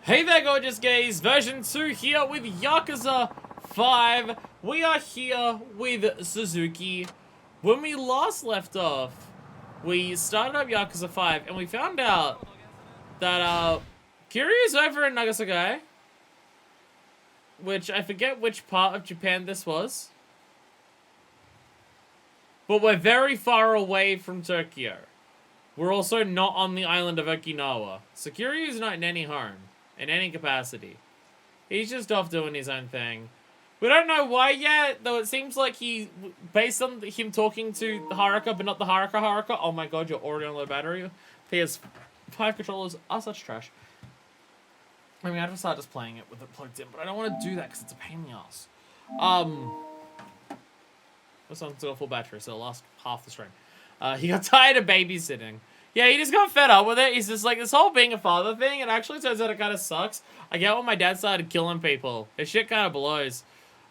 Hey there, gorgeous gays! Version 2 here with Yakuza 5. We are here with Suzuki. When we last left off, we started up Yakuza 5 and we found out that Kiryu's over in Nagasaki, which I forget which part of Japan this was. But we're very far away from Tokyo. We're also not on the island of Okinawa. So Kiryu's not in any harm. In any capacity. He's just off doing his own thing. We don't know why yet, though it seems like he, based on him talking to the Haruka, but not the Haruka. Oh my god, you're already on low battery. PS5 controllers are such trash. I mean, I have to start just playing it with it plugged in, but I don't want to do that because it's a pain in the ass. This one's got a full battery, so it'll last half the stream. He got tired of babysitting. Yeah, he just got fed up with it. He's just like, this whole being a father thing, it actually turns out it kind of sucks. I get when my dad started killing people. His shit kind of blows.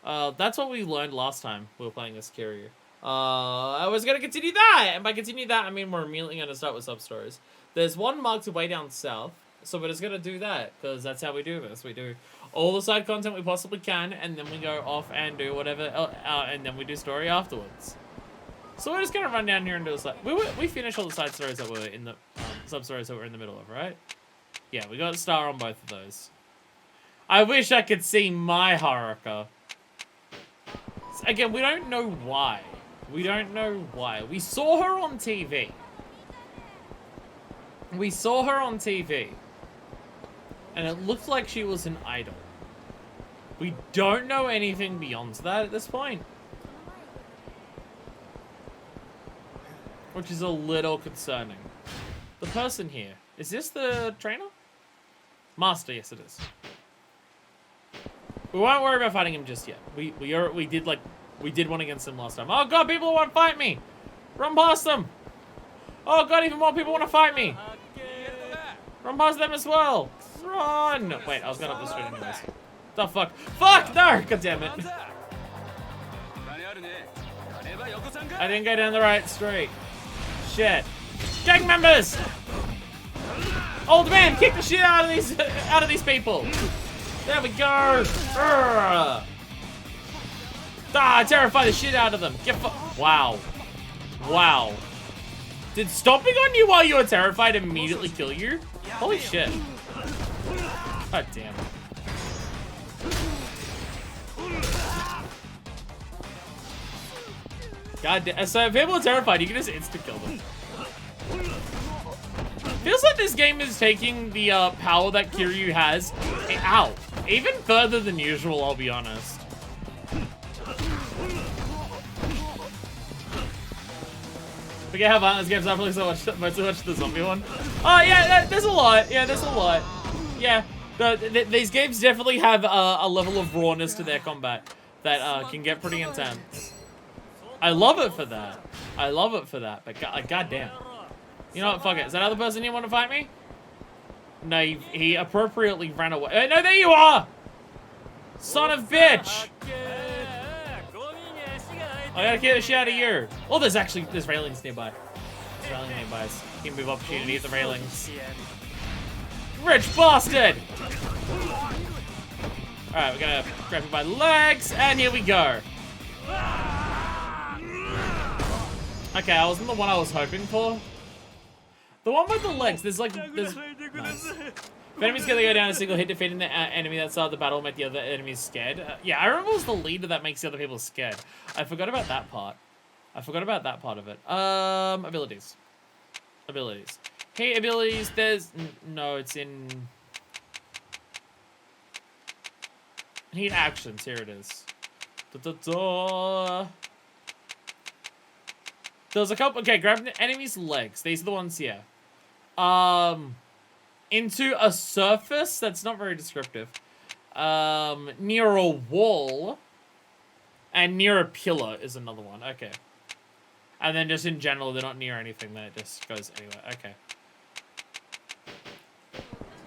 That's what we learned last time we were playing this Kiryu. I was going to continue that. And by continue that, I mean we're immediately going to start with sub-stories. There's one marked way down south, so we're just going to do that, because that's how we do this. We do all the side content we possibly can, and then we go off and do whatever, and then we do story afterwards. So we're just gonna run down here and do this. We finished all the side stories that were in the sub stories that we're in the middle of, right? Yeah, we got a star on both of those. I wish I could see my Haruka. Again, we don't know why. We don't know why. We saw her on TV. We saw her on TV. And it looked like she was an idol. We don't know anything beyond that at this point. Which is a little concerning. The person here. Is this the trainer? Master, yes it is. We won't worry about fighting him just yet. We did one against him last time. Oh god, people want to fight me! Run past them! Oh god, even more people want to fight me! Run past them as well! Run! Wait, I was going up the street anyways. The fuck? Fuck! No! God damn it. I didn't go down the right street. Shit. Gang members! Old man, kick the shit out of these people. There we go. Terrify the shit out of them. Wow. Wow. Did stomping on you while you were terrified immediately kill you? Holy shit. God damn it. God damn. So if people are terrified, you can just insta-kill them. Feels like this game is taking the power that Kiryu has out. Even further than usual, I'll be honest. Forget how violent this game's not really so much the zombie one. Oh yeah, there's a lot. Yeah, there's a lot. Yeah, these games definitely have a level of rawness to their combat that can get pretty intense. I love it for that. I love it for that. But goddamn. You know what? Fuck it. Is that other person you want to fight me? No, he appropriately ran away. No, there you are! Son of bitch! I gotta get the shit out of you. Oh, there's railings nearby. There's railings nearby. You can move opportunity at the railings. Rich bastard! Alright, we're gonna grab him by the legs, and here we go. Okay, I wasn't the one I was hoping for. The one with the legs, there's nice. If enemies gonna go down a single hit, defeating the enemy that started the battle make the other enemies scared. Yeah, I remember it was the leader that makes the other people scared. I forgot about that part. I forgot about that part of it. Abilities. Abilities. Hey, abilities, there's... No, it's in... Heat actions, here it is. There's a couple... Okay, grab the enemy's legs. These are the ones here. Into a surface that's not very descriptive. Near a wall. And near a pillar is another one. Okay. And then just in general, they're not near anything. Then it just goes anywhere. Okay.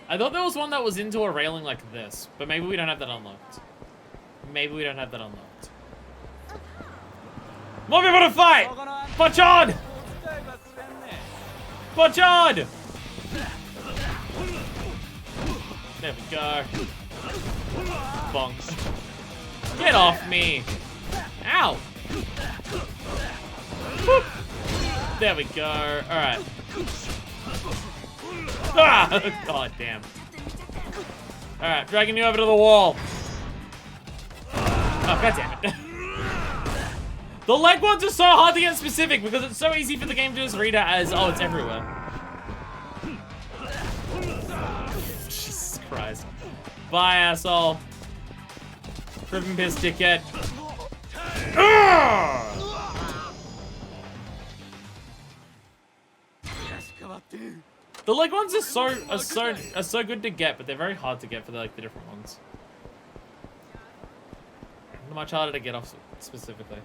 I thought there was one that was into a railing like this. But maybe we don't have that unlocked. Maybe we don't have that unlocked. More people to fight! Punch on! Punch on! There we go. Bonk. Get off me. Ow. Whoop. There we go. Alright. Ah! God damn. Alright, dragging you over to the wall. Oh, god damn it. The leg ones are so hard to get specific because it's so easy for the game to just read it as, oh, it's everywhere. Jesus Christ. Bye, asshole. Frippin' piss, dickhead. The leg ones are so good to get, but they're very hard to get for the different ones. They're much harder to get off specifically.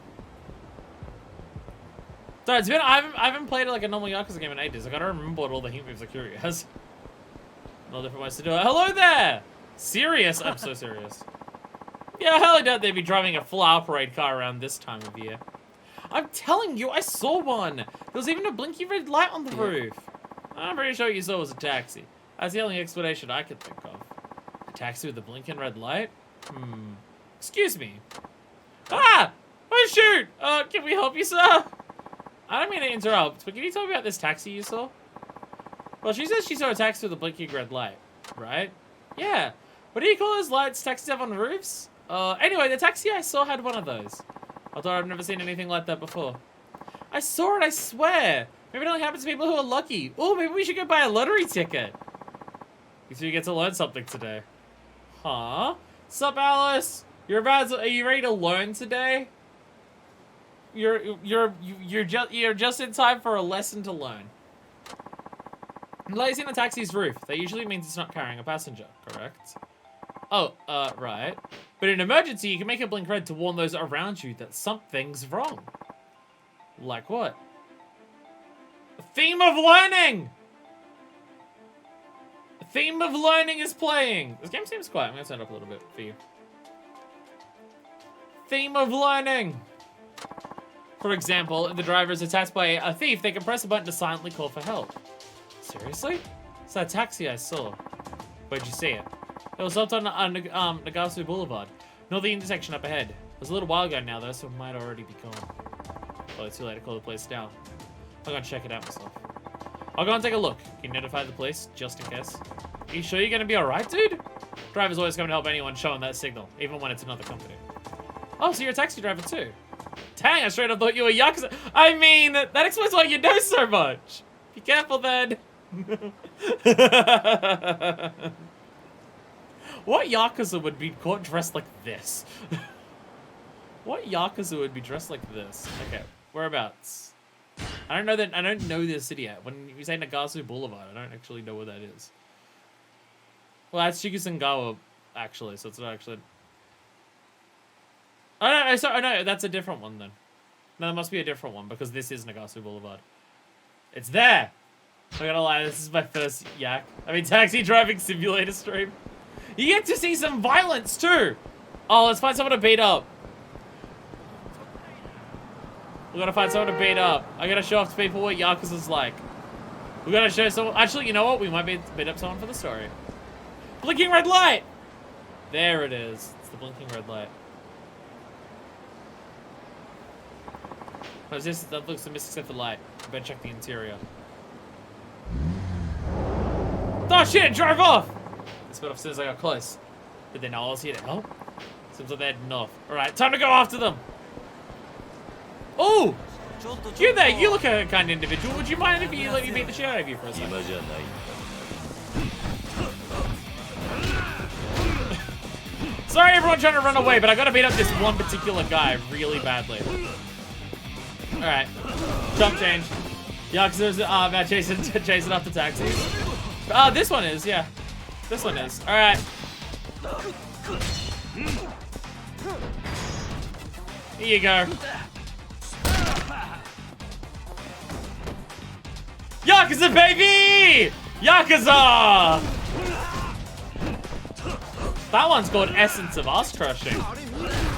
So it's been I haven't played like a normal Yakuza game in ages. I gotta remember what all the heat moves Akiri has. All different ways to do it. Hello there! Serious? I'm so serious. Yeah, I highly doubt they'd be driving a flower parade car around this time of year. I'm telling you, I saw one! There was even a blinky red light on the roof. I'm pretty sure what you saw was a taxi. That's the only explanation I could think of. A taxi with a blinking red light? Excuse me. Ah! Oh shoot! Can we help you, sir? I don't mean to interrupt, but can you tell me about this taxi you saw? Well, she says she saw a taxi with a blinking red light, right? Yeah. What do you call those lights? Taxis have on roofs? Anyway, the taxi I saw had one of those. I thought I've never seen anything like that before. I saw it, I swear. Maybe it only happens to people who are lucky. Oh, maybe we should go buy a lottery ticket. You two get to learn something today. Huh? Sup, Alice? Are you ready to learn today? You're just in time for a lesson to learn. Lazy in a taxi's roof. That usually means it's not carrying a passenger, correct? Oh, right. But in an emergency, you can make it blink red to warn those around you that something's wrong. Like what? A theme of learning! A theme of learning is playing. This game seems quiet. I'm gonna turn it up a little bit for you. Theme of learning. For example, if the driver is attacked by a thief, they can press a button to silently call for help. Seriously? It's that taxi I saw. Where'd you see it? It was stopped on Nagasu Boulevard, near the intersection up ahead. It was a little while ago now, though, so it might already be gone. Well, it's too late to call the police down. I'll go and check it out myself. I'll go and take a look. Can you notify the police, just in case? Are you sure you're gonna be alright, dude? Drivers always come to help anyone showing that signal, even when it's another company. Oh, so you're a taxi driver too? Dang, I straight up thought you were Yakuza. I mean, that explains why you know so much. Be careful then. What Yakuza would be caught dressed like this? What Yakuza would be dressed like this? Okay, whereabouts? I don't know this city yet. When you say Nagasu Boulevard, I don't actually know where that is. Well, that's Shigusangawa, actually, so it's not actually... Oh no, that's a different one then. No, that must be a different one, because this is Nagasu Boulevard. It's there! I'm not gonna lie, this is my first taxi driving simulator stream. You get to see some violence too! Oh, let's find someone to beat up. We gotta find someone to beat up. I gotta show off to people what Yakuza's like. We gotta show someone... Actually, you know what? We might beat up someone for the story. Blinking red light! There it is. It's the blinking red light. What's this? That looks a miss except for light. I better check the interior. Oh shit, it drove off! It sped off as soon as I got close. Did they know I was here to help? Seems like they're heading off. Alright, time to go after them! Oh! You there, you look a kind of individual. Would you mind if you let me beat the shit out of you for a second? Sorry everyone trying to run away, but I gotta beat up this one particular guy really badly. Alright. Jump change. Yakuza's about chasing off the taxis. This one is, yeah. This one is. Alright. Here you go. Yakuza, baby! Yakuza! That one's called Essence of Ass Crushing.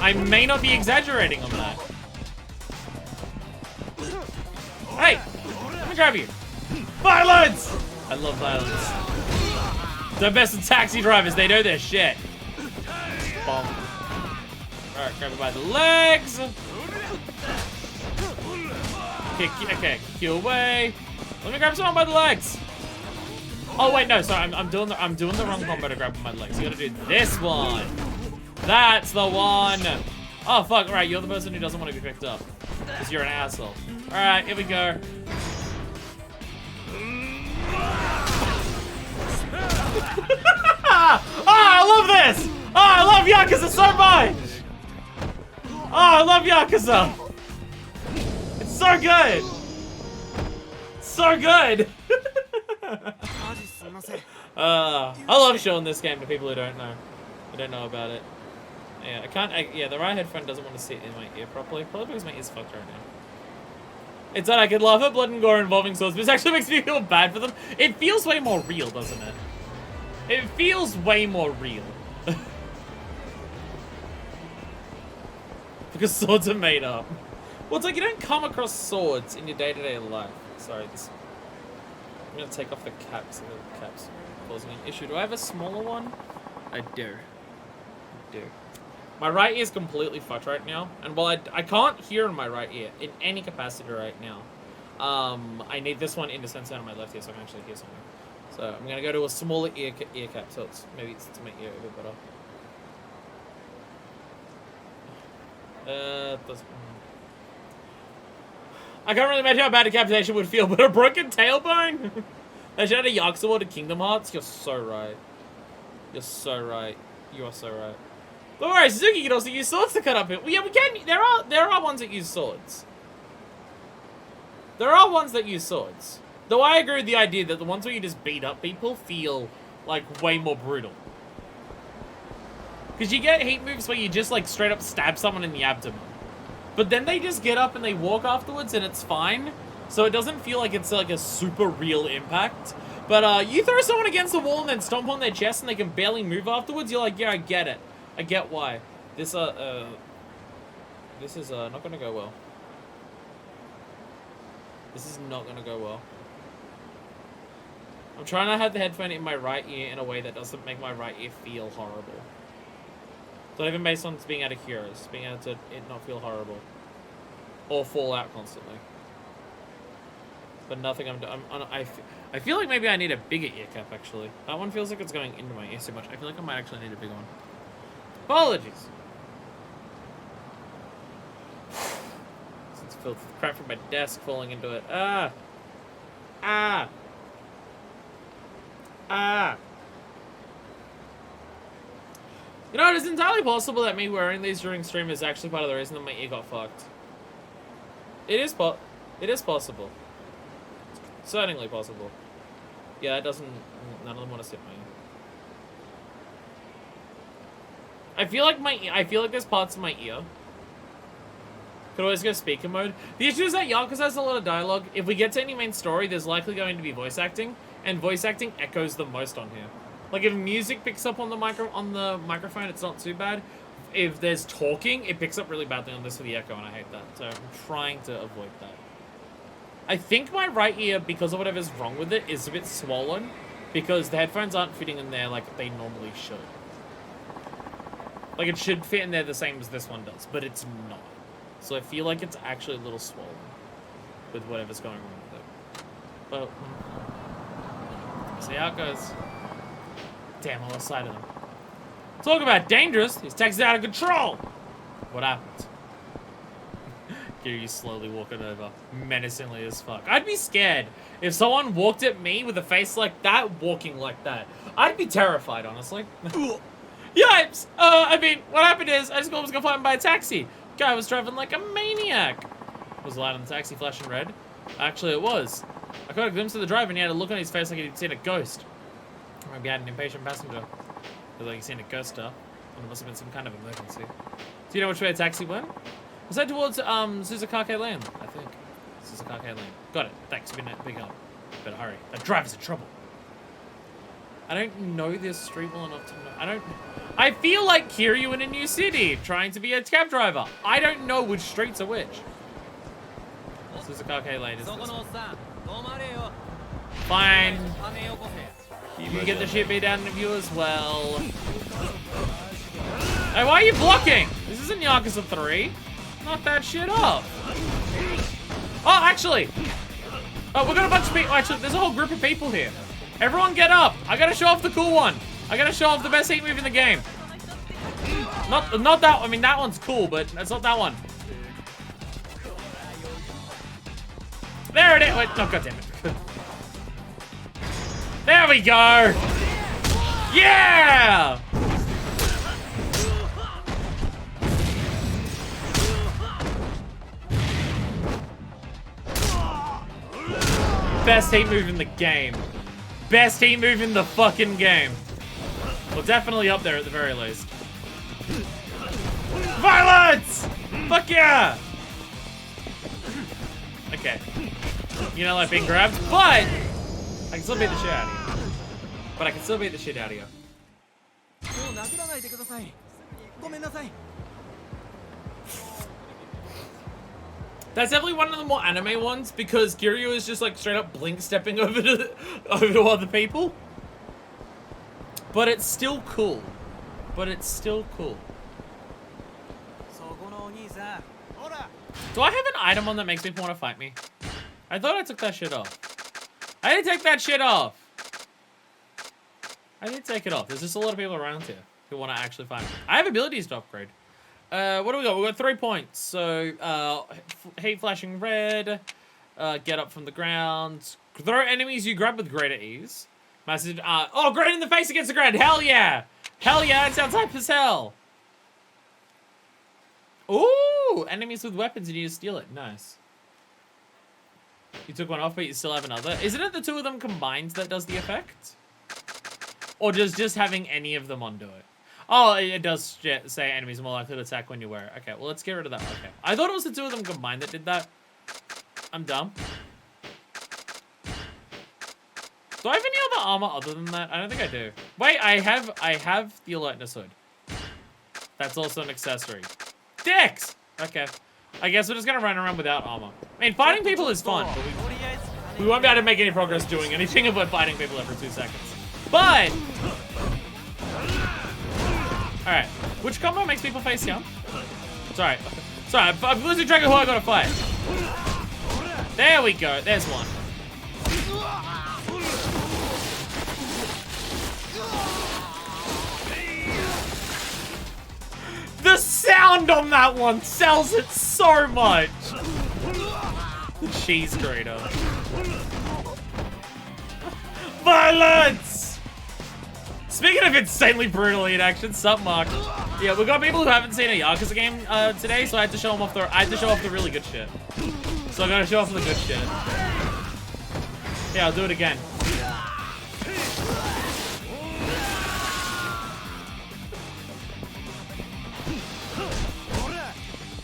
I may not be exaggerating on that. Hey! Let me grab you. Violence! I love violence. The best of taxi drivers, they know their shit. Bomb. Alright, grab it by the legs. Okay, kick you away. Let me grab someone by the legs. Oh wait, no, sorry, I'm doing the wrong combo to grab him by the legs. You gotta do this one. That's the one. Oh fuck, alright, you're the person who doesn't want to be picked up. Because you're an asshole. Alright, here we go. Oh, I love this! Oh, I love Yakuza so much! Oh, I love Yakuza! It's so good! So good! I love showing this game to people who don't know. Who don't know about it. Yeah, yeah, the right headphone doesn't want to sit in my ear properly. Probably because my ear's fucked right now. It's that I could laugh at blood and gore involving swords, but it actually makes me feel bad for them. It feels way more real, doesn't it? It feels way more real. Because swords are made up. Well, it's like you don't come across swords in your day-to-day life. Sorry, this... I'm gonna take off the caps. The caps causing an issue. Do I have a smaller one? I do. I do. My right ear is completely fucked right now, and while I can't hear in my right ear in any capacity right now, I need this one in the sensor on my left ear so I can actually hear something. So I'm gonna go to a smaller ear cap, so it's maybe it's to make ear a bit better. I can't really imagine how bad decapitation would feel, but a broken tailbone. They should have a Yakuza World of Kingdom Hearts. You're so right. You're so right. You are so right. Don't worry, Suzuki can also use swords to cut up it. Well, yeah, we can. There are ones that use swords. There are ones that use swords. Though I agree with the idea that the ones where you just beat up people feel like way more brutal. Because you get heat moves where you just like straight up stab someone in the abdomen. But then they just get up and they walk afterwards and it's fine. So it doesn't feel like it's like a super real impact. But you throw someone against the wall and then stomp on their chest and they can barely move afterwards, you're like, yeah, I get it. I get why. This is not gonna go well. This is not gonna go well. I'm trying to have the headphone in my right ear in a way that doesn't make my right ear feel horrible. So even based on being able to hear us, being able to it not feel horrible. Or fall out constantly. But nothing I feel like maybe I need a bigger ear cap actually. That one feels like it's going into my ear so much. I feel like I might actually need a bigger one. Apologies. It's filled with crap from my desk falling into it. Ah! Ah! Ah! You know, it is entirely possible that me wearing these during stream is actually part of the reason that my ear got fucked. It is possible. It's certainly possible. Yeah, it doesn't... None of them want to sit in my ear. I feel like there's parts of my ear. Could always go speaker mode. The issue is that Yakuza has a lot of dialogue. If we get to any main story, there's likely going to be voice acting, and voice acting echoes the most on here. Like if music picks up on the microphone, it's not too bad. If there's talking, it picks up really badly on this for the echo, and I hate that. So I'm trying to avoid that. I think my right ear, because of whatever's wrong with it, is a bit swollen because the headphones aren't fitting in there like they normally should. Like, it should fit in there the same as this one does, but it's not. So I feel like it's actually a little swollen with whatever's going on with it. But, we'll see how it goes. Damn, I lost sight of them. Talk about dangerous. His taxi's out of control. What happened? Kiryu slowly walking over, menacingly as fuck. I'd be scared if someone walked at me with a face like that, walking like that. I'd be terrified, honestly. Yipes! I mean, what happened is, I just almost got flattened by a taxi. Guy was driving like a maniac. Was the light on the taxi flashing red? Actually, it was. I caught a glimpse of the driver and he had a look on his face like he'd seen a ghost. Or maybe he had an impatient passenger. Looked like he'd seen a ghost star. And it must have been some kind of emergency. Do you know which way the taxi went? It was head towards, Suzukake Lane, I think. Suzukake Lane. Got it. Thanks, been big up. Better hurry. That driver's in trouble. I don't know this street well enough to know. I feel like Kiryu in a new city, trying to be a cab driver. I don't know which streets are which. Suzukake Lane is this one. Fine. You get the shit beat out of you as well. Hey, why are you blocking? This isn't Yakuza 3. Knock that shit off. Oh, actually. Oh, we got a bunch of people. Actually, there's a whole group of people here. Everyone get up. I gotta show off the cool one. I gotta show off the best heat move in the game. Not that. I mean, that one's cool, but that's not that one. There it is. Wait, no, God damn it. There we go. Yeah. Best heat move in the game. Best heat move in the fucking game. Well, definitely up there at the very least. Violence! Fuck yeah! Okay. You don't like being grabbed, but I can still beat the shit out of you. That's definitely one of the more anime ones because Kiryu is just like straight up blink stepping over to other people. But it's still cool. Do I have an item on that makes people want to fight me? I thought I took that shit off. I didn't take that shit off. I did take it off. There's just a lot of people around here who want to actually fight me. I have abilities to upgrade. What do we got? We got 3 points. So, heat flashing red, get up from the ground, throw enemies you grab with greater ease. Massive, oh, great in the face against the ground. Hell yeah. Hell yeah, that sounds hype as hell. Ooh, enemies with weapons and you just steal it. Nice. You took one off, but you still have another. Isn't it the 2 of them combined that does the effect? Or does just having any of them undo it? Oh, it does say enemies are more likely to attack when you wear it. Okay, well, let's get rid of that. Okay. I thought it was the 2 of them combined that did that. I'm dumb. Do I have any other armor other than that? I don't think I do. Wait, I have the alertness hood. That's also an accessory. Dicks! Okay. I guess we're just gonna run around without armor. I mean, fighting people is fun, but we won't be able to make any progress doing anything about fighting people every 2 seconds. But... Alright. Which combo makes people face down? Sorry. Sorry, I'm losing track of who I gotta fight. There we go. There's one. The sound on that one sells it so much. The cheese grater. Violence! Speaking of insanely brutal in action, sup Mark. Yeah, we got people who haven't seen a Yakuza game today, so I had to show them off the really good shit. So I gotta show off the good shit. Yeah, I'll do it again.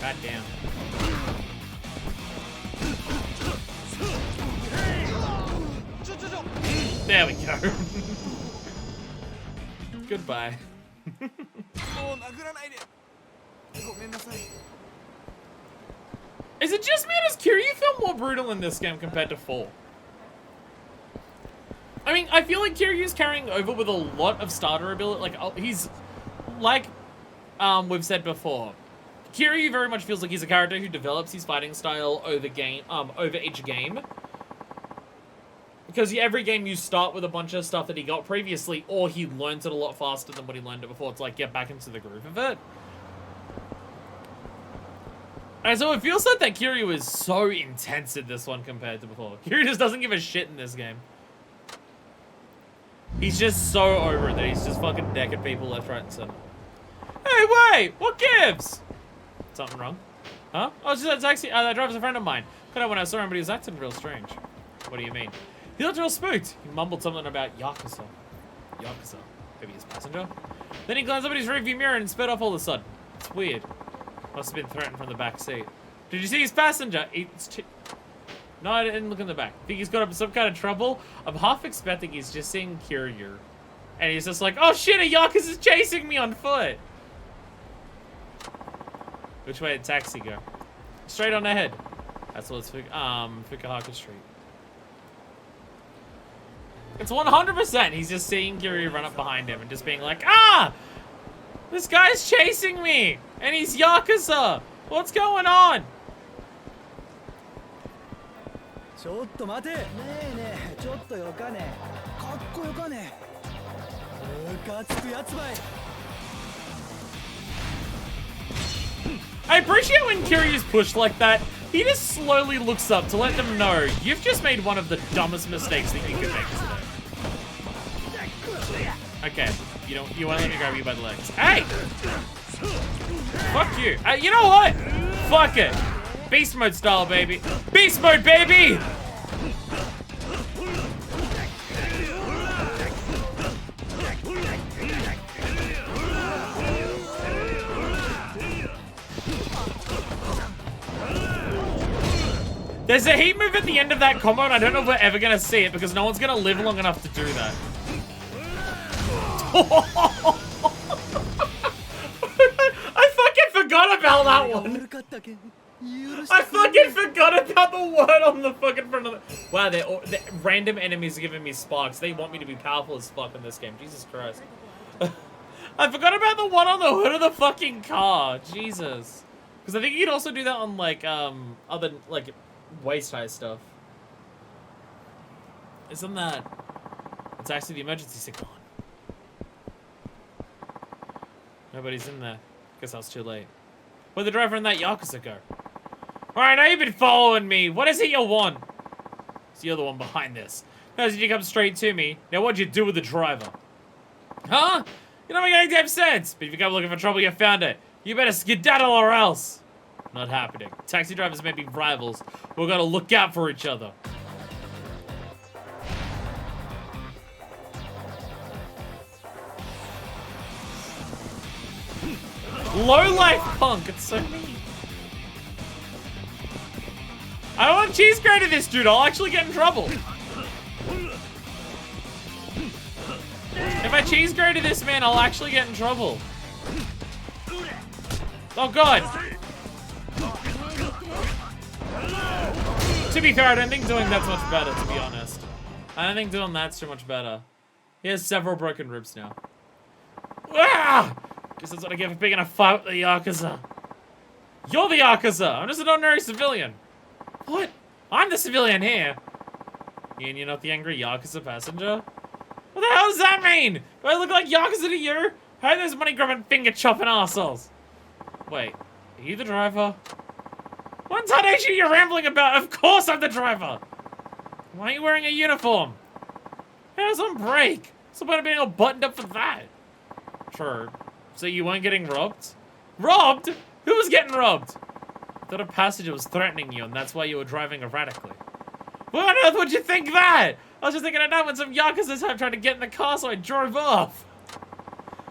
God damn. There we go. Goodbye. Is it just me or does Kiryu feel more brutal in this game compared to 4? I mean, I feel like Kiryu's carrying over with a lot of starter ability. Like, he's like we've said before. Kiryu very much feels like he's a character who develops his fighting style over each game. Because every game you start with a bunch of stuff that he got previously, or he learns it a lot faster than what he learned it before. It's like, get back into the groove of it. And so it feels like that Kiryu is so intense in this one compared to before. Kiryu just doesn't give a shit in this game. He's just so over it that he's just fucking decking people left, right, and center. Hey, wait! What gives? Something wrong? Huh? Oh, it's just a taxi. That driver's a friend of mine. Cut out when I saw him, but he was acting real strange. What do you mean? He looked real spooked. He mumbled something about Yakuza. Yakuza. Maybe his passenger? Then he glanced up at his rearview mirror and sped off all of a sudden. It's weird. Must have been threatened from the back seat. Did you see his passenger? No, I didn't look in the back. Think he's got up some kind of trouble? I'm half expecting he's just seeing Kiryu. And he's just like, oh shit, a Yakuza's chasing me on foot. Which way did taxi go? Straight on ahead. That's what's Fukuhaka Street. It's 100%. He's just seeing Kiryu run up behind him and just being like, ah! This guy's chasing me! And he's Yakuza! What's going on? ちょっと待てねえねえちょっとよかねかっこよかねムカつくやつばい I appreciate when Kiryu's pushed like that. He just slowly looks up to let them know you've just made one of the dumbest mistakes that you could make today. Okay, you won't let me grab you by the legs. Hey! Fuck you. You know what? Fuck it. Beast mode style, baby. Beast mode, baby! There's a heat move at the end of that combo, and I don't know if we're ever gonna see it because no one's gonna live long enough to do that. I fucking forgot about that one. I fucking forgot about the word on the fucking front of the... Wow, they're random enemies are giving me sparks. They want me to be powerful as fuck in this game. Jesus Christ. I forgot about the one on the hood of the fucking car. Jesus. Because I think you could also do that on, like, other, like, waist-high stuff. Isn't that... It's actually the emergency signal on. Nobody's in there. Guess I was too late. Where'd the driver and that Yakuza go? Alright, now you've been following me. What is it you want? It's the other one behind this. Now, did you come straight to me? Now, what'd you do with the driver? Huh? You don't make any damn sense. But if you come looking for trouble, you found it. You better skedaddle or else. Not happening. Taxi drivers may be rivals. We're gonna look out for each other. Low life punk. It's so mean. I don't want to cheese grater this dude. I'll actually get in trouble. If I cheese grater this man, I'll actually get in trouble. Oh god. To be fair, I don't think doing that's much better, to be honest. I don't think doing that's too much better. He has several broken ribs now. Ah! Guess that's what I get for picking a fight with the Yakuza. You're the Yakuza! I'm just an ordinary civilian. What? I'm the civilian here. And you're not the angry Yakuza passenger? What the hell does that mean? Do I look like Yakuza to you? How are those money-grabbing, finger-chopping assholes? Wait, are you the driver? What tarnation are you rambling about? Of course I'm the driver! Why are you wearing a uniform? How's on break? What's the point of being all buttoned up for that? True. So you weren't getting robbed? Robbed? Who was getting robbed? I thought a passenger was threatening you and that's why you were driving erratically. What on earth would you think that? I was just thinking of that when some Yakuza's tried to get in the car so I drove off.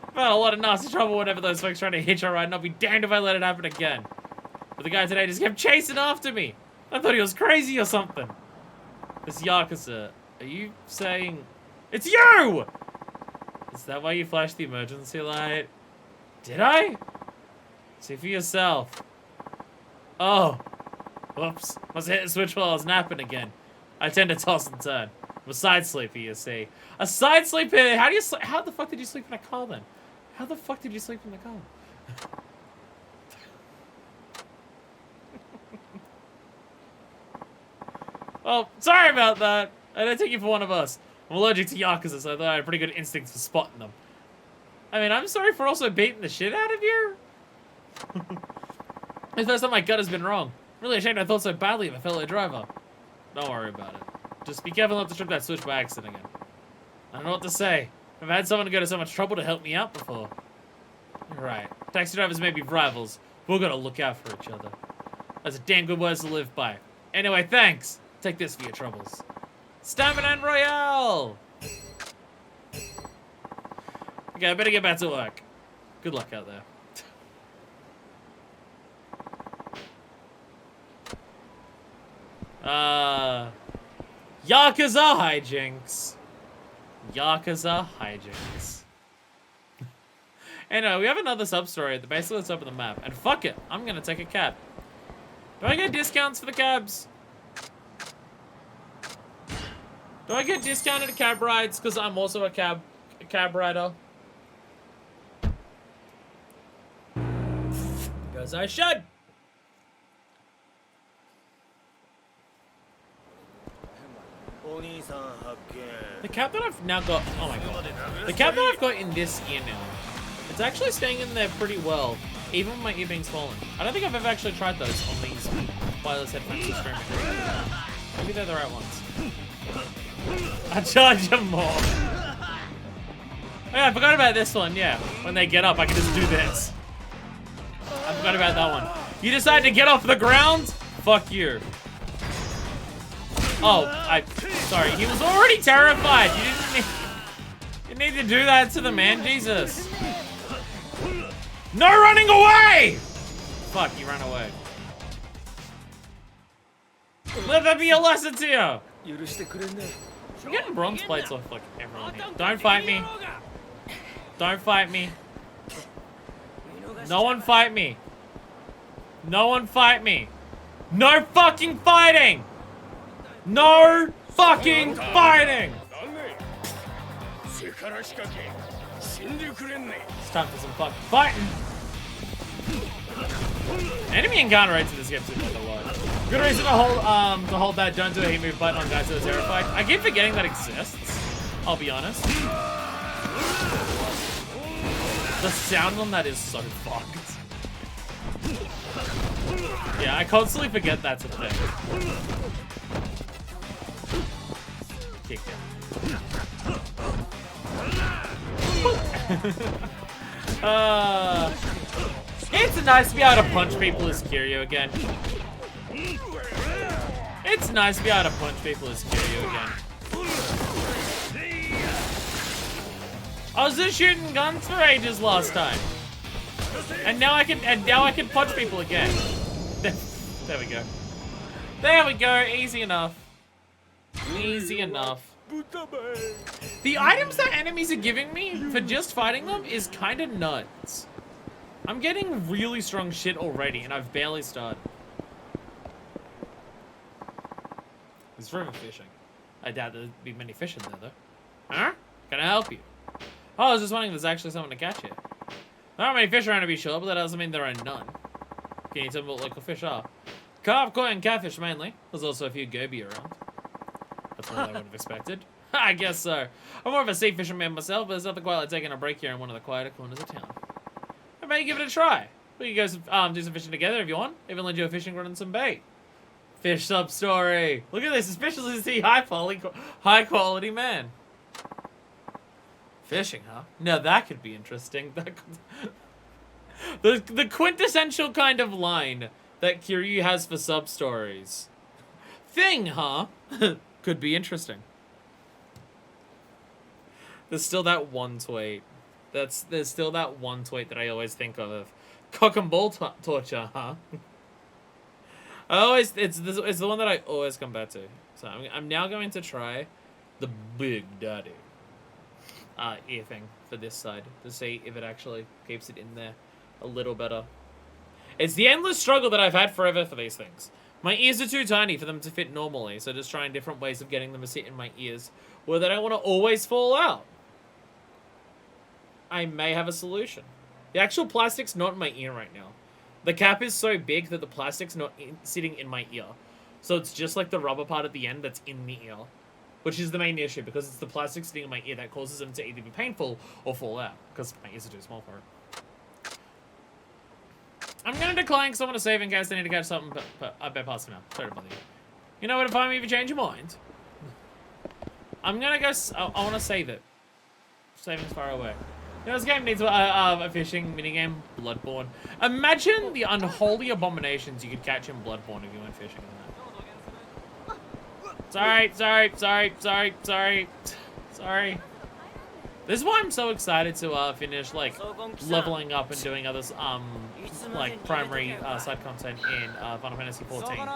I've had a lot of nasty trouble whenever those folks trying to hitch a ride and I'll be damned if I let it happen again. But the guy today just kept chasing after me. I thought he was crazy or something. This Yakuza, are you saying... It's you! Is that why you flashed the emergency light? Did I? See for yourself. Oh. Whoops. Must have hit the switch while I was napping again. I tend to toss and turn. I'm a side sleeper, you see. A side sleeper? How do you sleep? How the fuck did you sleep in a car then? How the fuck did you sleep in the car? Well, sorry about that. I don't take you for one of us. I'm allergic to Yakuza, so I thought I had pretty good instincts for spotting them. I mean, I'm sorry for also beating the shit out of you. It's the first time my gut has been wrong. Really ashamed I thought so badly of a fellow driver. Don't worry about it. Just be careful not to trip that switch by accident again. I don't know what to say. I've had someone go to so much trouble to help me out before. Right. Taxi drivers may be rivals. We're gonna look out for each other. That's a damn good words to live by. Anyway, thanks. Take this for your troubles. Stamina and Royale! Okay, I better get back to work. Good luck out there. Yakuza hijinks. Yakuza hijinks. Anyway, we have another sub-story at the basically the top of the map. And fuck it, I'm gonna take a cab. Do I get discounts for the cabs? Do I get discounted cab rides because I'm also a cab rider? Because I should. The cap that I've now got, oh my god. The cap that I've got in this ear now, it's actually staying in there pretty well, even with my ear being swollen. I don't think I've ever actually tried those on these wireless headphones for streaming. Maybe they're the right ones. I charge them more. Oh yeah, I forgot about this one, yeah. When they get up, I can just do this. I forgot about that one. You decide to get off the ground? Fuck you. Oh, sorry. He was already terrified. You didn't need to do that to the man, Jesus. No running away! Fuck, you ran away. Let that be a lesson to you. I'm getting bronze plates off like everyone here. Don't fight me. Don't fight me. No one fight me. No one fight me. No fucking fighting! No fucking fighting! It's time for some fucking fighting. Enemy encounter rates in this game seem like a lot. Good reason to hold that don't do a heat move button on guys that are terrified. I keep forgetting that exists. I'll be honest. The sound on that is so fucked. Yeah, I constantly forget that's a thing. Kick him. It's nice to be able to punch people as Kiryu again. It's nice to be able to punch people as Kiryu again. I was just shooting guns for ages last time. And now I can punch people again. There we go. There we go, easy enough. Easy enough. The items that enemies are giving me for just fighting them is kind of nuts. I'm getting really strong shit already, and I've barely started. There's river fishing. I doubt there'd be many fish in there, though. Huh? Can I help you? Oh, I was just wondering if there's actually someone to catch here. There aren't many fish around to be sure, but that doesn't mean there are none. Can you tell me what local fish are? Carp, koi, and catfish mainly. There's also a few goby around. That's what I would have expected. I guess so. I'm more of a sea fisherman myself, but there's nothing quite like taking a break here in one of the quieter corners of town. How about you give it a try? We can go do some fishing together if you want. Even lend you a fishing rod and some bait. Fish sub story. Look at this, especially to see high quality man. Fishing, huh? Now that could be interesting. The quintessential kind of line that Kiryu has for sub stories. Thing, huh? Could be interesting. There's still that one tweet. There's still that one tweet that I always think of. Cock and ball torture, huh? It's the one that I always come back to. So I'm now going to try the Big Daddy ear thing for this side to see if it actually keeps it in there a little better. It's the endless struggle that I've had forever for these things. My ears are too tiny for them to fit normally, so just trying different ways of getting them to sit in my ears where they don't want to always fall out. I may have a solution. The actual plastic's not in my ear right now. The cap is so big that the plastic's not sitting in my ear. So it's just like the rubber part at the end that's in the ear. Which is the main issue, because it's the plastic sitting in my ear that causes them to either be painful or fall out. Because my ears are too small for it. I'm going to decline because I want to save in case I need to catch something, but I better pass it now. Sorry to bother you. You know where to find me if you change your mind? I'm going to go... I want to save it. Saving's far away. You know, this game needs a fishing minigame. Bloodborne. Imagine the unholy abominations you could catch in Bloodborne if you went fishing in that. Sorry. This is why I'm so excited to finish like leveling up and doing other like primary side content in Final Fantasy 14.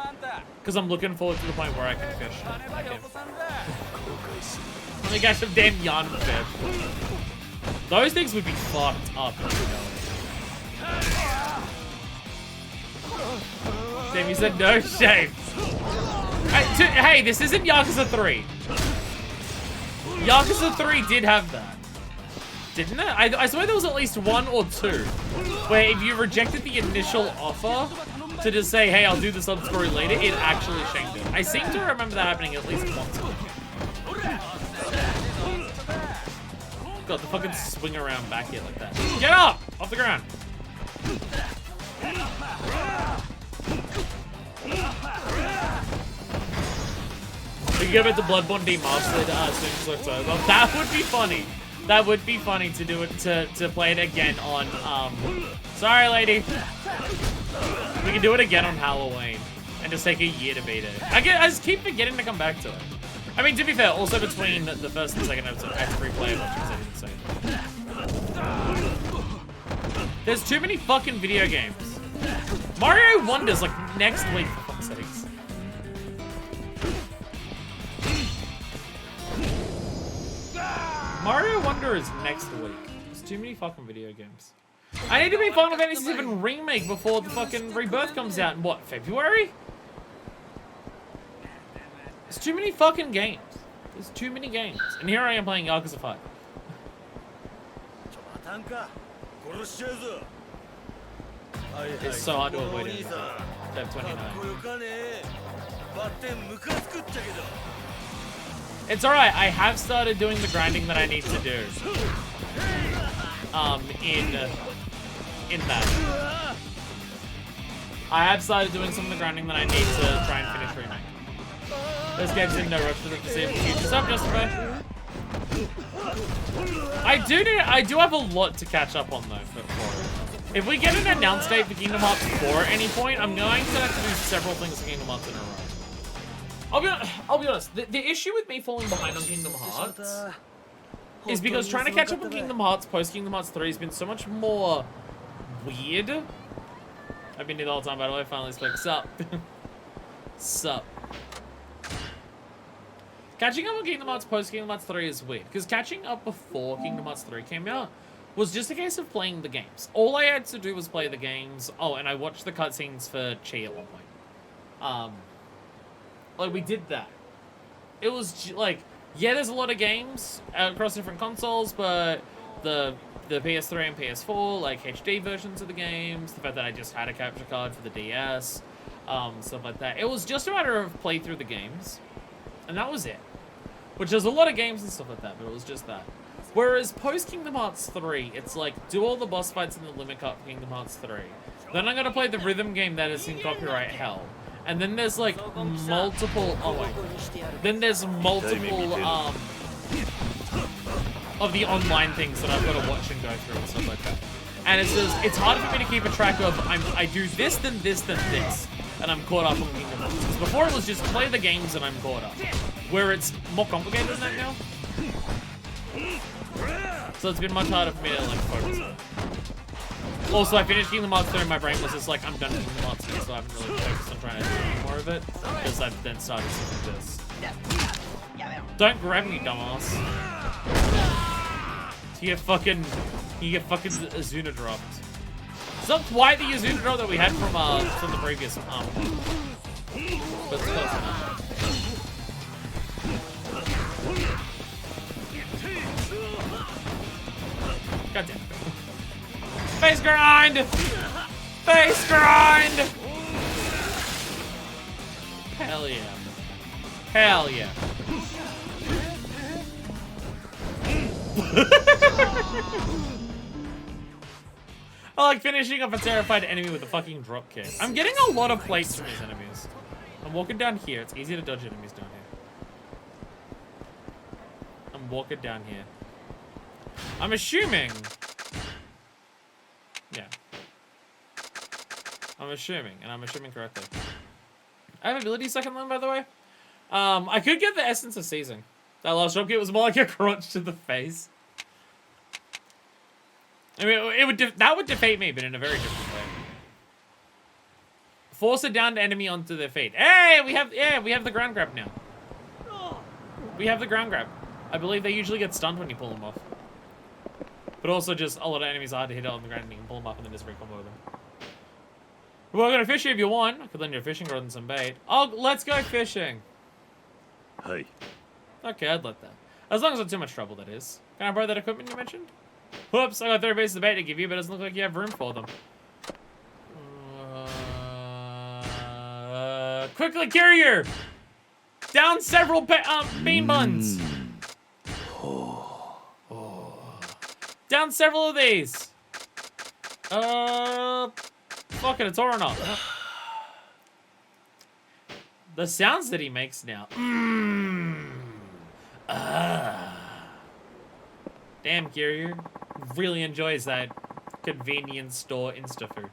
Because I'm looking forward to the point where I can fish. Let me catch some damn yarnfish. Those things would be fucked up. Damn, you said no shame. Hey, this isn't Yakuza 3. Yakuza 3 did have that. Didn't it? I swear there was at least 1 or 2 where if you rejected the initial offer to just say, hey, I'll do the sub-story later, it actually shamed it. I seem to remember that happening at least once. God, the fucking swing around back here like that. Get up! Off the ground. We can go back to Bloodborne Demastered as soon as October. That would be funny. That would be funny to do it, to play it again on, sorry lady. We can do it again on Halloween and just take a year to beat it. I just keep forgetting to come back to it. I mean, to be fair, also between the first and second episode, I had to replay it, which was insane. There's too many fucking video games. Mario Wonder's like next week, for fuck's sakes. Mario Wonder is next week. There's too many fucking video games. I need to be Final Fantasy VII Remake before the fucking Rebirth comes out in what, February? There's too many fucking games. There's too many games. And here I am playing Yakuza 5. It's so hard to avoid it. Feb 29. It's alright, I have started doing the grinding that I need to do. In that. I have started doing some of the grinding that I need to try and finish Remake. This game's in no rush for the foreseeable future. What's up, Justifier? I do have a lot to catch up on though for it. If we get an announce date for Kingdom Hearts 4 at any point, I'm going to have to do several things for Kingdom Hearts in a row. I'll be honest, the issue with me falling behind on Kingdom Hearts is because trying to catch up on Kingdom Hearts post Kingdom Hearts 3 has been so much more weird. I've been here the whole time, by the way, I finally spoke. Sup? Sup? Catching up on Kingdom Hearts post Kingdom Hearts 3 is weird, because catching up before Kingdom Hearts 3 came out was just a case of playing the games. All I had to do was play the games. Oh, and I watched the cutscenes for Chi at one point. Like, we did that. It was, like, yeah, there's a lot of games across different consoles, but the PS3 and PS4, like, HD versions of the games, the fact that I just had a capture card for the DS, stuff like that. It was just a matter of play through the games, and that was it. Which there's a lot of games and stuff like that, but it was just that. Whereas post Kingdom Hearts 3, it's like, do all the boss fights in the limit cut for Kingdom Hearts 3. Then I'm gonna play the rhythm game that is in copyright hell. And then there's like multiple, then there's multiple, of the online things that I've got to watch and go through and stuff like that. And it's just, it's hard for me to keep a track of, I do this, then this, then this. And I'm caught up on Kingdom Hearts. Because before it was just play the games and I'm caught up. Where it's more complicated than that now. So it's been much harder for me to like focus on. Also, I finished Kingdom Hearts 3 and my brain was just like, I'm done with Kingdom Hearts 3, so I haven't really focused on trying to do any more of it. Because I've then started doing this. Don't grab me, dumbass. You get fucking Azuna dropped. It's not quite the Azuna drop that we had from the previous one. But it's close enough. God damn it. Face grind! Face grind! Hell yeah. Hell yeah. I like finishing off a terrified enemy with a fucking drop kick. I'm getting a lot of plates from these enemies. I'm walking down here. It's easy to dodge enemies down here. I'm walking down here. I'm assuming... Yeah. I'm assuming, and I'm assuming correctly. I have abilities I can learn, by the way. I could get the Essence of Seizing. That last drop kick was more like a crunch to the face. I mean, that would defeat me, but in a very different way. Force a downed enemy onto their feet. Hey, we have the ground grab now. We have the ground grab. I believe they usually get stunned when you pull them off. But also just a lot of enemies are hard to hit on the ground and you can pull them up and then just recombo them. We're gonna fish if you want. I could lend you a fishing rod and some bait. Oh, let's go fishing. Hey. Okay, I'd let that. As long as not too much trouble, that is. Can I borrow that equipment you mentioned? Whoops, I got 3 pieces of bait to give you, but it doesn't look like you have room for them. Quickly, carrier! Down several bean buns! Down several of these! Fucking it's or not. The sounds that he makes now. Damn, carrier. Really enjoys that convenience store insta food.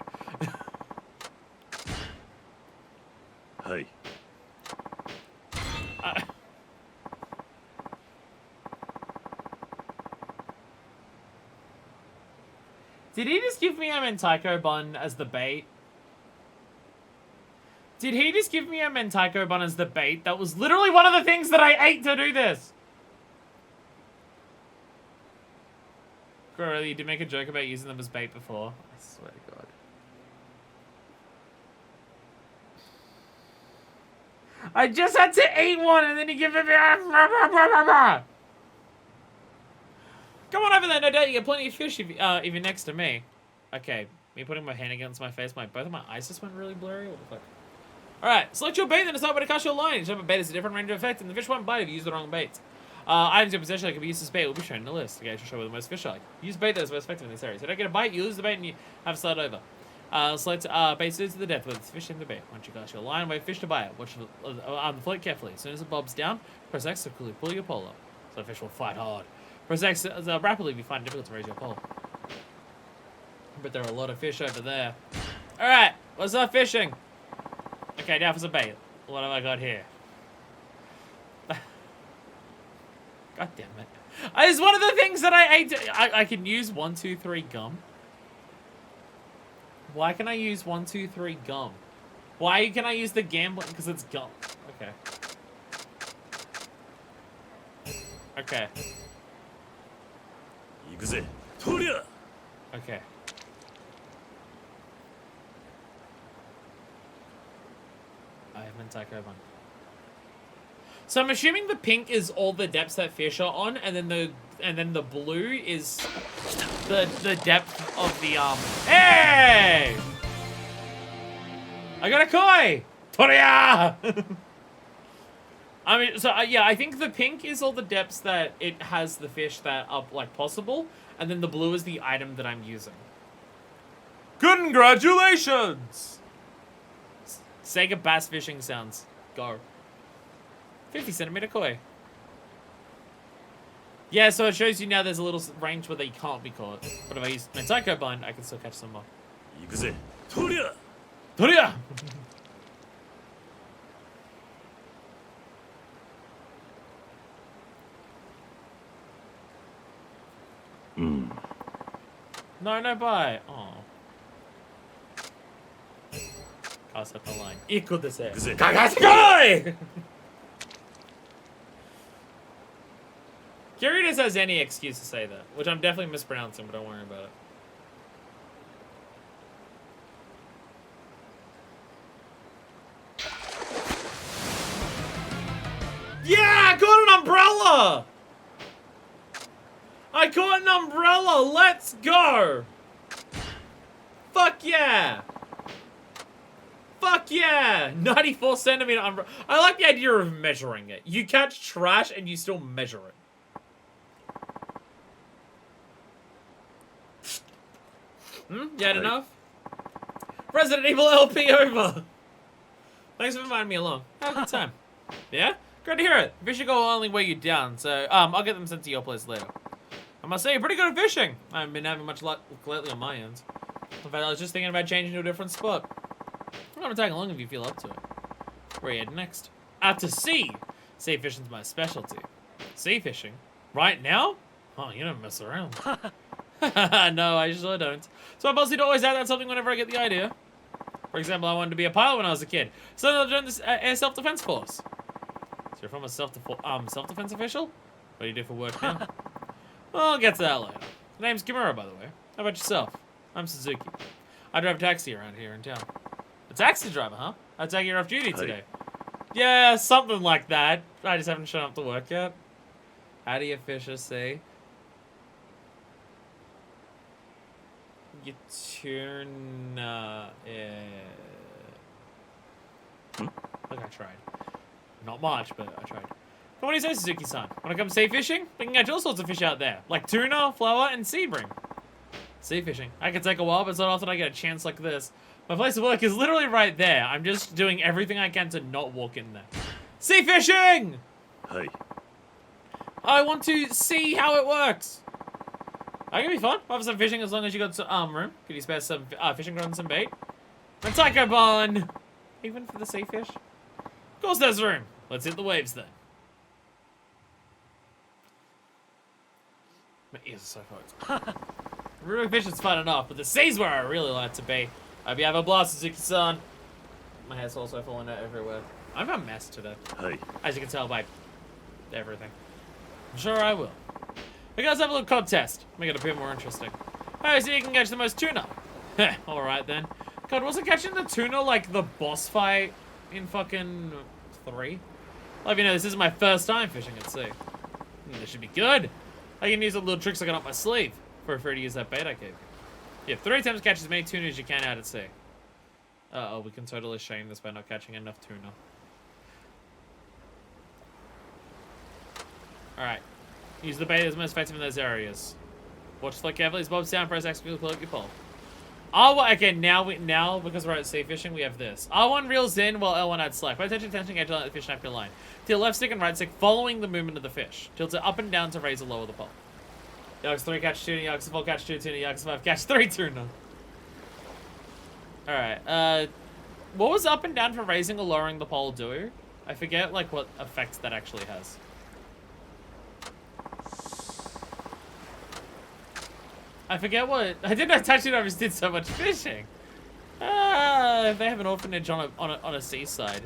Hey. Did he just give me a mentaiko bun as the bait? Did he just give me a mentaiko bun as the bait? That was literally one of the things that I ate to do this. Girl, you did make a joke about using them as bait before. I swear to God. I just had to eat one and then you give it me. Come on over there, no doubt you get plenty of fish if you're next to me. Okay, me putting my hand against my face, both of my eyes just went really blurry. What the fuck? Alright, select your bait, then decide where to cast your line. Each type of bait has a different range of effect, and the fish won't bite if you use the wrong bait. Items in your possession that can be used as bait will be shown in the list. Okay, I should show where the most fish are. Use bait that is most effective in this area. So don't get a bite, you lose the bait, and you have to slide over. Select bait suited to the depth where the fish in the bait. Once you cast your line, wait fish to bite. Watch the float carefully. As soon as it bobs down, press X to quickly pull your pole up. So the fish will fight hard. Press X rapidly if you find it difficult to raise your pole. But there are a lot of fish over there. Alright, let's start fishing. Okay, now for some bait. What have I got here? God damn it. It's one of the things that I ate. I can use 1, 2, 3 gum. Why can I use 1, 2, 3 gum? Why can I use the gambling? Because it's gum. Okay. Okay. Yakuza. Okay. I have mentaiko bun. So I'm assuming the pink is all the depths that fish are on, and then the blue is the depth of the Hey! I got a koi! Toria! I mean, so yeah, I think the pink is all the depths that it has the fish that are like possible, and then the blue is the item that I'm using. Congratulations! Sega bass fishing sounds. Go. 50cm koi. Yeah, so it shows you now there's a little range where they can't be caught. But if I use mentaiko bun, I can still catch some more. Yakuza. Toria. Toria! No bite. Oh. Cast up the line. Equal the set. Kagashi! Curious has any excuse to say that, which I'm definitely mispronouncing, but don't worry about it. Yeah, I caught an umbrella! I caught an umbrella! Let's go! Fuck yeah! Fuck yeah! 94cm umbrella. I like the idea of measuring it. You catch trash and you still measure it. You had enough? Resident Evil LP over! Thanks for inviting me along. Have a good time. Yeah? Great to hear it. Fishing will only weigh you down, so I'll get them sent to your place later. I must say, you're pretty good at fishing. I haven't been having much luck lately on my end. In fact, I was just thinking about changing to a different spot. I'm gonna tag along if you feel up to it. Where are you heading next? Out to sea! Sea fishing's my specialty. Sea fishing? Right now? Oh, you don't mess around. No, I sure don't. So my boss would always add that something whenever I get the idea. For example, I wanted to be a pilot when I was a kid. So then I joined this air self-defense force. So you're from a self-defense official? What do you do for work now? Well, I'll get to that later. The name's Kimura, by the way. How about yourself? I'm Suzuki. I drive a taxi around here in town. A taxi driver, huh? I take you off duty today. Yeah, something like that. I just haven't shown up to work yet. How do you fish a sea? You tuna it. Look, I tried. Not much, but I tried. What do you say, Suzuki-san? Wanna come sea fishing? We can catch all sorts of fish out there. Like tuna, flower, and sea bream. Sea fishing. I can take a while, but it's not often I get a chance like this. My place of work is literally right there. I'm just doing everything I can to not walk in there. Sea fishing! はい I want to see how it works. I can be fun. We'll have some fishing as long as you got some room. Could you spare some fishing rod and some bait? And taco bun! Even for the sea fish? Of course there's room. Let's hit the waves then. My ears are so fucked. River fishing's fun enough, but the sea's where I really like to be. I hope you have a blast, Suzuki-san. My hair's also falling out everywhere. I'm a mess today. はい As you can tell by everything. I'm sure I will. I guys have a little contest. Make it a bit more interesting. Oh, so you can catch the most tuna. Heh, alright then. God, wasn't catching the tuna like the boss fight in fucking 3? Like, you know, this is my first time fishing at sea. This should be good. I can use the little tricks I got up my sleeve. For free to use that bait I gave you. You have 3 attempts to catch as many tuna as you can out at sea. Uh-oh, we can totally shame this by not catching enough tuna. Alright. Use the bait as most effective in those areas. Watch the carefully as Bob sound, press X to pull up your pole. Okay, now because we're at sea fishing, we have this. R1 reels in while L1 adds slack. Pay attention, edge, let the fish snap your line. Tilt left stick and right stick following the movement of the fish. Tilt it up and down to raise or lower the pole. Yakuza 3 catch tuna, Yakuza 4 catch 2 tuna, Yakuza 5 catch 3 tuna. Alright, what was up and down for raising or lowering the pole do? I forget, like, what effects that actually has. I forget what... I didn't know Tachi Novas did so much fishing. They have an orphanage on a seaside.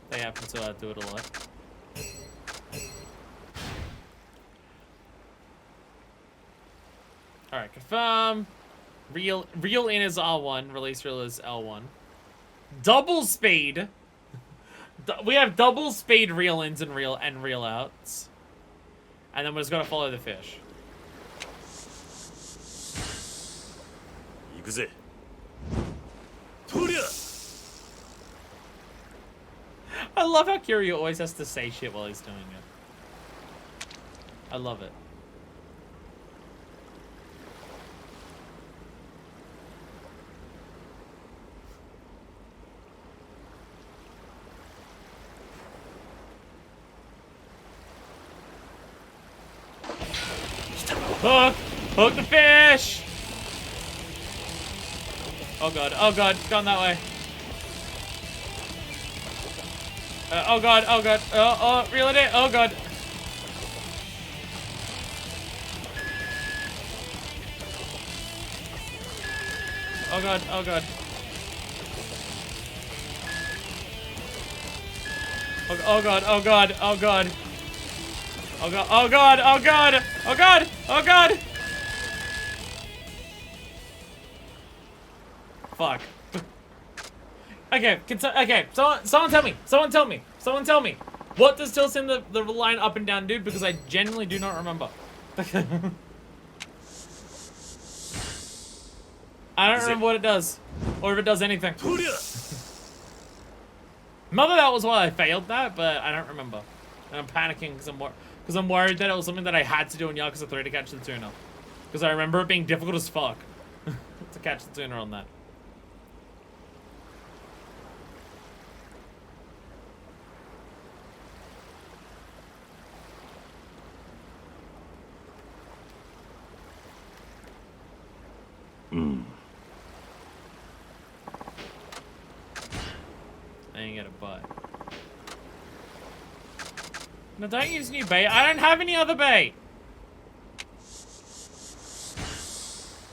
They happen to do it a lot. Alright, confirm. Reel in is R1, release reel is L1. Double speed. We have double speed reel ins and reel outs. And then we're just gonna follow the fish. 行くぜとりゃ I love how Kiryu always has to say shit while he's doing it. I love it. Hook! Hook the fish! Oh god, it's gone that way. Oh god, reel it in, oh god. Oh god, oh god. Oh god, oh god, oh god. Oh god, oh god, oh god, oh god, oh god. Fuck. Okay, someone tell me. What does tilt in the line up and down do? Because I genuinely do not remember. I don't remember what it does. Or if it does anything. Maybe that was why I failed that, but I don't remember. And I'm panicking because I'm worried that it was something that I had to do in Yakuza 3 to catch the tuna. Because I remember it being difficult as fuck to catch the tuna on that. I ain't get a butt. No, don't use new bait. I don't have any other bait.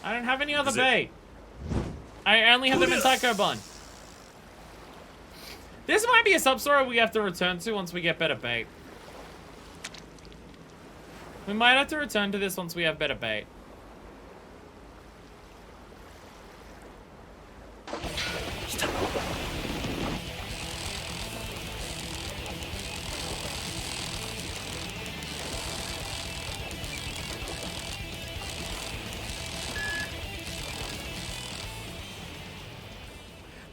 I don't have any other bait. I only have them in Taiko Bun. This might be a sub-story we have to return to once we get better bait. We might have to return to this once we have better bait.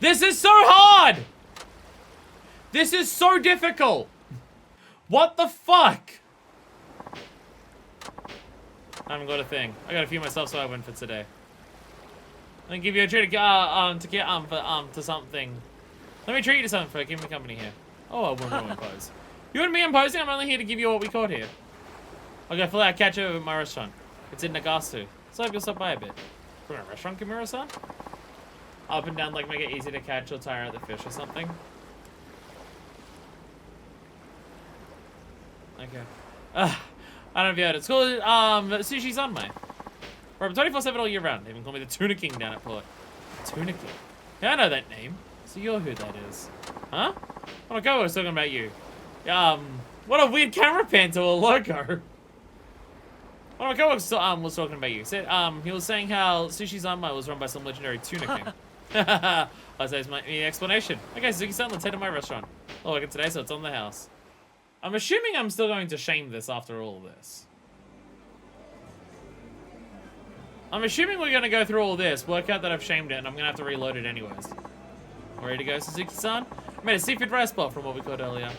This is so hard! This is so difficult! What the fuck? I haven't got a thing. I got a few myself, so I win for today. I'm gonna give you a treat to get to something. Let me treat you to something for keeping me company here. Oh, I wouldn't want to impose. You wouldn't be imposing. I'm only here to give you what we caught here. I'll go fill out catch over at my restaurant. It's in Nagasu, so I can stop by a bit. From a restaurant, Kimura-san? Up and down, like make it easy to catch or tire out the fish or something. Okay. I don't know if you heard it. It's called Sushi Zanmai. We're open 24/7 all year round. They even call me the Tuna King down at Port. Tuna King? Yeah, I know that name. So you're who that is. Huh? Oh my god, I was talking about you. What a weird camera pan to a logo. Oh my god, was talking about you. Said, he was saying how Sushi Zanmai was run by some legendary Tuna King. That's my explanation. Okay, Suzuki-san, let's head to my restaurant. Oh, I got today, so it's on the house. I'm assuming I'm still going to shame this after all this. I'm assuming we're going to go through all this, work out that I've shamed it, and I'm going to have to reload it anyways. Ready to go, Suzuki-san? I made a seafood rice bowl from what we caught earlier.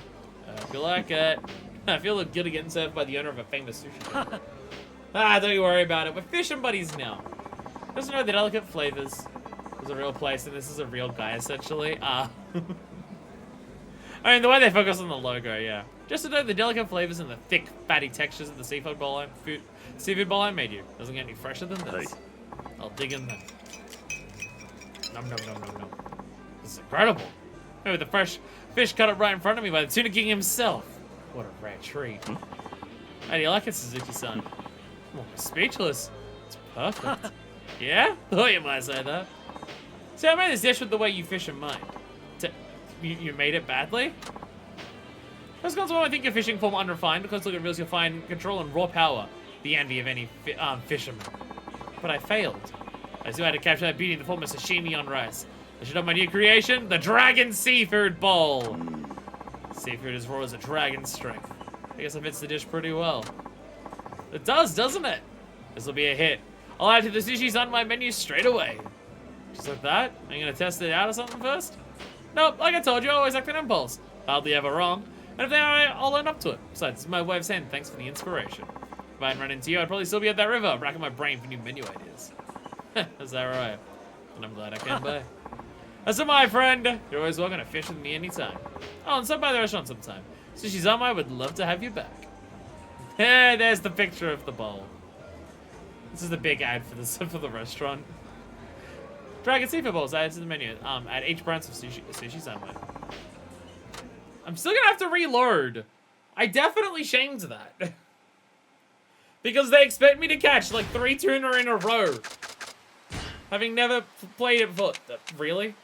If you like it. I feel good at getting served by the owner of a famous sushi shop. Don't you worry about it. We're fishing buddies now. Just know the delicate flavors. There's a real place, and this is a real guy, essentially. I mean, the way they focus on the logo, yeah. Just to know the delicate flavors and the thick, fatty textures of the seafood bowl I made you. Doesn't get any fresher than this. Hey. I'll dig in then. Nom nom nom nom nom. This is incredible. Maybe the fresh fish cut up right in front of me by the Tuna King himself. What a rare treat. How do you like it, Suzuki-san? I'm almost speechless. It's perfect. Yeah? Thought you might say that. See, I made this dish with the way you fish in mind. You made it badly? That's because I think you're fishing form unrefined, because look at reels you'll find control and raw power, the envy of any fisherman. But I failed. I still had to capture that beauty in the form of sashimi on rice. I should have my new creation, the Dragon Seafood Bowl. Seafood as raw as a dragon's strength. I guess it fits the dish pretty well. It does, doesn't it? This will be a hit. I'll add to the sushi's on my menu straight away. Just like that? Are you gonna test it out or something first? Nope, like I told you, I always act on impulse. Hardly ever wrong. And if they are, I'll own up to it. Besides, it's my way of saying thanks for the inspiration. If I hadn't run into you, I'd probably still be at that river, racking my brain for new menu ideas. Is that right? And I'm glad I came by. That's my friend. You're always welcome to fish with me anytime. Oh, and stop by the restaurant sometime. Sushi Zanmai would love to have you back. Hey, there's the picture of the bowl. This is the big ad for this for the restaurant. Dragon Seafood Bowls added to the menu. At each branch of Sushi Zanmai. I'm still gonna have to reload. I definitely shamed that. Because they expect me to catch like 3 tuna in a row. Having never played it before. Really?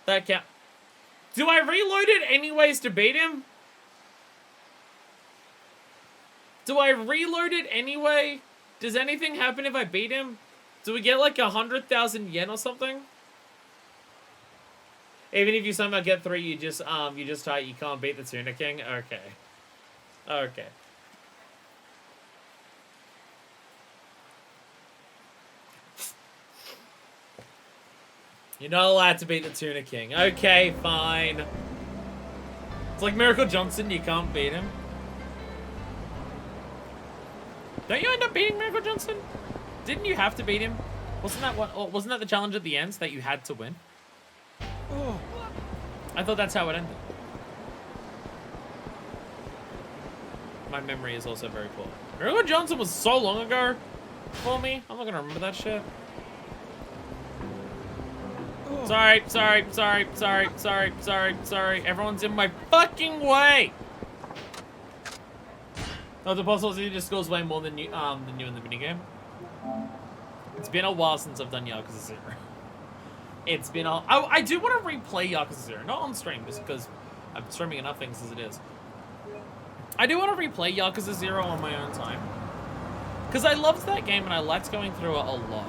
That count. Do I reload it anyways to beat him? Do I reload it anyway? Does anything happen if I beat him? Do we get like 100,000 yen or something? Even if you somehow get 3, you just type you can't beat the Tuna King? Okay. Okay. You're not allowed to beat the Tuna King. Okay, fine. It's like Miracle Johnson, you can't beat him. Don't you end up beating Miracle Johnson? Didn't you have to beat him? Wasn't that the challenge at the end that you had to win? Oh. I thought that's how it ended. My memory is also very poor. Miracle Johnson was so long ago for me. I'm not gonna remember that shit. Oh. Sorry. Everyone's in my fucking way. Oh, the possibility just scores way more than you in the minigame. It's been a while since I've done Yakuza 0. It's been a... I do want to replay Yakuza 0. Not on stream, just because I'm streaming enough things as it is. I do want to replay Yakuza 0 on my own time. Because I loved that game and I liked going through it a lot.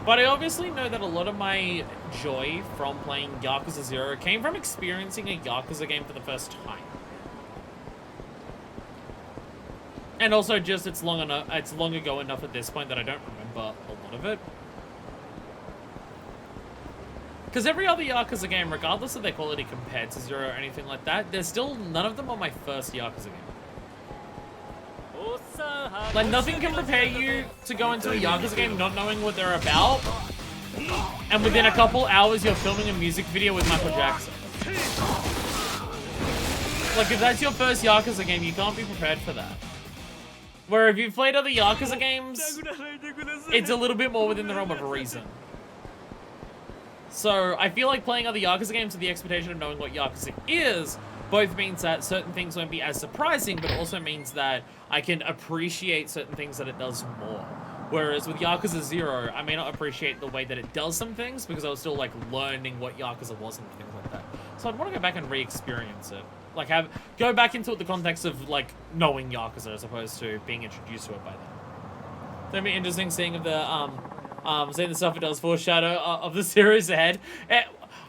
But I obviously know that a lot of my joy from playing Yakuza 0 came from experiencing a Yakuza game for the first time. And also just it's long ago enough at this point that I don't remember a lot of it. Because every other Yakuza game, regardless of their quality compared to Zero or anything like that, there's still none of them on my first Yakuza game. Like, nothing can prepare you to go into a Yakuza game not knowing what they're about, and within a couple hours you're filming a music video with Michael Jackson. Like, if that's your first Yakuza game, you can't be prepared for that. Where if you've played other Yakuza games, it's a little bit more within the realm of reason. So, I feel like playing other Yakuza games with the expectation of knowing what Yakuza is, both means that certain things won't be as surprising, but it also means that I can appreciate certain things that it does more. Whereas with Yakuza 0, I may not appreciate the way that it does some things, because I was still, like, learning what Yakuza was and things like that. So I'd want to go back and re-experience it. Like, go back into it the context of, like, knowing Yakuza as opposed to being introduced to it by then. That'd be interesting seeing if the, seeing the stuff it does foreshadow of the series ahead.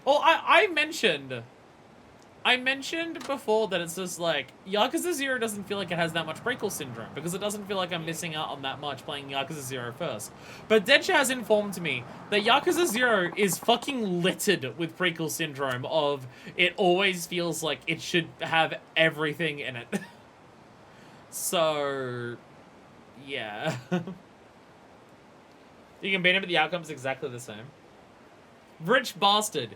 Well, I mentioned before that it's just like, Yakuza 0 doesn't feel like it has that much prequel syndrome, because it doesn't feel like I'm missing out on that much playing Yakuza 0 first. But Deadshot has informed me that Yakuza 0 is fucking littered with prequel syndrome of, it always feels like it should have everything in it. So, yeah. You can beat him, but the outcome's exactly the same. Rich bastard.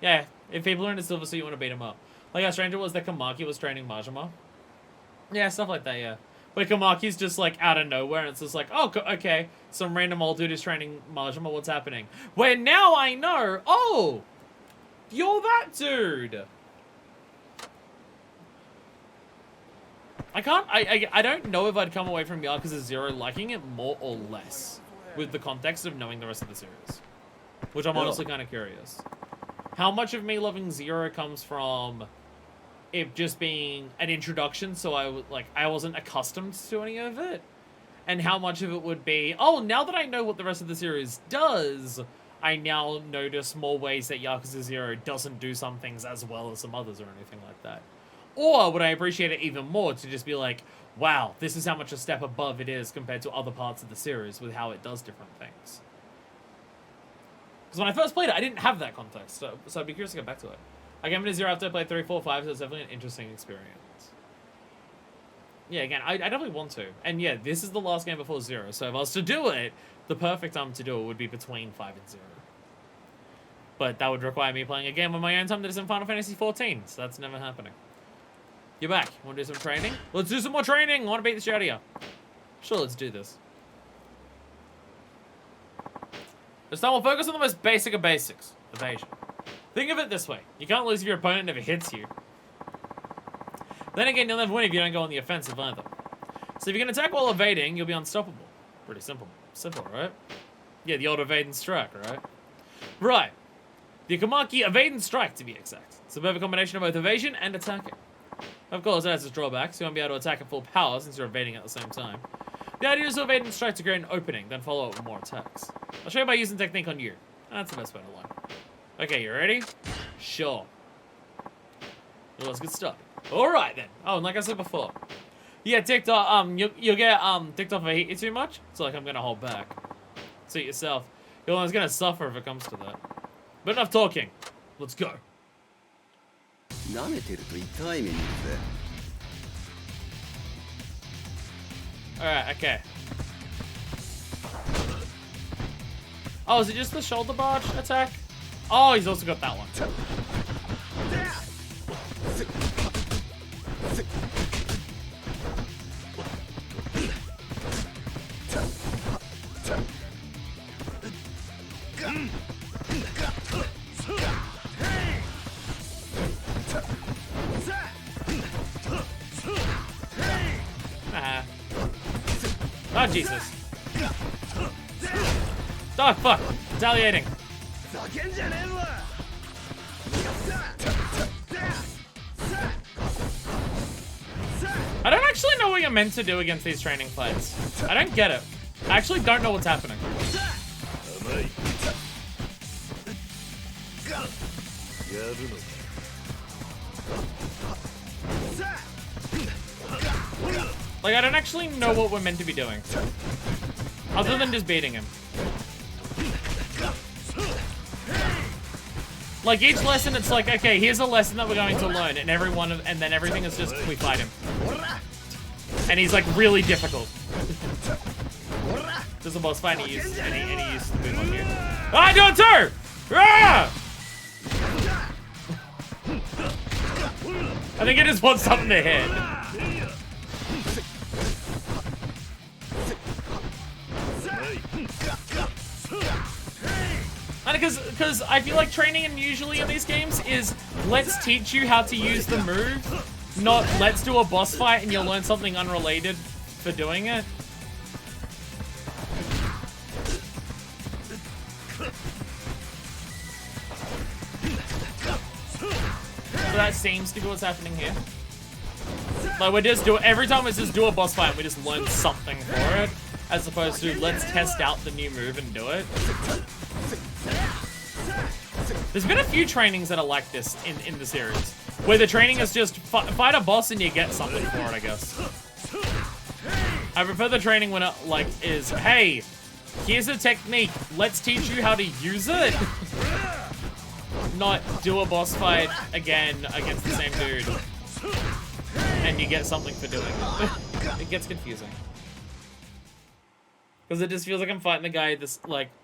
Yeah, if people are in a silver suit, you want to beat him up. Like how strange it was that Kamaki was training Majima. Yeah, stuff like that, yeah. Where Kamaki's just like out of nowhere and it's just like, oh, okay, some random old dude is training Majima, what's happening? Where now I know, oh, you're that dude. I don't know if I'd come away from Yakuza 0 liking it more or less with the context of knowing the rest of the series. Which I'm honestly kind of curious. How much of me loving 0 comes from it just being an introduction, so I wasn't accustomed to any of it, and how much of it would be, oh, now that I know what the rest of the series does, I now notice more ways that Yakuza 0 doesn't do some things as well as some others or anything like that. Or would I appreciate it even more to just be like, wow, this is how much a step above it is compared to other parts of the series with how it does different things. Because when I first played it, I didn't have that context, so I'd be curious to get back to it. I came into 0 after I played 3, 4, 5, so it's definitely an interesting experience. Yeah, again, I definitely want to. And yeah, this is the last game before 0, so if I was to do it, the perfect time to do it would be between 5 and 0. But that would require me playing a game on my own time that is in Final Fantasy 14, so that's never happening. You're back. Want to do some training? Let's do some more training! I want to beat the shit out of you. Sure, let's do this. This time we'll focus on the most basic of basics. Evasion. Think of it this way. You can't lose if your opponent never hits you. Then again, you'll never win if you don't go on the offensive either. So if you can attack while evading, you'll be unstoppable. Pretty simple. Simple, right? Yeah, the old evade and strike, right? Right. The Kamaki evade and strike, to be exact. It's a perfect combination of both evasion and attacking. Of course, it has its drawbacks. You won't be able to attack at full power since you're evading at the same time. The idea is to evade and strike to create an opening, then follow it with more attacks. I'll show you by using technique on you. That's the best way to learn. Okay, you ready? Sure. Well, let's get started. Alright then. Oh, and like I said before, you get ticked off, you'll get ticked off if I hit you too much. So like I'm gonna hold back. Suit yourself. You're the one who's gonna suffer if it comes to that. But enough talking. Let's go. Alright, okay. Oh, is it just the shoulder barge attack? Oh, he's also got that one. Oh, Jesus. Oh, fuck. Retaliating. I don't actually know what you're meant to do against these training fights. I don't get it. I actually don't know what's happening. Like, I don't actually know what we're meant to be doing. Other than just beating him. Like each lesson, it's like, okay, here's a lesson that we're going to learn, and and then everything is just we fight him, and he's like really difficult. There's a boss fight, and he used the move on here. I do it too! Ah! I think it just wants something to hit. And because I feel like training usually in these games is let's teach you how to use the move, not let's do a boss fight and you'll learn something unrelated for doing it. So that seems to be what's happening here. Like we just do every time it's just do a boss fight and we just learn something for it, as opposed to let's test out the new move and do it. There's been a few trainings that are like this in the series, where the training is just fight a boss and you get something for it, I guess. I prefer the training when it like is, hey, here's a technique, let's teach you how to use it. Not do a boss fight again against the same dude and you get something for doing it. It gets confusing. Because it just feels like I'm fighting the guy the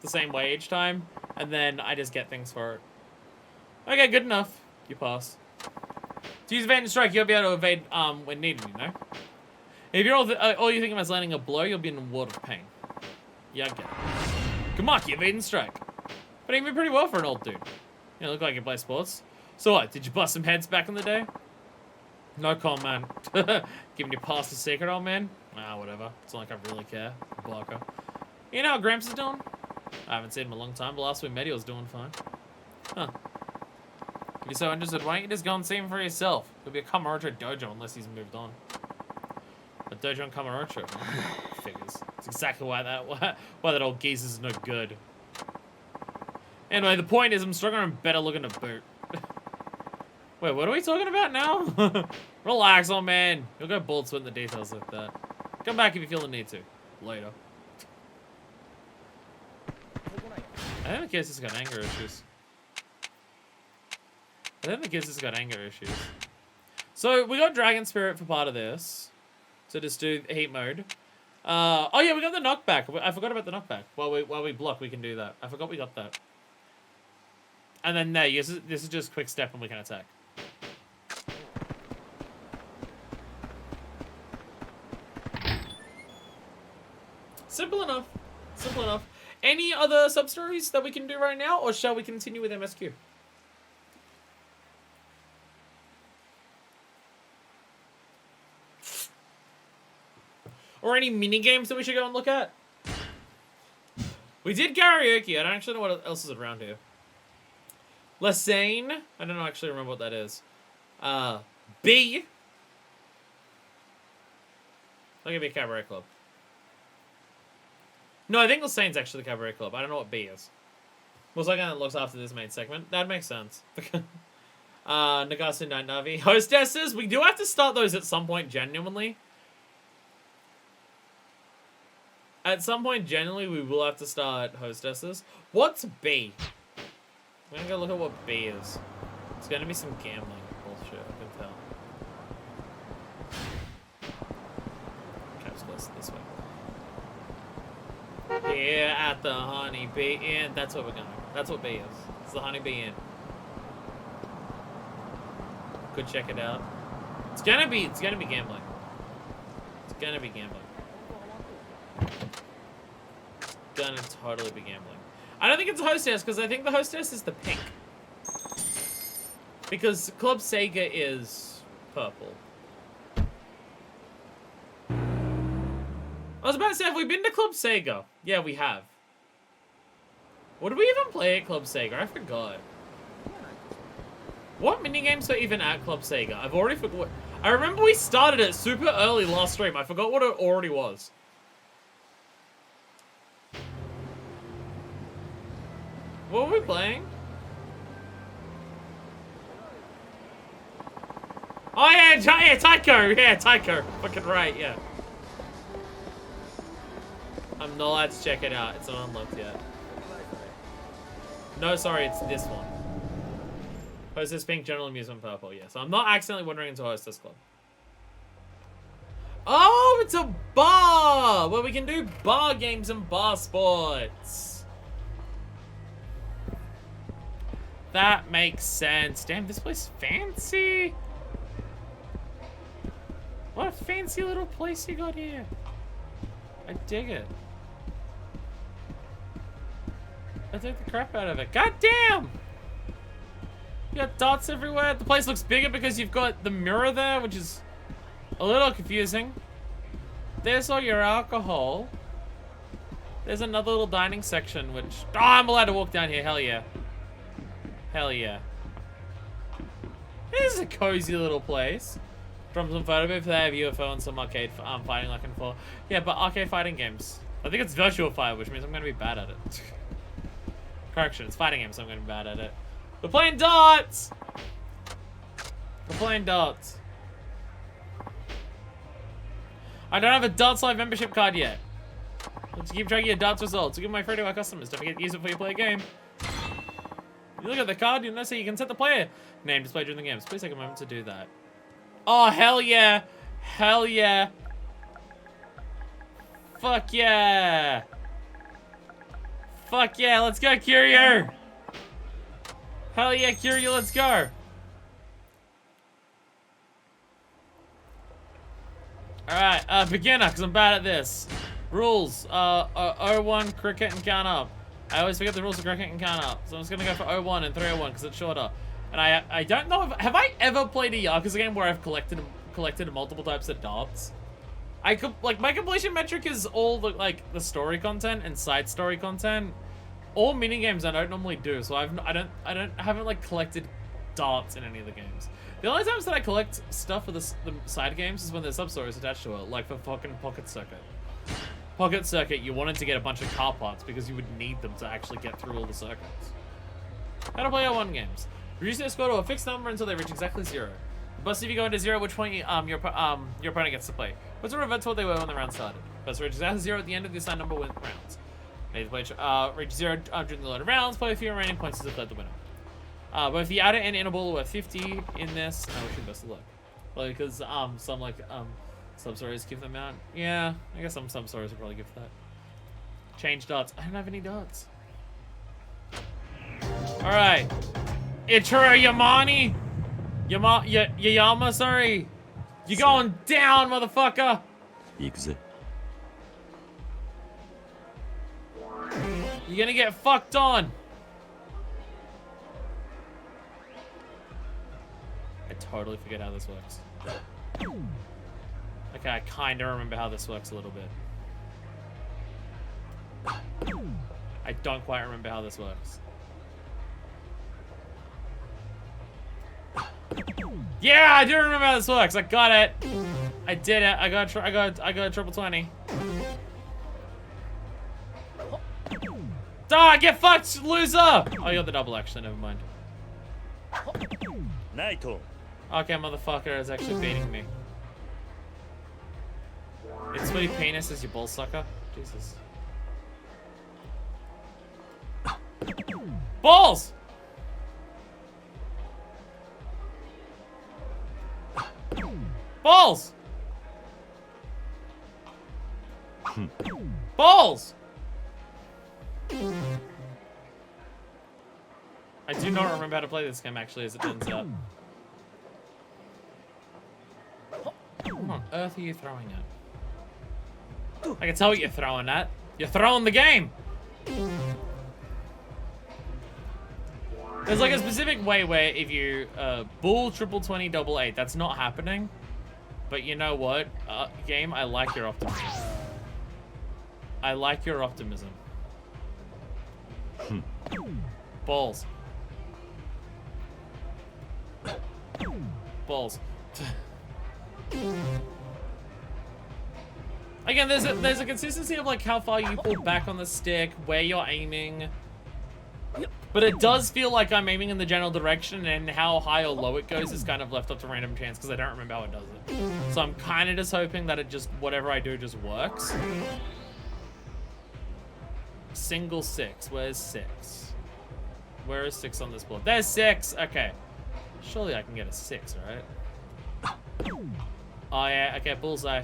same way each time, and then I just get things for it. Okay, good enough. You pass. To use evade and strike, you'll be able to evade when needed, you know? If you're all you think of is landing a blow, you'll be in a world of pain. Yeah, I get it. Come on, you evade and strike. But even pretty well for an old dude. You look like you play sports. So what, did you bust some heads back in the day? No comment. Giving you past the secret, old man? Ah, whatever. It's not like I really care. Barker. You know how Gramps is doing? I haven't seen him in a long time, but last we met he was doing fine. Huh. If you're so interested, why don't you just go and see him for yourself? He'll be a Kamurocho dojo unless he's moved on. A dojo in Kamurocho. Figures. It's exactly why that old geese is no good. Anyway, the point is I'm struggling and better looking to boot. Wait, what are we talking about now? Relax, old man. You'll go bold sweating the details like that. Come back if you feel the need to. Later. I think the kid's just got anger issues. So, we got Dragon Spirit for part of this. So just do heat mode. Oh yeah, we got the knockback. I forgot about the knockback. While we block, we can do that. I forgot we got that. And then no, this is just quick step and we can attack. Simple enough. Simple enough. Any other sub-stories that we can do right now, or shall we continue with MSQ? Or any mini games that we should go and look at? We did karaoke. I don't actually know what else is around here. Lassane. I don't actually remember what that is. B. I'll give you a cabaret club. No, I think Lassane's actually the cabaret club. I don't know what B is. Most likely that looks after this main segment. That makes sense. Nagasu Night Navi. Hostesses. We do have to start those at some point, genuinely. At some point, generally, we will have to start hostesses. What's B? We're gonna go look at what B is. It's gonna be some gambling bullshit, I can tell. Caps close this way. Here at the Honey Bee Inn. That's what we're going. That's what B is. It's the Honey Bee Inn. Could check it out. It's gonna be gambling. It's gonna be gambling. Gonna totally be gambling. I don't think it's a hostess, because I think the hostess is the pink. Because Club Sega is purple. I was about to say, have we been to Club Sega? Yeah, we have. What did we even play at Club Sega? I forgot. What minigames were even at Club Sega? I've already forgot. I remember we started it super early last stream. I forgot what it already was. What were we playing? Oh yeah, Taiko! Yeah, Taiko. Fucking right, yeah. I'm not allowed to check it out. It's not unlocked yet. No, sorry, it's this one. Hostess pink, general amusement purple. Yeah, so I'm not accidentally wandering into Hostess Club. Oh, it's a bar where we can do bar games and bar sports. That makes sense. Damn, this place fancy. What a fancy little place you got here. I dig it. I dig the crap out of it. God damn! You got dots everywhere. The place looks bigger because you've got the mirror there, which is a little confusing. There's all your alcohol. There's another little dining section, which... Oh, I'm allowed to walk down here. Hell yeah. Hell yeah. This is a cozy little place. From some photo booth, they have UFO and some arcade fighting like in 4. Yeah, but arcade fighting games. I think it's virtual fire, which means I'm going to be bad at it. Correction, it's fighting games, so I'm going to be bad at it. We're playing darts! We're playing darts. I don't have a Darts Live membership card yet. Let's keep track of your darts results. Give my free to our customers. Don't forget to use it before you play a game. You look at the card, you know, so you can set the player name displayed during the games. Please take a moment to do that. Oh, hell yeah. Hell yeah. Fuck yeah. Fuck yeah, let's go, Curio. Hell yeah, Curio, let's go. Alright, beginner, because I'm bad at this. Rules, 01, cricket, and count up. I always forget the rules of cricket and count up. So I'm just going to go for 01 and 301 because it's shorter. And I don't know if... Have I ever played a Yakuza game where I've collected multiple types of darts? Like, my completion metric is all the, like, the story content and side story content. All minigames I don't normally do, so I haven't, like, collected darts in any of the games. The only times that I collect stuff for the side games is when there's sub-stories attached to it, like for fucking Pocket Circuit. Pocket Circuit, you wanted to get a bunch of car parts because you would need them to actually get through all the circuits. How to play R1 games. Reduce their score to a fixed number until they reach exactly 0. But if you go into 0, which point your opponent gets to play. What's a revert to what they were when the round started. But reach exactly 0 at the end of the assigned number with rounds. Need to play reach 0 during the load of rounds, play a few remaining points to declare the winner. Both the outer and inner ball were 50 in this. I wish you best of luck. Well, because some like sub-stories give them out. Yeah, I guess some sub-stories will probably give that. Change darts. I don't have any darts. Alright. Ichiro Yamani. Yama, sorry. You going down, motherfucker. Yakuza. You're gonna get fucked on. I totally forget how this works. Okay, I kinda remember how this works a little bit. I don't quite remember how this works. Yeah, I do remember how this works. I got it. I did it. I got a triple 20. Ah, get fucked, loser! Oh, you got the double actually. Never mind. Naito. Okay, motherfucker is actually beating me. It's sweaty penis as your ball sucker. Jesus. Balls! Balls! Balls! I do not remember how to play this game, actually, as it turns out. What on earth are you throwing at? I can tell what you're throwing at. You're throwing the game! There's like a specific way where if you bull triple 20 double 8, that's not happening. But you know what? Game, I like your optimism. I like your optimism. Balls. Balls. Again, there's a consistency of like how far you pull back on the stick, where you're aiming. But it does feel like I'm aiming in the general direction, and how high or low it goes is kind of left up to random chance because I don't remember how it does it. So I'm kind of just hoping that it just, whatever I do just works. Single 6. Where's 6? Where is 6 on this board? There's 6. Okay. Surely I can get a 6, right? Oh yeah, okay, bullseye.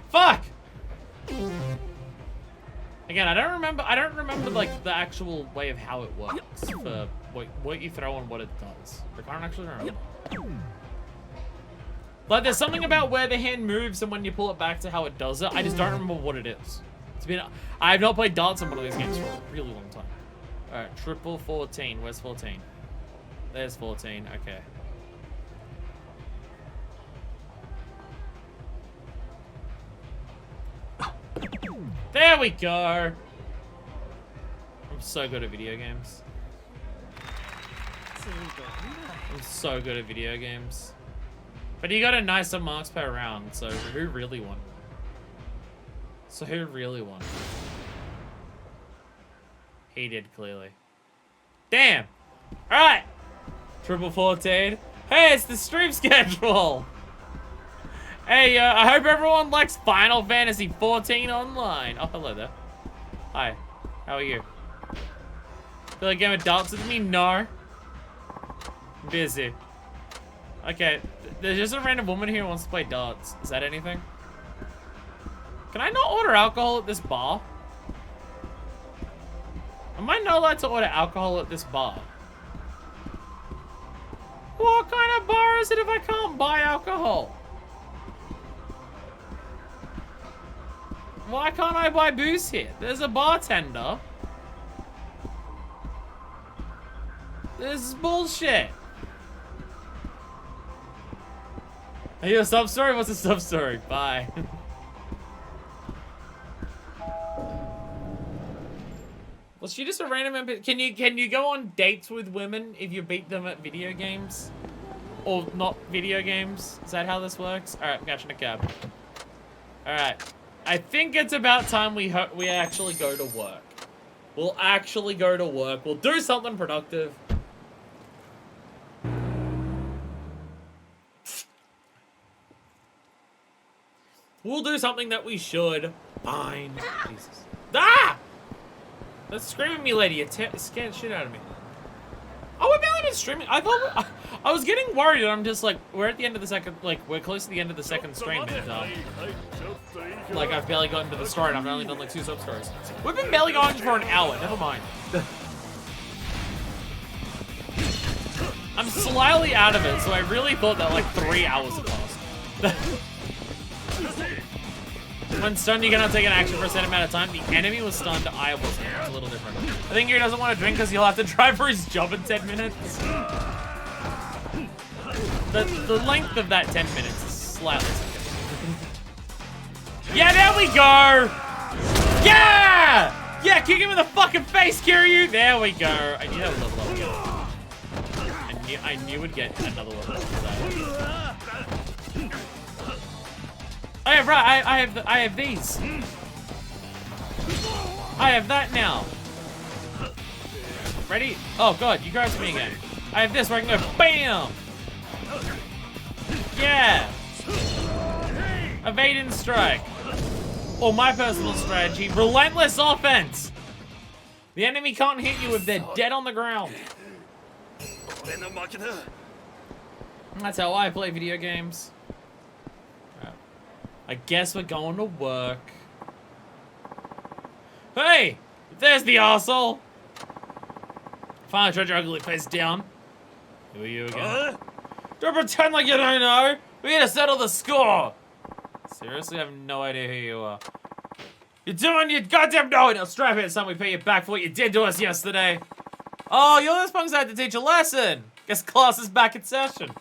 Fuck! Again, I don't remember like the actual way of how it works for what you throw and what it does. I can't actually remember. Like, there's something about where the hand moves and when you pull it back to how it does it. I just don't remember what it is. I have not played darts in one of these games for a really long time. Alright, triple 14. Where's 14? There's 14. Okay. There we go. I'm so good at video games. I'm so good at video games. But you got a nicer marks per round, so who really won? So who really won? He did, clearly. Damn! Alright! Triple 14. Hey, it's the stream schedule! Hey, I hope everyone likes Final Fantasy 14 online. Oh, hello there. Hi. How are you? Feel like a game of darts with me? No. I'm busy. Okay, there's just a random woman here who wants to play darts. Is that anything? Can I not order alcohol at this bar? Am I not allowed to order alcohol at this bar? What kind of bar is it if I can't buy alcohol? Why can't I buy booze here? There's a bartender. This is bullshit. Are you a sub story? What's a sub story? Bye. Was she just a random MP? Can you go on dates with women if you beat them at video games? Or not video games? Is that how this works? Alright, I'm catching a cab. Alright. I think it's about time we actually go to work. We'll actually go to work. We'll do something productive. We'll do something that we should. Fine. Jesus. Ah! That's screaming me, lady. You scared the shit out of me. Oh, we've barely been streaming. I thought I was getting worried, and I'm just like, we're at the end of the second, like, we're close to the end of the second stream, and like, I've barely gotten to the story, and I've only done like 2 sub stories. We've been barely going for an hour. Never mind. I'm slightly out of it, so I really thought that like 3 hours had passed. When stunned, you cannot take an action for a set amount of time. The enemy was stunned, I wasn't. It's a little different. I think he doesn't want to drink because he'll have to drive for his job in 10 minutes. The length of that 10 minutes is slightly significant. Yeah, there we go! Yeah! Yeah, kick him in the fucking face, Kiryu! There we go. I knew that would level up again. I knew we'd get another level up for that. Oh yeah, right, I have these. I have that now. Ready? Oh god, you grabbed me again. I have this where I can go BAM! Yeah! Evade and strike. Or my personal strategy, relentless offense! The enemy can't hit you if they're dead on the ground. That's how I play video games. I guess we're going to work. Hey! There's the arsehole! Finally tried your ugly face down. Who are you again? Don't pretend like you don't know! We're here to settle the score! Seriously, I have no idea who you are. You're doing your goddamn no! Now strap in, son, we pay you back for what you did to us yesterday. Oh, you're this punk's had to teach a lesson! Guess class is back in session.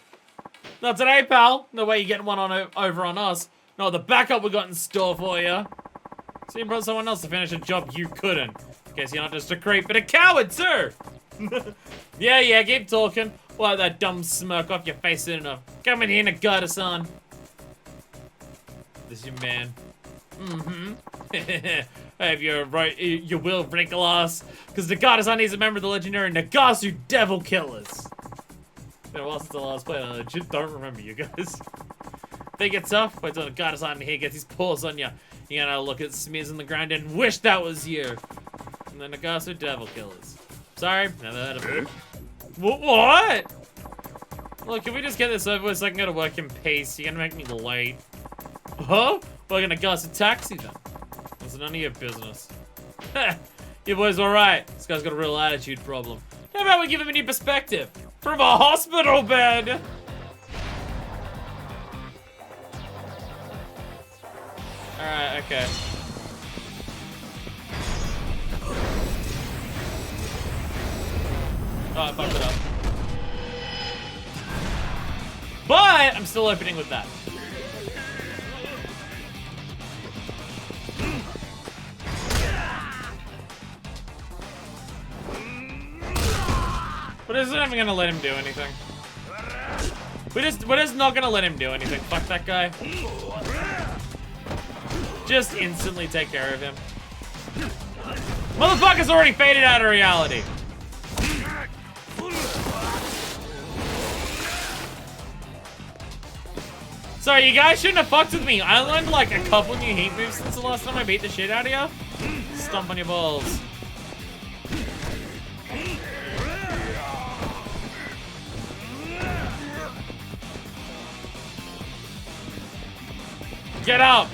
Not today, pal. No way you're getting one on over on us. No, the backup we got in store for you. So you brought someone else to finish a job you couldn't. Guess you're not just a creep, but a coward too. Yeah, keep talking. Wipe that dumb smirk off your face soon enough. Come in here, Nagata-san. This is your man. I have your right, you will break glass. Because Nagata-san is a member of the legendary Nagasu Devil Killers. It's been a while since the last play, I legit don't remember you guys. Think it's tough? Wait till Nagata-san here gets his paws on you. You're gonna look at smears on the ground and wish that was you. And then Nagasu Devil Killers. Sorry, never heard of it. What? Look, can we just get this over with so I can go to work in peace? You're gonna make me late. Huh? We're gonna gas a taxi then. That's none of your business. Your boy's alright. This guy's got a real attitude problem. How about we give him a new perspective? From a hospital bed! Alright, okay. Oh, I fucked it up. But I'm still opening with that. But isn't even gonna let him do anything. We're just not gonna let him do anything. Fuck that guy. Just instantly take care of him. Motherfucker's already faded out of reality. Sorry, you guys shouldn't have fucked with me. I learned like a couple new heat moves since the last time I beat the shit out of you. Stomp on your balls. Get up!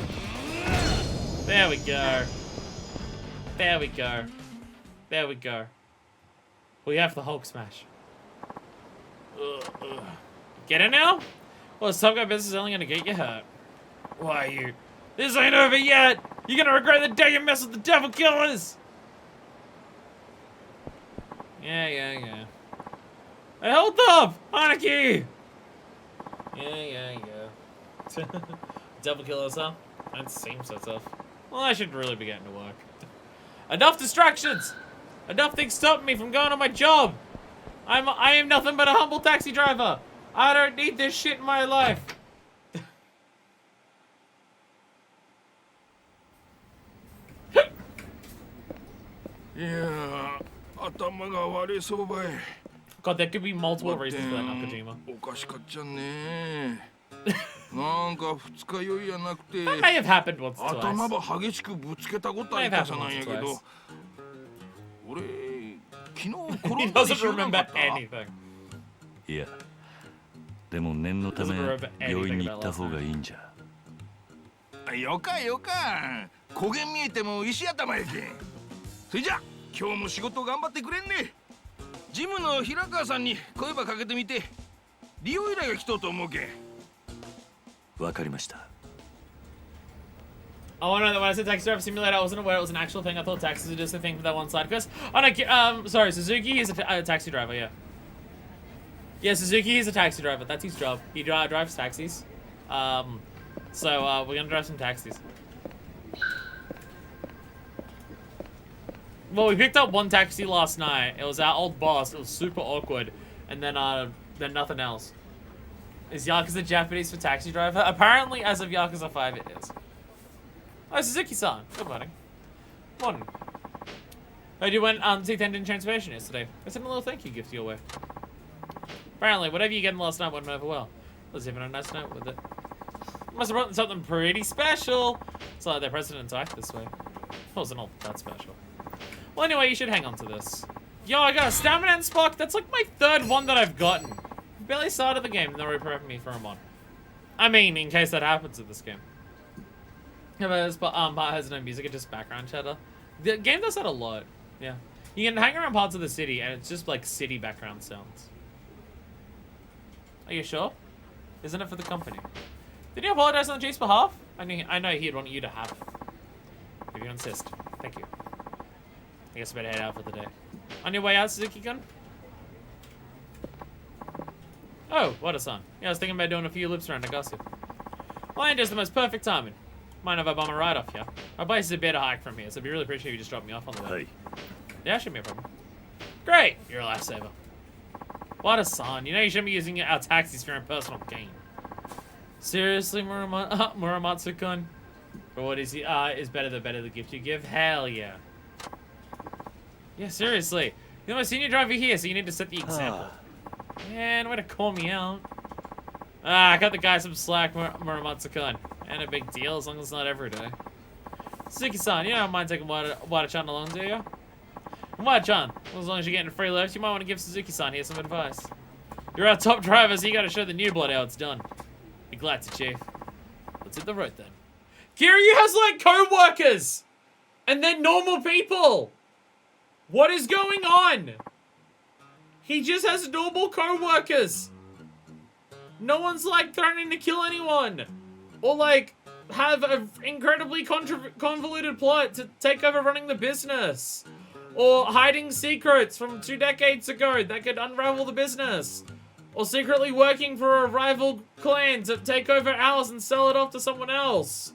There we go. There we go. There we go. We have the Hulk smash. Get it now? Well, this tough guy business is only gonna get you hurt. Why you? This ain't over yet! You're gonna regret the day you mess with the Devil Killers! Yeah. Hey, hold up! Anarchy! Yeah. Devil Killers, huh? That seems so tough. Well, I should really be getting to work. Enough distractions! Enough things stopping me from going on my job! I am nothing but a humble taxi driver! I don't need this shit in my life! Yeah, 頭が悪いそうばい。 God, there could be multiple reasons for that, Nakajima. おかしかっちゃね。なんか二日酔いやなくて。 That may have happened once or 頭 twice. ば激しくぶつけたことは痛さなんやけど。俺、昨日 He 転んだり doesn't しなか remember った。 anything. いやでも念のため Doesn't remember 病院 anything に行 about った last 方が night. いいんじゃ。よかよか。焦げ見えても石頭やけん。それじゃ今日も仕事頑張ってくれんね。ジムの平川さんに声ばかけてみて。利用依頼が来とうと思うけん。わかりました。 I want to know that when I said taxi driver simulator, I wasn't aware it was an actual thing. I thought taxis were just a thing for that one side quest. Oh no, sorry, Suzuki is a taxi driver, yeah. Yeah, Suzuki is a taxi driver. That's his job. He drives taxis. So we're gonna drive some taxis. Well, we picked up one taxi last night. It was our old boss. It was super awkward, and then nothing else. Is Yakuza Japanese for taxi driver? Apparently, as of Yakuza 5, it is. Oh, Suzuki-san. Good morning. Morning. Oh, you went to Tendon Transformation yesterday. I sent a little thank you gift your way. Apparently, whatever you getting last night went over well. I was even a nice note with it. Must have brought something pretty special. It's like their president's act this way. It wasn't all that special. Well, anyway, you should hang on to this. Yo, I got a stamina and spark. That's like my third one that I've gotten. Barely started the game, and they're already prepping me for a mod. I mean, in case that happens in this game. Yeah, but this part has no music, it's just background chatter. The game does that a lot. Yeah. You can hang around parts of the city, and it's just like city background sounds. Are you sure? Isn't it for the company? Did you apologize on the Chief's behalf? I know he'd want you to have it. If you insist. Thank you. I guess I better head out for the day. On your way out, Suzuki-kun? Oh, what a son. Yeah, I was thinking about doing a few loops around Nagasu. Well, ain't just the most perfect timing. Mind if I bomb a ride off here? My place is a better hike from here, so I'd be really appreciative if you just drop me off on the way. Hey. Yeah, shouldn't be a problem. Great! You're a lifesaver. What a son. You know you shouldn't be using our taxis for your own personal gain. Seriously, Muramatsu-kun? For what is better the gift you give? Hell yeah. Yeah, seriously. You're my senior driver here, so you need to set the example. Man, way to call me out. I got the guy some slack, Muramatsu-kun. And a big deal, as long as it's not every day. Suzuki-san, you don't mind taking Wada-chan along, do you? Wada-chan, as long as you're getting a free lift, you might want to give Suzuki-san here some advice. You're our top driver, so you gotta show the new blood how it's done. Be glad to, Chief. Let's hit the road then. Kiryu has, like, co-workers! And they're normal people! What is going on? He just has normal co-workers. No one's, like, threatening to kill anyone. Or, like, have an incredibly convoluted plot to take over running the business. Or hiding secrets from 2 decades ago that could unravel the business. Or secretly working for a rival clan to take over ours and sell it off to someone else.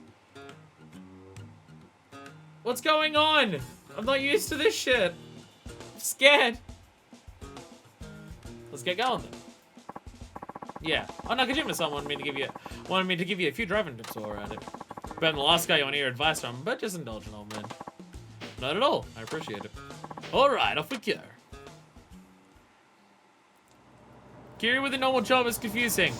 What's going on? I'm not used to this shit. I'm scared. Let's get going then. Yeah. Oh, Nakajima-san wanted me to give you a few driving tips while we're at it. Better than the last guy you want to hear advice from, but just indulge an old man. Not at all. I appreciate it. Alright, off we go. Kiryu with a normal job is confusing.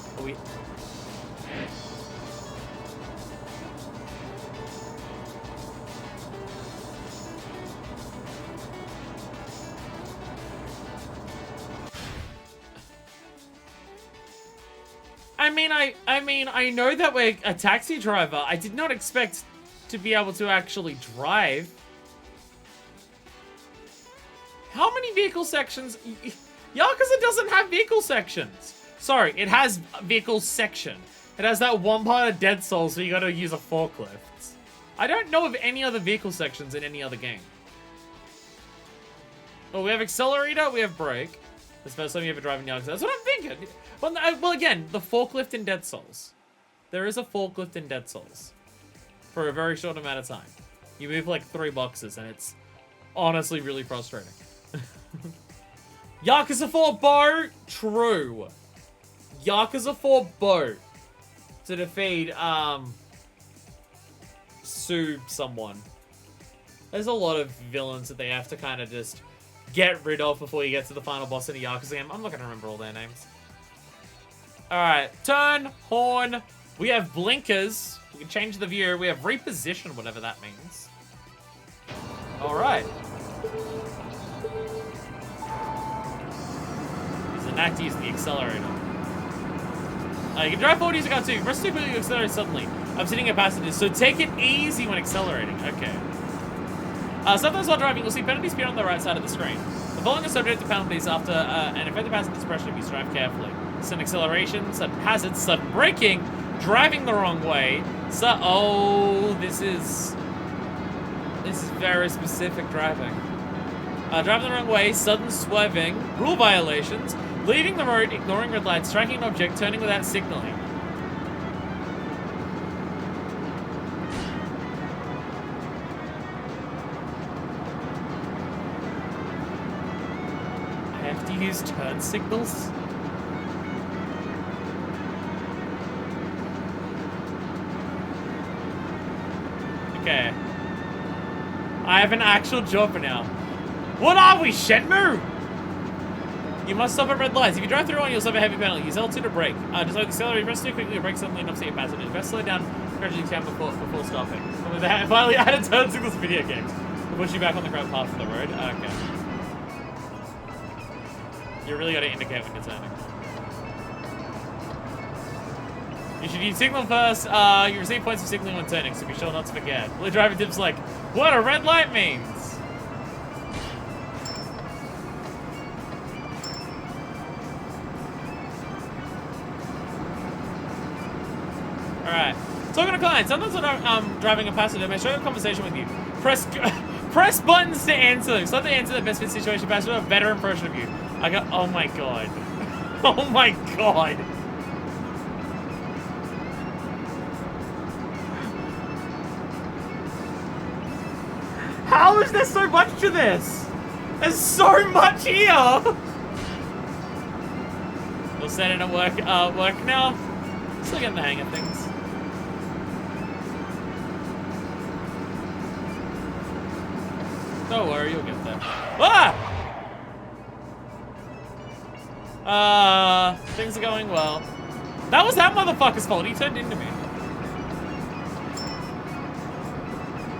I know that we're a taxi driver. I did not expect to be able to actually drive. How many vehicle sections? Yakuza doesn't have vehicle sections. Sorry, it has vehicle section. It has that one part of Dead Souls where you gotta use a forklift. I don't know of any other vehicle sections in any other game. Well, we have accelerator, we have brake. It's the first time you ever drive in Yakuza. That's what I'm thinking. Well, again, the forklift in Dead Souls. There is a forklift in Dead Souls. For a very short amount of time. You move like 3 boxes and it's honestly really frustrating. Yakuza 4 boat? True. Yakuza 4 boat. To defeat, sue someone. There's a lot of villains that they have to kind of just get rid of before you get to the final boss in a Yakuza game. I'm not going to remember all their names. Alright, turn, horn. We have blinkers. We can change the view. We have reposition, whatever that means. Alright. There's an knack to use the accelerator. You can drive forward using R2. Press 2 quickly to accelerate suddenly. I'm sitting at passengers, so take it easy when accelerating. Okay. Sometimes while driving, you'll see penalties appear on the right side of the screen. The following is subject to penalties after an effective passenger suppression if you drive carefully. Sudden acceleration, sudden hazards, sudden braking, driving the wrong way. This is very specific driving. Driving the wrong way, sudden swerving, rule violations, leaving the road, ignoring red lights, striking an object, turning without signaling. I have to use turn signals? Okay. I have an actual job now. What are we, Shenmue? You must stop at red lights. If you drive through one, you'll suffer a heavy penalty. Use L2 to brake. Just like the accelerator, press too quickly to brake suddenly and upset your passengers. Best slow down, gradually down before stopping. They finally added turn signals to video games. To push you back on the correct path of the road. Okay. You really gotta indicate when you're turning. You should use signal first. You receive points for signaling when turning, so be sure not to forget. Well, the driving tips like, what a red light means. Alright. Talking to clients, sometimes when I'm driving a passenger, may share a conversation with you. Press buttons to answer. So that they answer the best fit situation, passenger, a better impression of you. I go, oh my god. Oh my god. How is there so much to this? There's so much here. We'll set it at work now. Still getting the hang of things. Don't worry, you'll get there. Ah! Things are going well. That was that motherfucker's fault. He turned into me.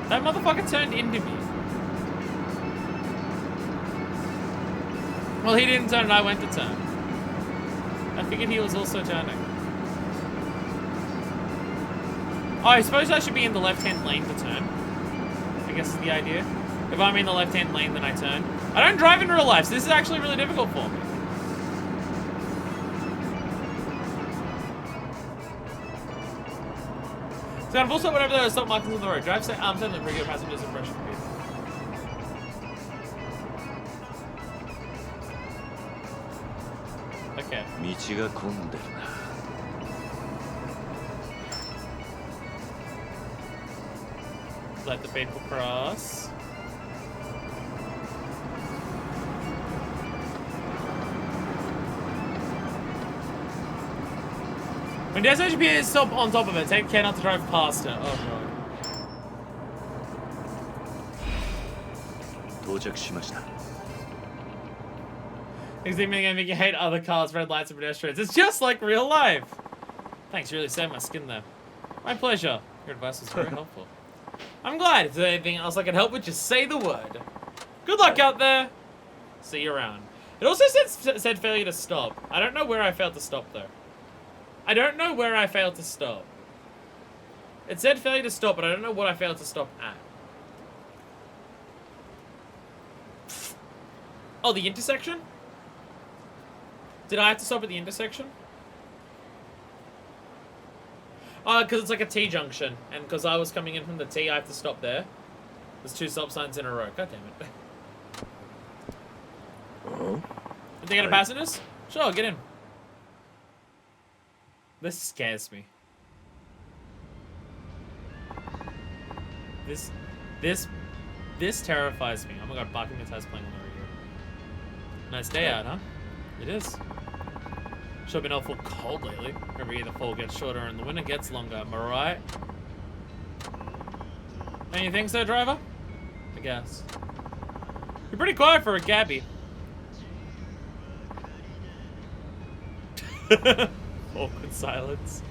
That motherfucker turned into me. Well, he didn't turn and I went to turn. I figured he was also turning. Oh, I suppose I should be in the left-hand lane to turn. I guess is the idea. If I'm in the left-hand lane, then I turn. I don't drive in real life, so this is actually really difficult for me. So I've also whatever there are stop markings on the road. Drive certainly pretty good passengers impression of you. Okay. 道が混んでるな。 Let the people cross. When destination appears, stop on top of it. Take care not to drive past it. Oh god. 到着しました。 Examining gonna make you hate other cars, red lights, and pedestrians. It's just like real life. Thanks, you really saved my skin there. My pleasure. Your advice was very helpful. I'm glad. If there's anything else I can help with, just say the word. Good luck out there. See you around. It also said failure to stop. I don't know where I failed to stop, though. I don't know where I failed to stop. It said failure to stop, but I don't know what I failed to stop at. Oh, the intersection? Did I have to stop at the intersection? Because it's like a T-junction, and because I was coming in from the T, I have to stop there. There's 2 stop signs in a row. God damn it. Oh? You thinking of passengers? Sure, get in. This scares me. This terrifies me. Oh my god, barking the tires playing on the radio. Nice day out, huh? It is. Sure been awful cold lately. Every year the fall gets shorter and the winter gets longer, am I right? Don't you think so, driver? I guess. You're pretty quiet for a cabbie. Awkward silence.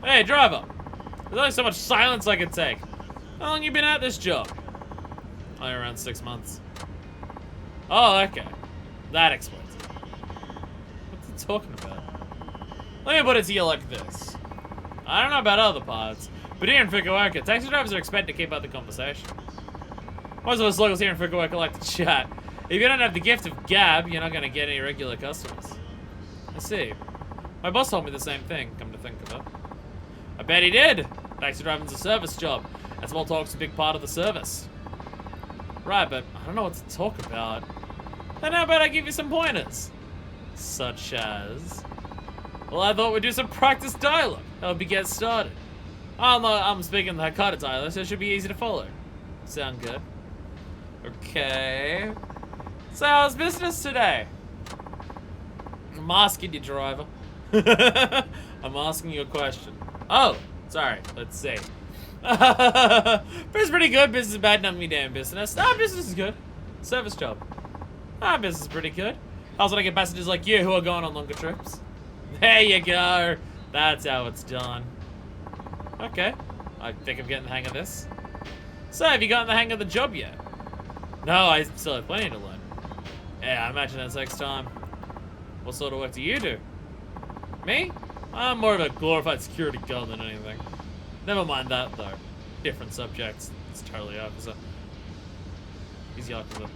Hey, driver. There's only so much silence I can take. How long you been at this job? Only around 6 months. Oh, okay. That explains it. What's he talking about? Let me put it to you like this. I don't know about other parts, but here in Fukuoka, taxi drivers are expected to keep up the conversation. Most of us locals here in Fukuoka like to chat. If you don't have the gift of gab, you're not going to get any regular customers. I see. My boss told me the same thing, come to think of it. I bet he did. Taxi driving's a service job, and small talk's a big part of the service. Right, but I don't know what to talk about. Then how about I give you some pointers? Such as... Well, I thought we'd do some practice dialogue. That would be get started. I'm speaking the Hakata dialect, so it should be easy to follow. Sound good? Okay. So how's business today? I'm asking you, driver. I'm asking you a question. Oh, sorry. Let's see. Business is pretty good. Business is bad. None of me damn business. Business is good. Service job. Business is pretty good. How's when I get passengers like you who are going on longer trips? There you go. That's how it's done. Okay. I think I'm getting the hang of this. So, have you gotten the hang of the job yet? No, I still have plenty to learn. Yeah, I imagine that takes time. What sort of work do you do? Me? I'm more of a glorified security guard than anything. Never mind that, though. Different subjects. It's totally Yakuza. He's Yakuza.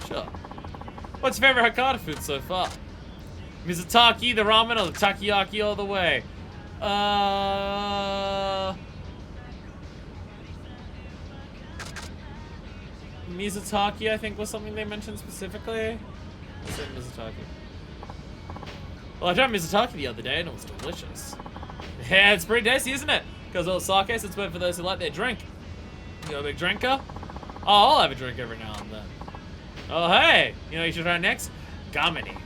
Sure. What's your favorite Hakata food so far? Mizutaki, the ramen, or the takoyaki all the way? Mizutaki, I think, was something they mentioned specifically. I said Mizutaki. Well, I tried Mizutaki the other day and it was delicious. Yeah, it's pretty tasty, isn't it? Because all sake, it's worth for those who like their drink. You a big drinker? Oh, I'll have a drink every now and then. Oh, hey! You know what you should try next? Gamini.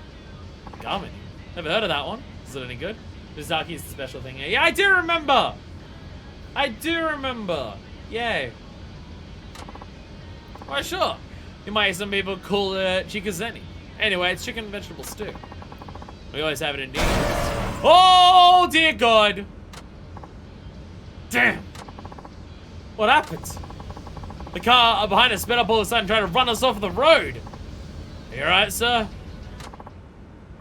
Gamini? Never heard of that one. Is it any good? Mizutaki is the special thing here. Yeah, I do remember! I do remember! Yay. Why, sure. You might hear some people call it chikazeni. Anyway, it's chicken and vegetable stew. We always have it in New York. Oh, dear God! Damn! What happened? The car behind us sped up all of a sudden, trying to run us off the road. Are you alright, sir?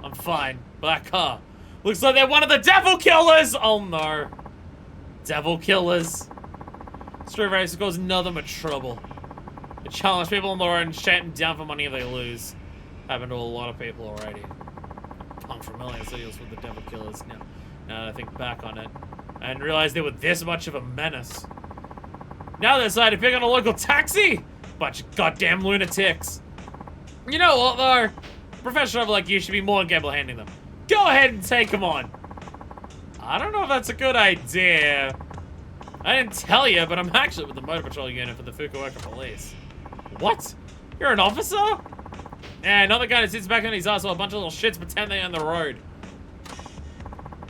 I'm fine. Black car. Looks like they're one of the devil killers! Oh no. Devil killers. Street race cause nothing but trouble. They challenge people on the road and shut them down for money if they lose. Happened to a lot of people already. I'm familiar with the devil killers now. Now that I think back on it. I didn't realize they were this much of a menace. Now they decided to pick on a local taxi! Bunch of goddamn lunatics. You know what though? A professional like you should be more than capable of handling them. Go ahead and take them on. I don't know if that's a good idea. I didn't tell you, but I'm actually with the motor patrol unit for the Fukuoka police. What? You're an officer? Yeah, another guy that sits back on his ass while a bunch of little shits pretend they're on the road.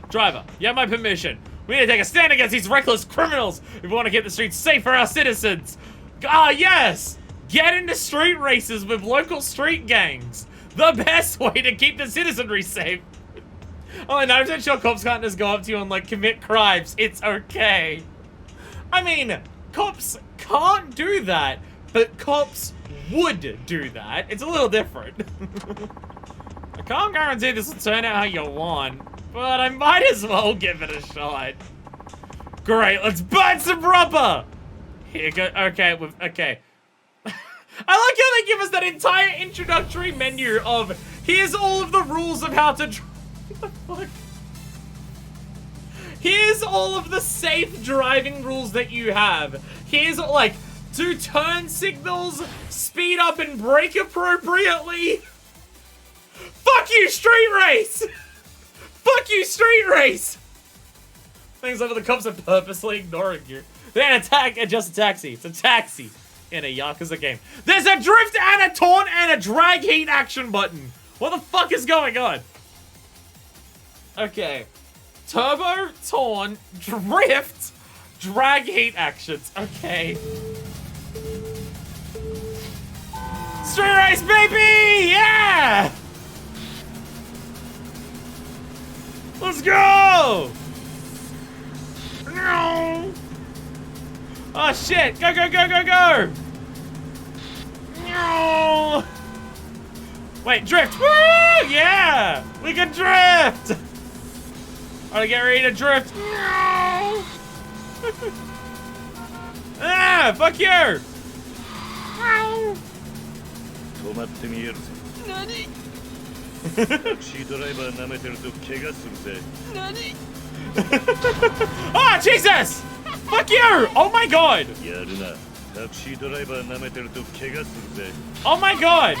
Driver, you have my permission. We need to take a stand against these reckless criminals if we want to keep the streets safe for our citizens. Ah, yes! Get into street races with local street gangs. The best way to keep the citizenry safe. Oh, and 90% sure cops can't just go up to you and, like, commit crimes. It's okay. I mean, cops can't do that, but cops would do that. It's a little different. I can't guarantee this will turn out how you want, but I might as well give it a shot. Great, let's burn some rubber! Here go, okay, okay. I like how they give us that entire introductory menu of, here's all of the rules of how to drive. What the fuck? Here's all of the safe driving rules that you have. Here's, like, do turn signals, speed up and brake appropriately. Fuck you, street race! Fuck you, street race! Things like the cops are purposely ignoring you. Then adjust a taxi. It's a taxi in a Yakuza game. There's a drift and a taunt and a drag heat action button. What the fuck is going on? Okay. Turbo, taunt, drift, drag heat actions. Okay. Street race, baby! Yeah! Let's go! No! Oh shit! Go, go, go, go, go! No! Wait, drift! Woo! Yeah! We can drift! Alright, get ready to drift. No! Ah! Fuck you! Ow! 止まってみえるぞ。何？タクシードライバー舐めてると怪我するぜ。何？ Ah, Jesus! Fuck you! Oh my god! やるな。タクシードライバー舐めてると怪我するぜ。 Oh my god!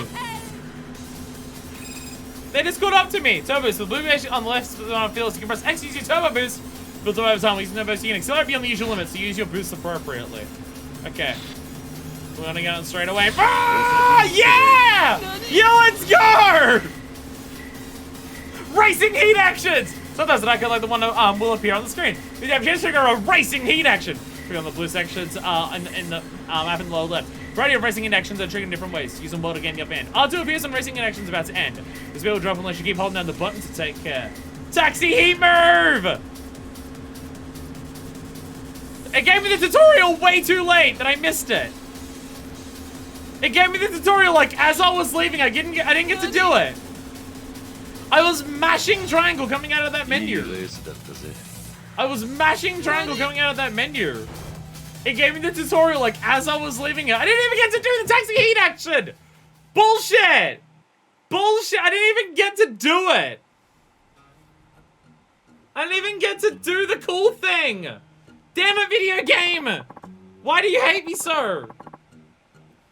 They just got up to me. Turbo boost. The blue mesh on the left on the field, you can press X to use your turbo boost. Build up over time. Using turbo boost, you can accelerate beyond the usual limits, so use your boost appropriately. Okay. We're gonna get on straight away. Ah! Yeah! Yeah, let's go! Racing heat actions! Sometimes an icon like the one will appear on the screen. You have to trigger a racing heat action. Trigger on the blue sections in the map in the lower left. Variety of racing heat actions are triggered in different ways. Use them both again in your band. R2 appears when racing heat actions about to end. This will drop unless you keep holding down the button to take care. Taxi heat move! It gave me the tutorial way too late that I missed it. It gave me the tutorial like as I was leaving. I didn't get to do it. I was mashing triangle coming out of that menu. I was mashing triangle coming out of that menu. It gave me the tutorial like as I was leaving it. I didn't even get to do the taxi heat action. Bullshit. Bullshit. I didn't even get to do it. I didn't even get to do the cool thing. Damn it, video game. Why do you hate me so?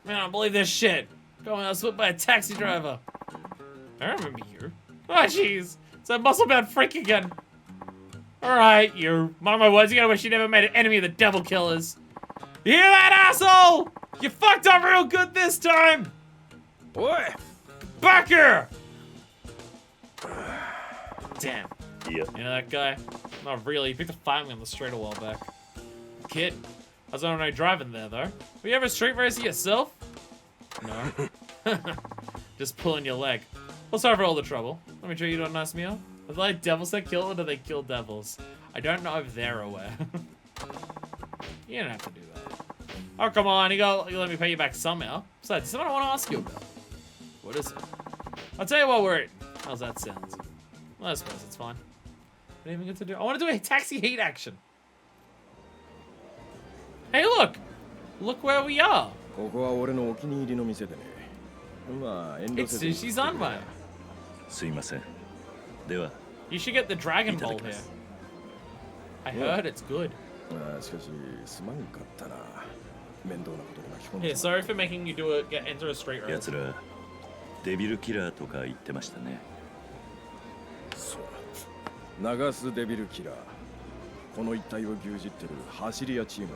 Man, I don't believe this shit. Going out swept by a taxi driver. I remember you. Oh, jeez. It's that muscle-bound freak again. Alright, you. Mark my words, you gotta wish you never made an enemy of the devil killers. You hear that, asshole? You fucked up real good this time. Boy. Back here! Damn. Yeah. You know that guy? Not really. He picked a fight me on the street a while back. Kid. I was only driving there, though. Were you ever street racing yourself? No. Just pulling your leg. Well, sorry for all the trouble. Let me treat you to a nice meal. Are they like devils that kill or do they kill devils? I don't know if they're aware. You don't have to do that. Oh, come on. You let me pay you back somehow. Besides, there's something I want to ask you about. What is it? I'll tell you what we're in. How's that sound? Well, I suppose it's fine. What do you even get to do? I want to do a taxi heat action. Hey, look! Look where we are. ここは俺のお気に入りの店でね。まあ遠慮 It's せず。 Sushi's Anway. すいませんでは You should get the Dragon Ball here. I heard it's good. まあしかしすまんかったな。面倒なことに巻き込んで Here, sorry for making you do it. Enter a straight race. 奴らデビルキラーとか言ってましたねそう流すデビルキラーこの一帯を牛耳ってる走り屋チームだ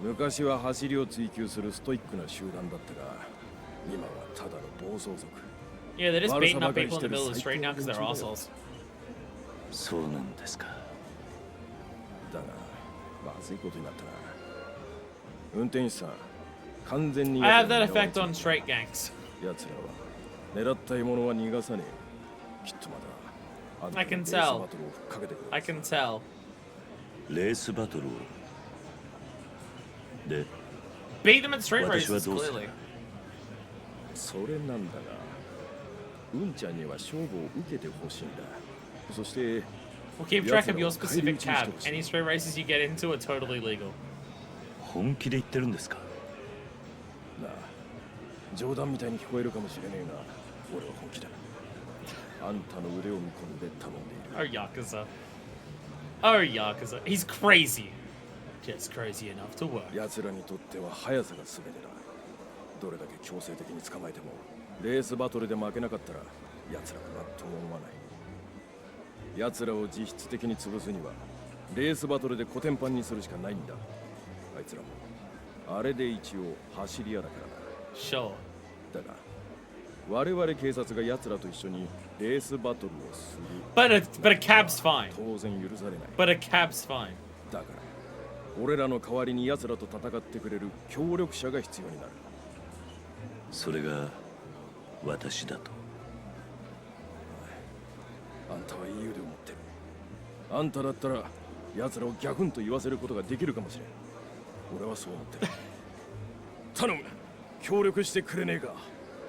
昔は走りを追求するストイックな集団だったが今はただの暴走族 Yeah, they're just beating up people in the middle of the street now because they're assholes. そうなんですかだがまずいことになったな運転手さん完全に I have that effect on straight gangs. 奴らは狙った獲物は逃がさねえきっとまだあんた I の can レース tell. バトルをふっかけてくる I can tell. レースバトルをで Beat them at street 私は races, どうする clearly. それなんだがうんちゃんには勝負を受けてほしいんだそして We'll keep track of your specific cab. Any straight races you get into are totally legal. 本気で言ってるんですかなあ冗談みたいに聞こえるかもしれねえが俺は本気だあんたの腕を見込んで頼んでいる Oh, Yakuza. Oh, Yakuza. He's crazy. Just crazy enough to work. 奴らにとっては速さが全てだどれだけ強制的に捕まえてもレースバトルで負けなかったら奴らは何とも思わない奴らを実質的に潰すにはレースバトルでコテンパンにするしかないんだあいつらもあれで一応走り屋だからな Sure. だが我々警察が奴らと一緒にレースバトルをする But a cab's fine. 当然許されない But a cab's fine. だから俺らの代わりに奴らと戦ってくれる協力者が必要になるそれが私だとあんたはいい腕を持ってるあんただったら奴らをギャフンと言わせることができるかもしれん俺はそう思ってる頼む協力してくれねえか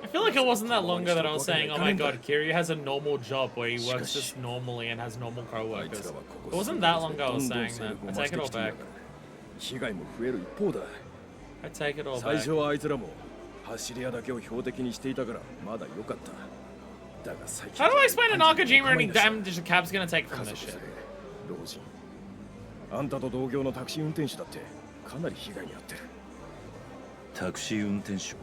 I feel like it wasn't that long ago that I was saying, oh my god, Kiryu has a normal job where he works just normally and has normal co-workers. It wasn't that long ago I was saying that. I take it all back. 被害も増える一方だ I take it all 最 back. 初はあいつらも走り屋だけを標的にしていたからまだ良かっただが最近 How do I explain to Nakajima any damage the cab's gonna take from 家 this 族 shit? さえ老人あんたと同業のタクシー運転手だってかなり被害に遭ってるタクシー運転手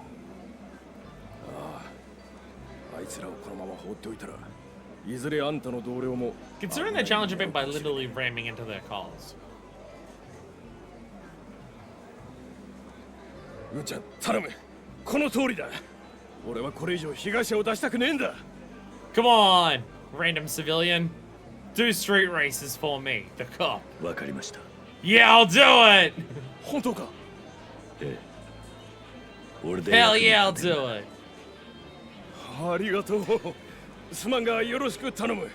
あいつらをこのまま放っておいたらいずれあんたの同僚も Considering they challenge a bit by literally ramming into their cars. うんちゃん頼むこの通りだ俺はこれ以上被害者を出したくねえんだ Come on, random civilian. Do street races for me, the cop. わかりました Yeah, I'll do it! 本当かええ俺で Hell 役に yeah, I'll 立てる do it. ありがとうすまんがよろしく頼む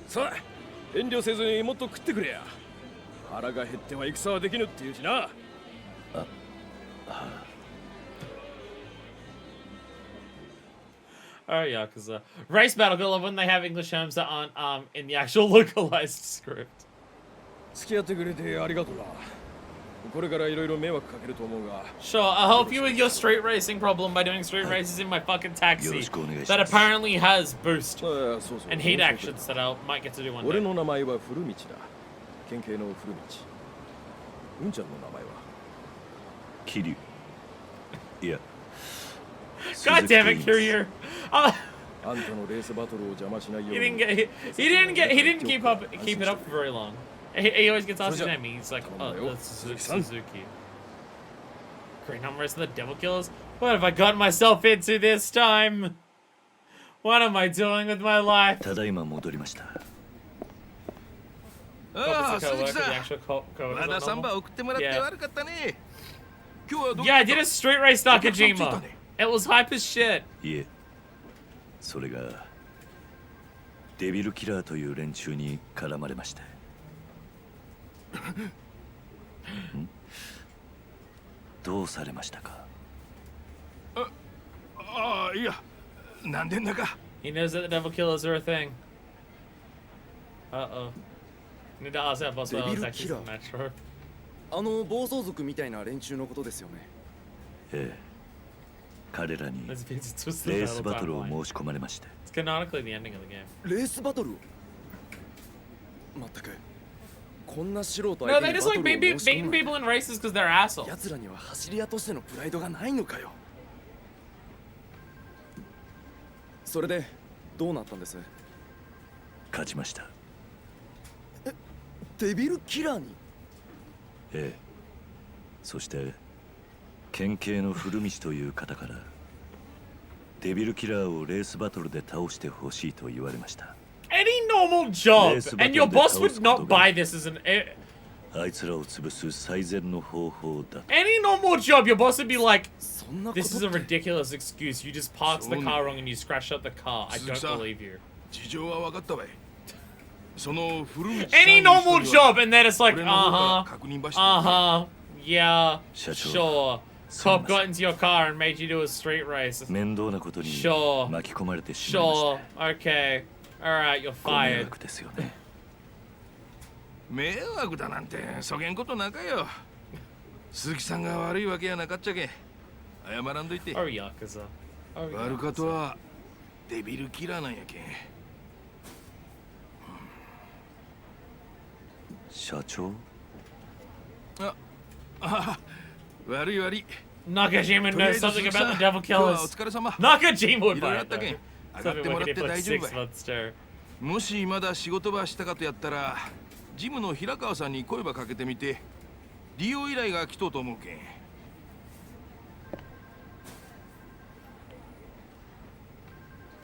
さあ遠慮せずにもっと食ってくれや腹が減っては戦はできぬっていうしな Oh, Yakuza. Race battle, good love when they have English terms that aren't in the actual localized script. 付き合ってくれてありがとうなこれからいろいろ迷惑かけると思うが Sure, I'll help you with your street racing problem by doing street races in my fucking taxi that よろしくお願いします。 apparently has boost そうそう and heat actions that I might get to do one 俺 day. の名前は古道だ県警の古道うんちゃんの名前は桐生いや God damn it, Courier!あんたのレースバトルを邪魔しないよう He に didn't keep it up for very long. He always gets asked his name. He's like, oh, that's Suzuki. Great numbers of the Devil Killers. What have I gotten myself into this time? What am I doing with my life? ただいま戻りましたああ Cop is a 鈴木 co-worker. さ The ん actual co-worker ま is だ not サン normal. バ送ってもらって Yeah. 悪かったね今日はどこ Yeah, I did a street race Nakajima. It was hype as shit. いえそれがデビルキラーという連中に絡まれましてどうされましたか？ああ、いや、なんでんだか。 He knows that the devil killers are a thing. Uh-oh. Need to ask that boss well, it's actually Devil not true. あの暴走族みたいな連中のことですよね。ええ、彼らに This means it's just レ the ースバトル battle を申し込まれまして、 It's canonically the ending of the game. レースバトルを。まったくこんな素人 No, 相 they 手に just バト like ルを申し込 baiting む people in races because they're assholes. 奴らには走り屋としてのプライドがないのかよ。それでどうなったんです？勝ちました。デビルキラーに。ええ、そして県警の古道という方からデビルキラーをレースバトルで倒してほしいと言われました。 Any normal job, Yes, and your but boss the would not house buy this as an. あいつらを潰す最善の方法だと。 Any normal job, your boss would be like, そんなことっ "This is a て ridiculous excuse. You just parked the car wrong and you scratched up the car. I don't Suzuki-san. believe you." 事情は分かったわい。その古道さん Any に一 normal 人は job, and then it's like, 俺の方から uh-huh, 確認ばしてくれ。 uh-huh, yeah, Shacho. sure. Cop got into your car and made you do a street race. 面倒なことに Sure. 巻き込まれてしまいまし Sure, た。 okay, alright, you're ご迷 fired. 惑ですよね。迷惑だなんてそげんことなかよ。鈴木さんが悪いわけやなかっちゃけ。謝らんといて。 Oh, Yakuza. Oh, 悪か Yakuza. とはデビルキラーなんやけん。社長？悪い悪い。 Nakajima とりあえ knows ず something 鈴木 about さん the devil 今日はお killers. 疲れ様。 Nakajima would いろい buy ろあ it ったけん though. 上が Something っても we らっ did て for 大丈夫 6 months ばい。too. もしまだ仕事場したかとやったらジムの平川さんに声ばかけてみて利用依頼が来とうと思うけん。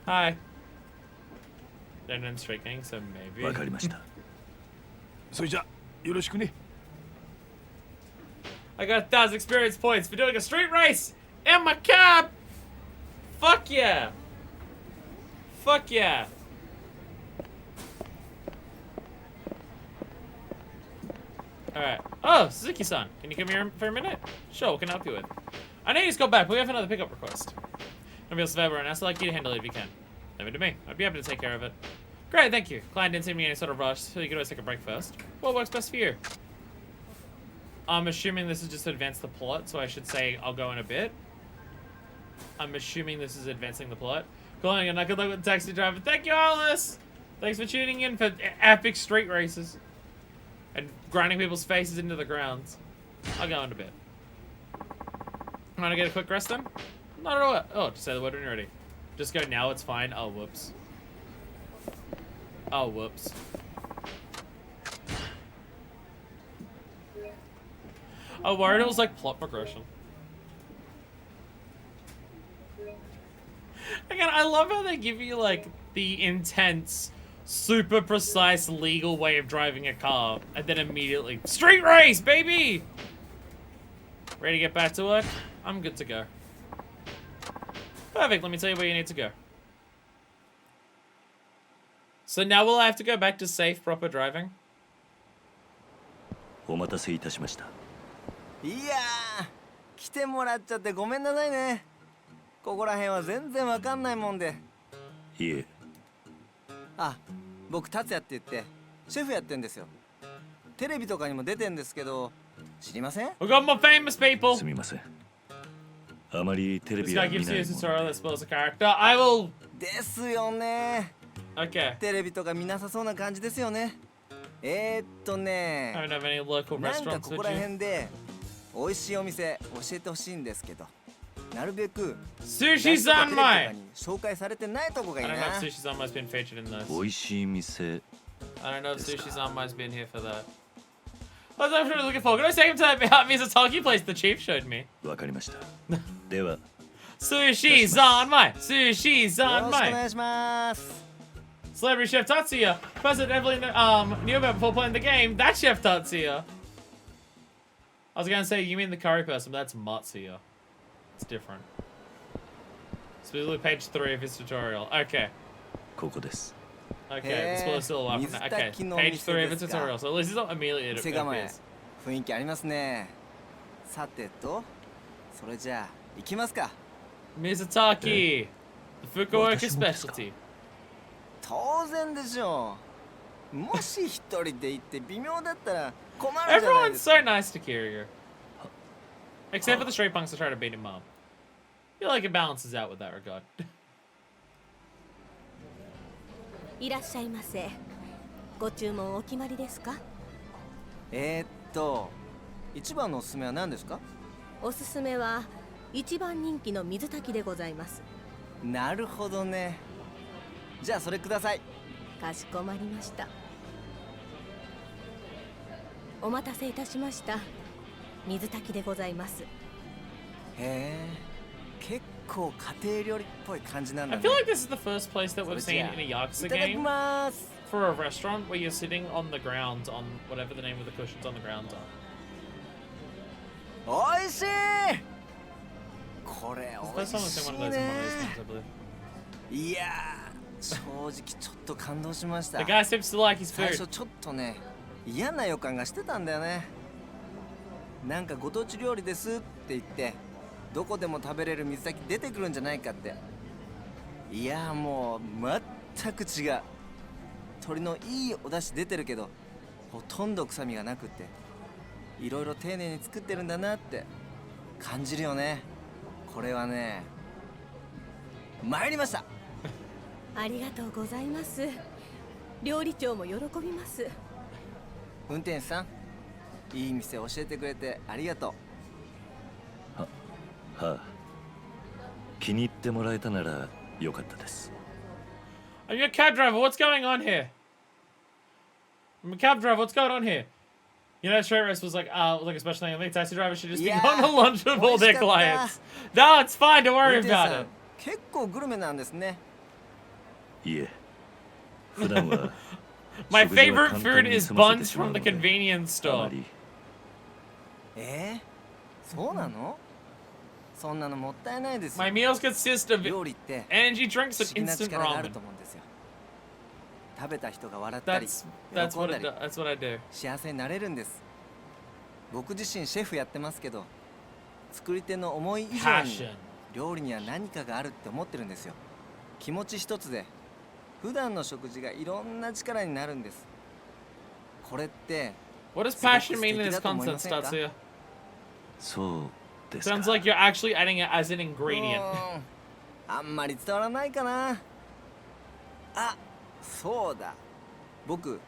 Hi. They're in straight gang, so maybe. わかりました。それじゃよろしくね。 I got 1,000 experience points for doing a street race in my cab. Fuck yeah. Fuck yeah. Alright. Oh, Suzuki-san. Can you come here for a minute? Sure, what can I help you with? I know you just got back, but we have another pickup request. I'll be able to survive right now, so I'd like you to handle it if you can. Leave it to me. I'd be happy to take care of it. Great, thank you. Client didn't seem to be any sort of rush, so you could always take a break first. What works best for you? I'm assuming this is just to advance the plot, so I should say I'll go in a bit. I'm assuming this is advancing the plot. Calling and I good luck with the taxi driver. Thank you, Alice! Thanks for tuning in for epic street races. And grinding people's faces into the grounds. I'll go in a bit. Want to get a quick rest then? Not at all. Oh, just say the word when you're ready. Just go now, it's fine. Oh, whoops. Oh, whoops. I worried it was like plot progression. Again, I love how they give you like the intense, super precise legal way of driving a car, and then immediately street race, baby! Ready to get back to work? I'm good to go. Perfect, let me tell you where you need to go. So now will I have to go back to safe, proper driving? お待たせいたしました。いやー来てもらっちゃってごめんなさいね。ここら辺は全然わかんないもんで。いえ、あ、僕達也って言ってシェフやってんですよ。テレビとかにも出てんですけど知りません？ We got more famous people! すみません。あまりテレ This ビは guy 見 gives な you い a も tutorial の that spells a character. I will... ですよね。 Okay. テレビとか見なさそうな感じですよね。I ね don't have any local なんか restaurants, ここ would ら you? 辺で美味しいお店教えてほしいんですけど、なるべく Sushi 雑誌とかテレビとか Zanmai! に紹介されてないとこがい I い don't な。 know if Sushi Zanmai's been featured in this. 美味しい店。 I don't know if This Sushi guy. Zanmai's been here for that. I was actually looking for. Can I take him to that Mizutaki place the chief showed me? わかりました。では、 Sushi Zanmai! Sushi よろしくお Zanmai! 願いします。 Celebrity Chef Tatsuya! Person Evelyn knew about before playing the game. That's Chef Tatsuya! I was gonna say, you mean the curry person, but that's Matsuya. It's different. Specifically page 3 of his tutorial. Okay. ここです。 Okay, this will still a while from now. Okay, Mizutaki no page 3 of his mise desu ka? tutorial. So at least it's not immediately at 店構え his. 雰囲気ありますね。さてと、それじゃあ行きますか。 Mizutaki, the Fukuoka 私もですか？ specialty. 当然でしょう。もし一人で行って微妙だったら困るじゃないで Everyone's すか。 so nice to Kiryu. Except for the straight punks that try to beat him up. I feel like it balances out with that regard. いらっしゃいませ。ご注文お決まりですか？一番のおすすめは何ですか？おすすめは一番人気の水炊きでございます。なるほどね。じゃあそれください。かしこまりました。お待たせいたしました。水炊きでございます。へえ、結構家庭料理っぽい感じなんだ I ね。 feel like this is the first place that we've それじ seen ゃあ in a い Yakuza ただき game ます。 for a restaurant where you're sitting on the ground on whatever the name of the cushions on the ground are. おいしい。これ It's お the い first time I've し seen い one of those in one of these ね。 games, I believe. いやー、正直ちょっと感動しました。 The guy seems to like his 最 food. 初ちょっとね、嫌な予感がしてたんだよね。なんかご当地料理ですって言ってどこでも食べれる水炊き出てくるんじゃないかって。いやー、もう全く違う。鶏のいいお出汁出てるけどほとんど臭みがなくって、いろいろ丁寧に作ってるんだなって感じるよね。これはね、参りました。ありがとうございます。料理長も喜びます。運転手さん、いい店教えてくれてありがとう。はあ、気に入ってもらえたならよかったです。 Are you a cab driver? What's going on here? I'm a cab driver. What's going on here? You know, Straight Race was like a special thing. I think taxi drivers should just be Yeah. going to lunch with all their 美味しかった。 clients. No, it's fine. Don't 運 worry 転手さ about ん it. 結構グルメなんですね。いえ、普段は My 食事は favorite 簡単 food に is 済ませて buns しまう from の the で convenience あま store. りそうなの？そんなのもったいないですよ。 My meals consist of 料理って energy 不 drinks 思 and 議な instant 力がある ramen. と思うんですよ。食べた人が笑ったり That's 喜ん what だり that's what I do. 幸せになれるんです。僕自身シェフやってますけど、作り手の思い以上に Passion. 料理には何かがあるって思ってるんですよ。気持ち一つで普段の食事がいろんな力になるんです。これって What does すごく passion 素 mean in 敵 this だと思い content, ませんか？ Statsuya? そうですか。 Sounds like you're actually adding it as an う ingredient. ーん、あんまり伝わらないかな。あ、そうだ。僕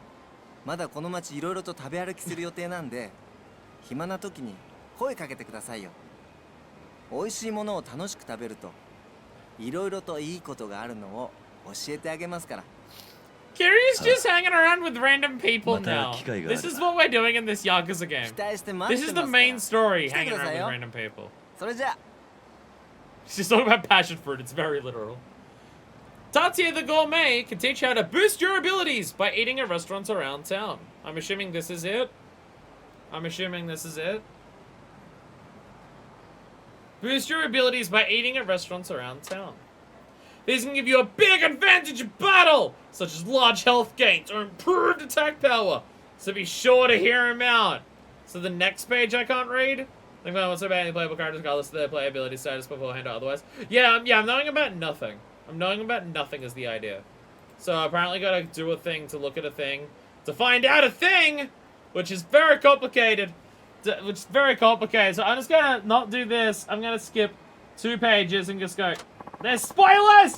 まだこの街いろいろと食べ歩きする予定なんで、暇な時に声かけてくださいよ。美味しいものを楽しく食べるといろいろといいことがあるのを教えてあげますから。 Kiryu's just hanging around with random people また now. 機会があれば。 This is what we're doing in this Yakuza game. 期待して待っ This て is ま the すから。 main story, 来て hanging くださ around い with よ。 random people. それじゃあ She's talking about passion fruit. It's very literal. Tatsuya the Gourmet can teach you how to boost your abilities by eating at restaurants around town. I'm assuming this is it. I'm assuming this is it. Boost your abilities by eating at restaurants around town. These can give you a big advantage in battle, such as large health gains or improved attack power. So be sure to hear him out. So the next page I can't read. Think about what's about any playable characters regardless of their playability status beforehand or otherwise. Yeah, I'm knowing about nothing. I'm knowing about nothing is the idea. So I apparently gotta do a thing to look at a thing to find out a thing, which is very complicated. Which is very complicated. So I'm just gonna not do this. I'm gonna skip 2 pages and just go. There's spoilers!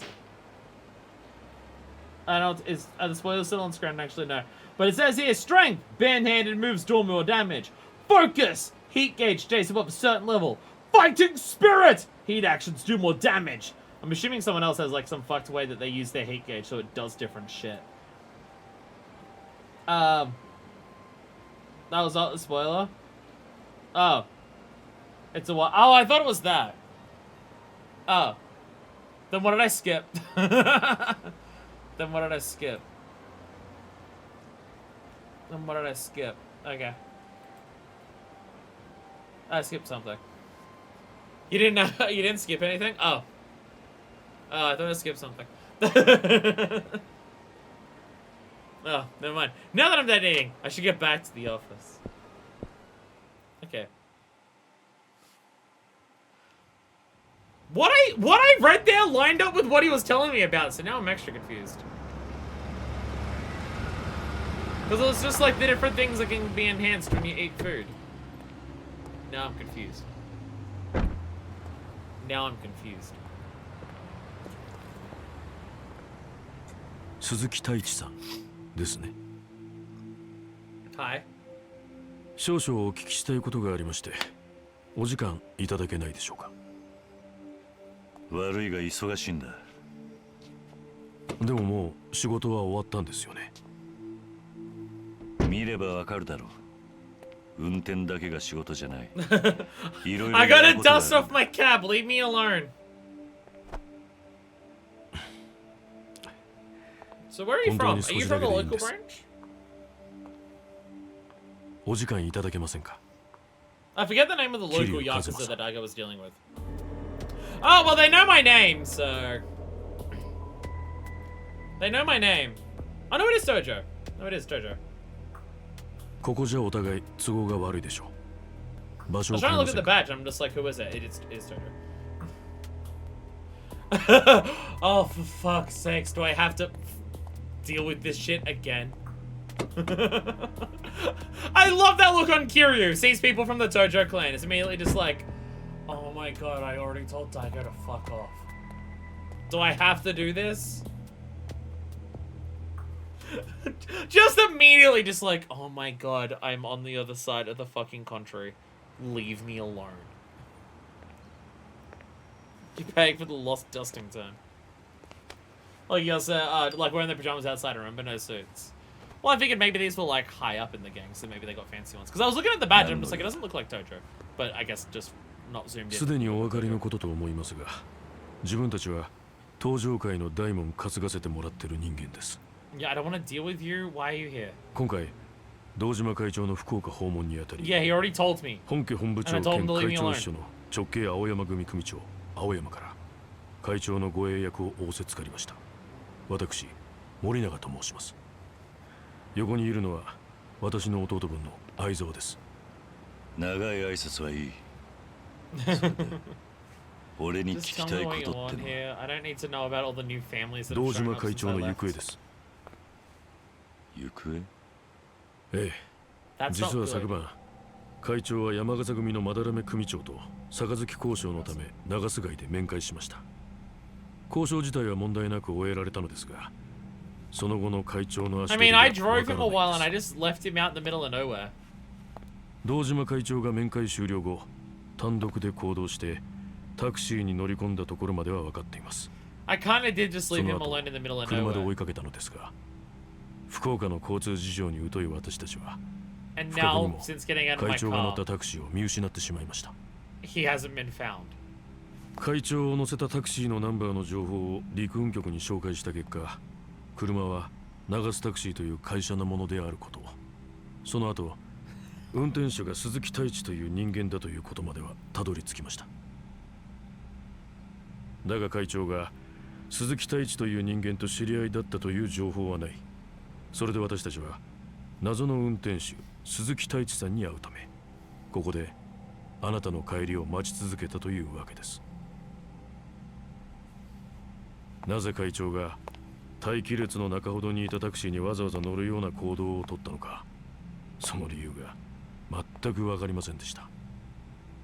I don't know, are the spoilers still on screen? Actually, no. But it says here, strength, band-handed moves do more damage. Focus, heat gauge stays above a certain level. Fighting spirit, heat actions do more damage. I'm assuming someone else has like some fucked way that they use their heat gauge so it does different shit. That was not the spoiler? Oh. It's a what? Oh, I thought it was that. Oh. Then what did I skip? Then what did I skip? Then what did I skip? Okay. I skipped something. You didn't know? You didn't skip anything? Oh. Oh, I thought I skipped something. Oh, never mind. Now that I'm done eating, I should get back to the office. What I read there lined up with what he was telling me about, so now I'm extra confused. Because it was just like the different things that can be enhanced when you eat food. Now I'm confused. Now I'm confused. 鈴木太一さんですね。 Hi. 少々お聞きしたいことがありまして、お時間いただけないでしょうか。悪いが忙しいんだ。でももう仕事は終わったんですよね。見ればわかるだろう。運転だけが仕事じゃない。いろいろ I や gotta ることがある。 dust off my cap. Leave me alone. So where are you from? Are you from the local branch? お時間いただけませんか。 I forget the name of the local Yakuza that I was dealing with. Oh, well, they know my name, so... They know my name. Oh, no, it is Tojo. No, it is Tojo. ここじゃお互い都合が悪いでしょう。場 I 所を was 変 trying え to ま look せ at ん the か。 badge. I'm just like, who is it? It is Tojo. Oh, for fuck's sakes. Do I have to deal with this shit again? I love that look on Kiryu. Sees people from the Tojo clan. It's immediately just like, oh my god, I already told Daigo to fuck off. Do I have to do this? Just immediately just like, oh my god, I'm on the other side of the fucking country. Leave me alone. You're paying for the lost dusting turn. Like you guys like wearing their pajamas outside a room, but no suits. Well, I figured maybe these were like high up in the gang, so maybe they got fancy ones. Because I was looking at the badge, and I'm just like, it doesn't look like Tojo. But I guess just not zoomed in. すでにお分かりのことと思いますが、自分たちは登場界の大門担がせてもらってる人間です。 Yeah, I don't want to deal with you. Why are you here? 今回堂島会長の福岡訪問にあたり、 Yeah, he already told me. 本家本部長 And I told him 兼 to leave me 会長 alone. 秘書の直系青山組組長青山から会長の護衛役を仰せつかりました。私森永と申します。横にいるのは私の弟分の相沢です。長い挨拶はいい。それで俺に聞 Just き tell た me いこ what you とって want のは here. I don't need to know about all the new families that 堂 have shown 島 up 会 since 長 I の行 left. 方です。行方？ええ、 That's 実 not は昨 good. 晩会長は山形組の斑目組長と杯交渉のため長洲街で面会しました。交渉自体は問題なく終えられたのですが、その後の会長の足 I 取り mean, が I わ drove か him ら a ない while and で I す。 just left him out in the middle of nowhere. 堂島会長が面会終了後、単独で行動してタクシーに乗り込んだところまでは分かっています。 I kind of did just そ leave の him 後 alone in the middle of 車で追 nowhere. いかけたのですが、福岡の交通事情に疎い私たちは And 不覚に now, も since getting out of 会 my 長が乗っ car, たタクシーを見失ってしまいました。 he hasn't been found. 会長を乗せたタクシーのナンバーの情報を陸運局に紹介した結果、車は長洲タクシーという会社のものであること、その後運転手が鈴木太一という人間だということまではたどり着きました。だが会長が鈴木太一という人間と知り合いだったという情報はない。それで私たちは謎の運転手鈴木太一さんに会うため、ここであなたの帰りを待ち続けたというわけです。なぜ会長が待機列の中ほどにいたタクシーにわざわざ乗るような行動をとったのか、その理由が全く分かりませんでした。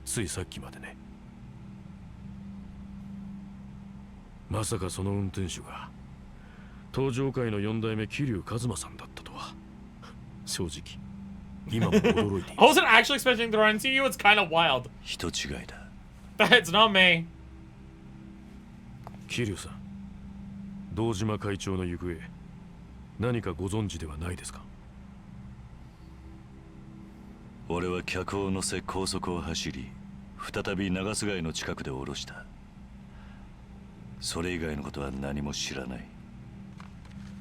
ついさっきまでね。まさかその運転手が登場界の4代目桐生一馬さんだったとは、正直今も驚いてい I ます。 wasn't actually expecting to run into you. It's kind of wild. 人違いだ。 That's not me. 桐生さん、堂島会長の行方何かご存知ではないですか？俺は客を乗せ高速を走り、再び長洲街の近くで降ろした。それ以外のことは何も知らない。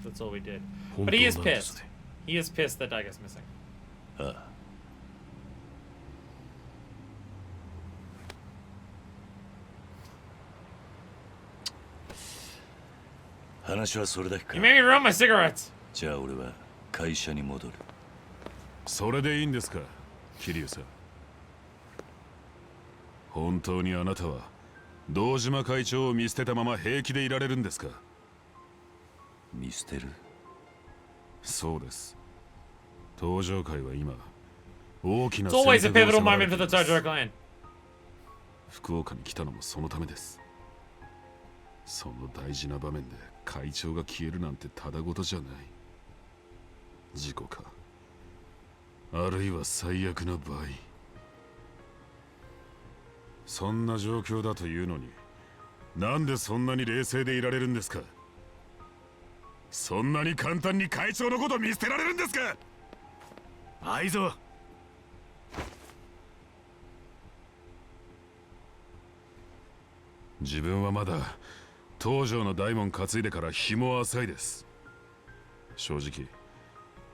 That's all we did. 本 But 当 he is なんです pissed. ね。 He is pissed that Daiga's missing. ああ。話はそれだけか You。made me ruin my cigarettes. じゃあ俺は会社に戻る。それでいいんですか、桐生さん。本当にあなたは堂島会長を見捨てたまま平気でいられるんですか？見捨てる？そうです。東上会は今大きな It's always a 選択 pivotal を迫られ moment て for い the ます Tojo clan. 福岡に来たのもそのためです。その大事な場面で会長が消えるなんてただごとじゃない。事故か、あるいは最悪な場合。そんな状況だというのに、なんでそんなに冷静でいられるんですか？そんなに簡単に会長のこと見捨てられるんですか？愛蔵、自分はまだ東条の大門担いでから日も浅いです。正直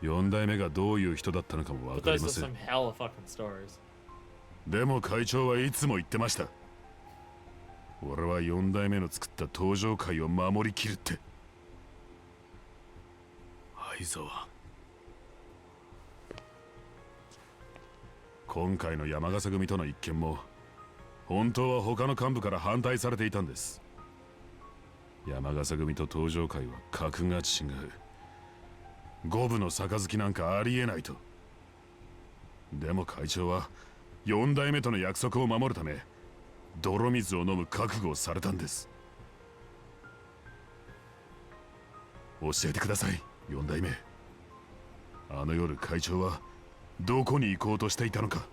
4代目がどういう人だったのかも But 分かり those ま are せ some ん。 hella fucking stories. でも会長はいつも言ってました。俺は4代目の作った東条会を守りきるって。愛沢、今回の山笠組との一件も本当は他の幹部から反対されていたんです。山笠組と東条会は格が違う。五分の杯なんかありえないと。でも会長は4代目との約束を守るため泥水を飲む覚悟をされたんです。教えてください、4代目。あの夜会長はどこに行こうとしていたのか。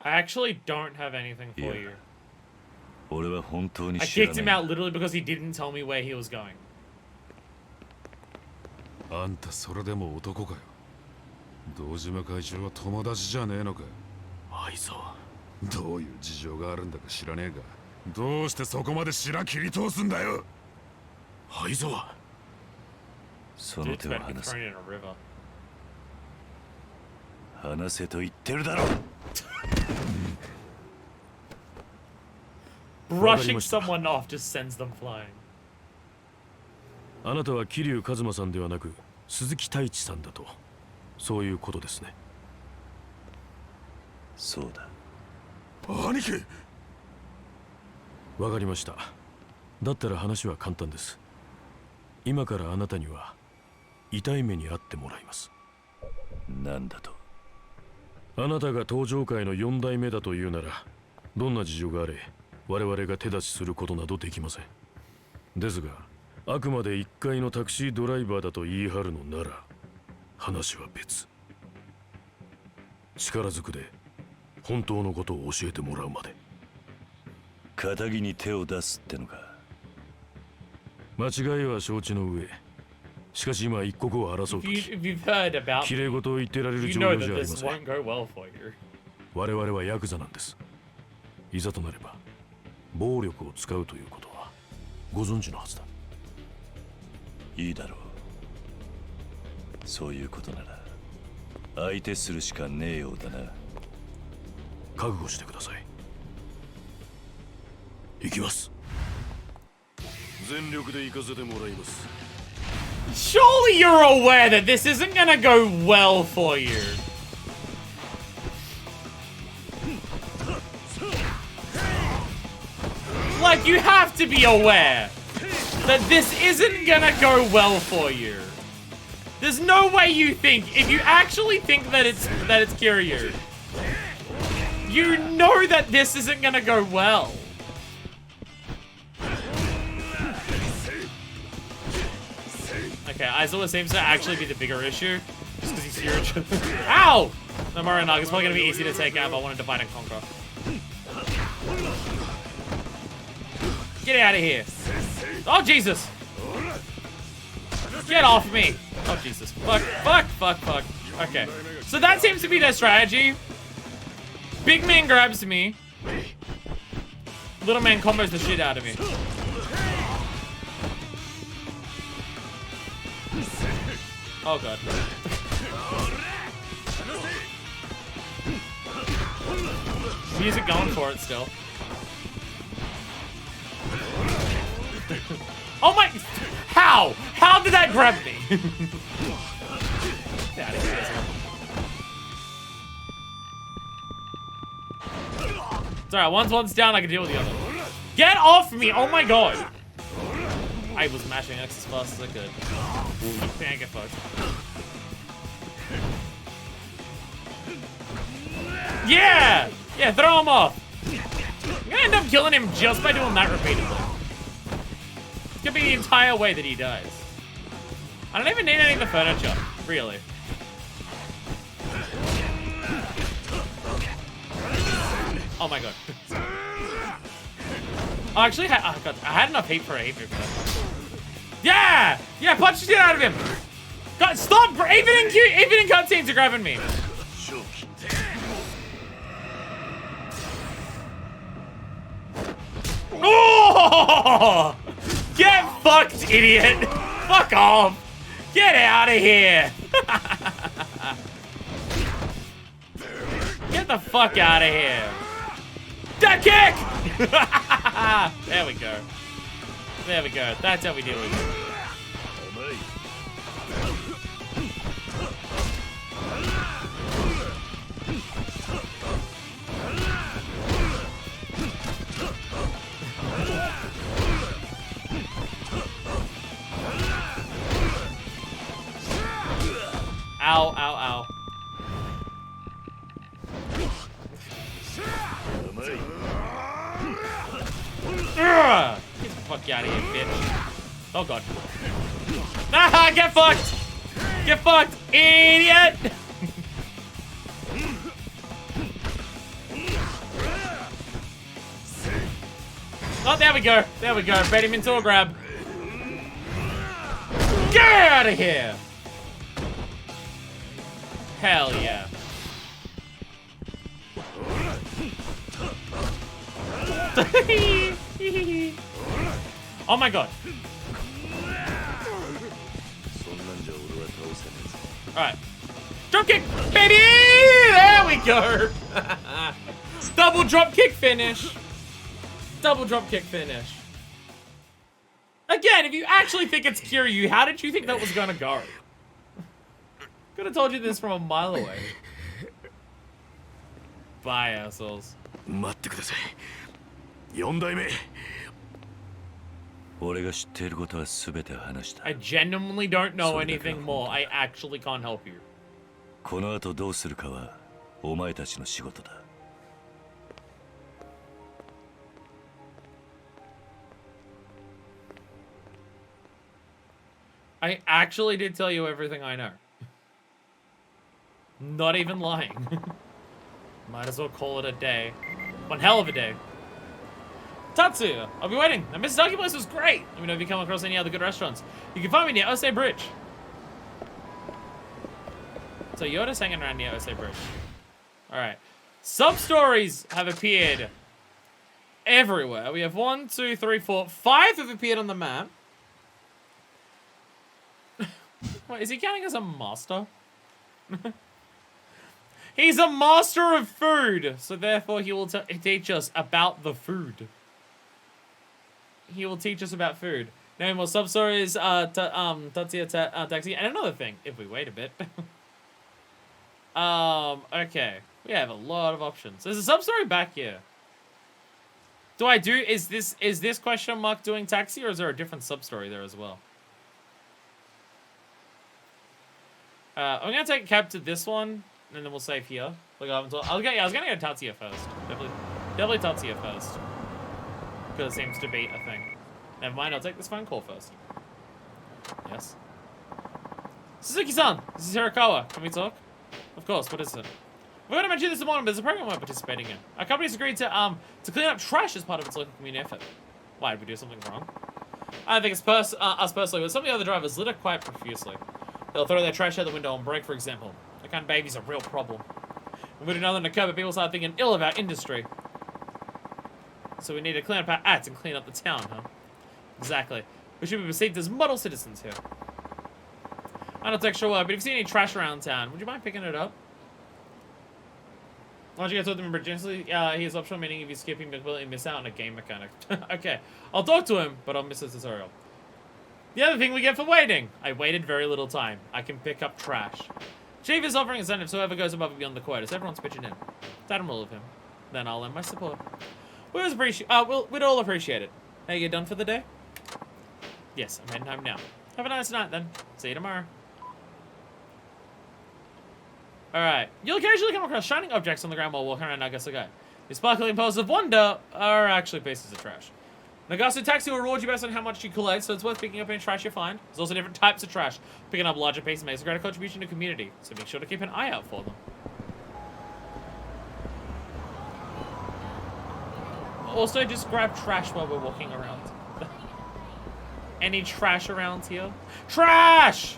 I actually don't have anything for Yeah. you. 俺は本当に I 知ら kicked him ない out literally because he didn't tell me where he was going. あんたそれでも男かよ。堂島会長は友達じゃねえのか。愛沢、どういう事情があるんだか知らねえが、どうしてそこまで白切り通すんだよ。愛沢、そ Dude, の it's 手を about to be 離せ thrown in a river. 離せと言ってるだろう。 Brushing someone off just sends them flying. あなたは桐生一馬さんではなく鈴木太一さんだと、そういうことですね。そうだ。兄貴、わかりました。だったら話は簡単です。今からあなたには痛い目に遭ってもらいます。なんだと？あなたが東上界の4代目だというなら、どんな事情があれ我々が手出しすることなどできません。ですがあくまで1階のタクシードライバーだと言い張るのなら話は別。力ずくで本当のことを教えてもらうまで。仇に手を出すってのか？間違いは承知の上、しかし今一刻を争う If 時、 you've heard about 綺麗事を言ってられる you 状 know 況じ that ゃあり this ません。 won't go well for you. 我々はヤクザなんです。いざとなれば暴力を使うということはご存知のはずだ。いいだろう。そういうことなら相手するしかねえようだな。覚悟してください。行きます。全力で行かせてもらいます。 Surely you're aware that this isn't gonna go well for you. Like, you have to be aware that this isn't gonna go well for you. There's no way you think, if you actually think that it's Kiryu, you know that this isn't gonna go well. Okay, Aizawa seems to actually be the bigger issue. Just because he's huge. Ow! No, Morinaga's probably going to be easy to take out, but I want to divide and conquer. Get out of here. Oh, Jesus! Get off me! Oh, Jesus. Fuck, fuck, fuck, fuck. Okay. So that seems to be their strategy. Big man grabs me. Little man combos the shit out of me. Oh god. Music going for it still. Oh my! How? How did that grab me? Get out of here. alright, once one's down, I can deal with the other. Get off me! Oh my god! I was mashing X as fast as I could. Can't get fucked. Yeah! Yeah, throw him off! I'm gonna end up killing him just by doing that repeatedly. It's gonna be the entire way that he dies. I don't even need any of the furniture, really. Oh my god. Oh, actually, oh god, I had enough hate for a hate for that. Yeah! Yeah, punch the shit out of him! God, stop! Even in cutscenes, you're grabbing me. Oh! Get fucked, idiot! Fuck off! Get out of here! Get the fuck out of here! That kick! There we go. There we go. That's how we deal with it. Ow, ow, ow. Ugh! Get the fuck out of here, bitch. Oh god. Ah, get fucked! Get fucked, idiot! Oh, there we go. There we go. Bait him into a grab. Get out of here! Hell yeah. Oh my god. Alright. Drop kick, baby! There we go! Double drop kick finish. Double drop kick finish. Again, if you actually think it's Kiryu, how did you think that was gonna go? Could have told you this from a mile away. Bye, assholes. 待ってください。4代目。俺が知っていることは全て話した。 I genuinely don't know anything more. I actually can't help you. この後どうするかはお前たちの仕事だ。I actually did tell you everything I know. Not even lying. Might as well call it a day. One hell of a day. Tatsu, I'll be waiting. And Mrs. Ducky Place was great. Let me know if you come across any other good restaurants. You can find me near Osei Bridge. So you're just hanging around near Osei Bridge. Alright. Sub-stories have appeared everywhere. We have 1, 2, 3, 4, 5 have appeared on the map. Wait, is he counting as a master? He's a master of food, so therefore he will teach us about the food. He will teach us about food. No more sub-stories, Tatsuya Taxi, and another thing, if we wait a bit. Okay. We have a lot of options. There's a sub-story back here. Is this question mark doing Taxi, or is there a different sub-story there as well? I'm gonna take a cab to this one, and then we'll save here. Look, I was gonna go Tatsuya first. Definitely Tatsuya first. Because it seems to be a thing. Never mind, I'll take this phone call first. Yes. Suzuki-san, this is Hirakawa. Can we talk? Of course, what is it? We're gonna mention this in the morning, but there's a program we're participating in. Our company's agreed to clean up trash as part of its local community effort. Why, did we do something wrong? I don't think it's us personally, but some of the other drivers litter quite profusely. They'll throw their trash out the window on break, for example. That kind of behavior's a real problem. We do nothing to curb it, people start thinking ill of our industry. So we need to clean up our acts and clean up the town, huh? Exactly. We should be perceived as model citizens here. I'm not extra word, but if you see any trash around town, would you mind picking it up? Why don't you go talk to him gently? He has optional meaning if you skip him, completely miss out on a game mechanic. Okay, I'll talk to him, but I'll miss the tutorial. The other thing we get for waiting. I waited very little time. I can pick up trash. Chief is offering incentives, so whoever goes above and beyond the quotas. Everyone's pitching in. It's admirable of him. then I'll lend my support. We'd all appreciate it. Hey, you done for the day? Yes, I'm heading home now. Have a nice night then. See you tomorrow. Alright. You'll occasionally come across shining objects on the ground while walking around Nagasaga. These sparkling pearls of wonder are actually pieces of trash. Nagasu Taxi will reward you based on how much you collect, so it's worth picking up any trash you find. There's also different types of trash. Picking up larger pieces makes a greater contribution to the community, so make sure to keep an eye out for them. Also, just grab trash while we're walking around. Any trash around here? Trash!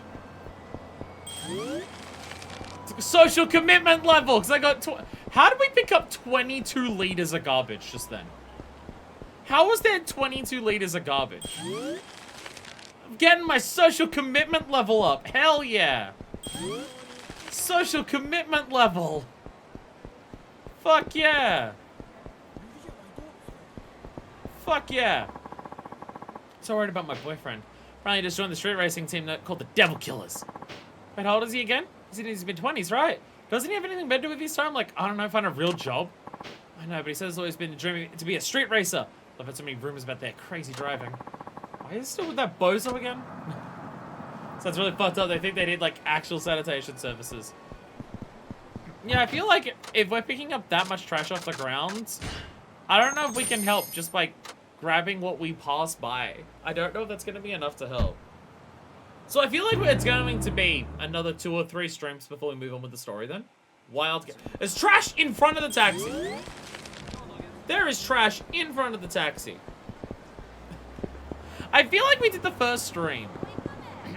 Social commitment level, because I got... How did we pick up 22 liters of garbage just then? How was there 22 liters of garbage? I'm getting my social commitment level up. Hell yeah. Social commitment level. Fuck yeah. Fuck yeah. So worried about my boyfriend. Apparently just joined the street racing team called the Devil Killers. Wait, how old is he again? He's in his mid-20s, right? Doesn't he have anything better to do with his time? Like, I don't know, find a real job? I know, but he says he's always been dreaming to be a street racer. I've heard so many rumors about their crazy driving. Why is he still with that bozo again? So that's really fucked up. They think they need, like, actual sanitation services. Yeah, I feel like if we're picking up that much trash off the ground, I don't know if we can help just by grabbing what we pass by. I don't know if that's going to be enough to help. So I feel like it's going to be another 2 or 3 streams before we move on with the story then. Wild. There's trash in front of the taxi. There is trash in front of the taxi. I feel like we did the first stream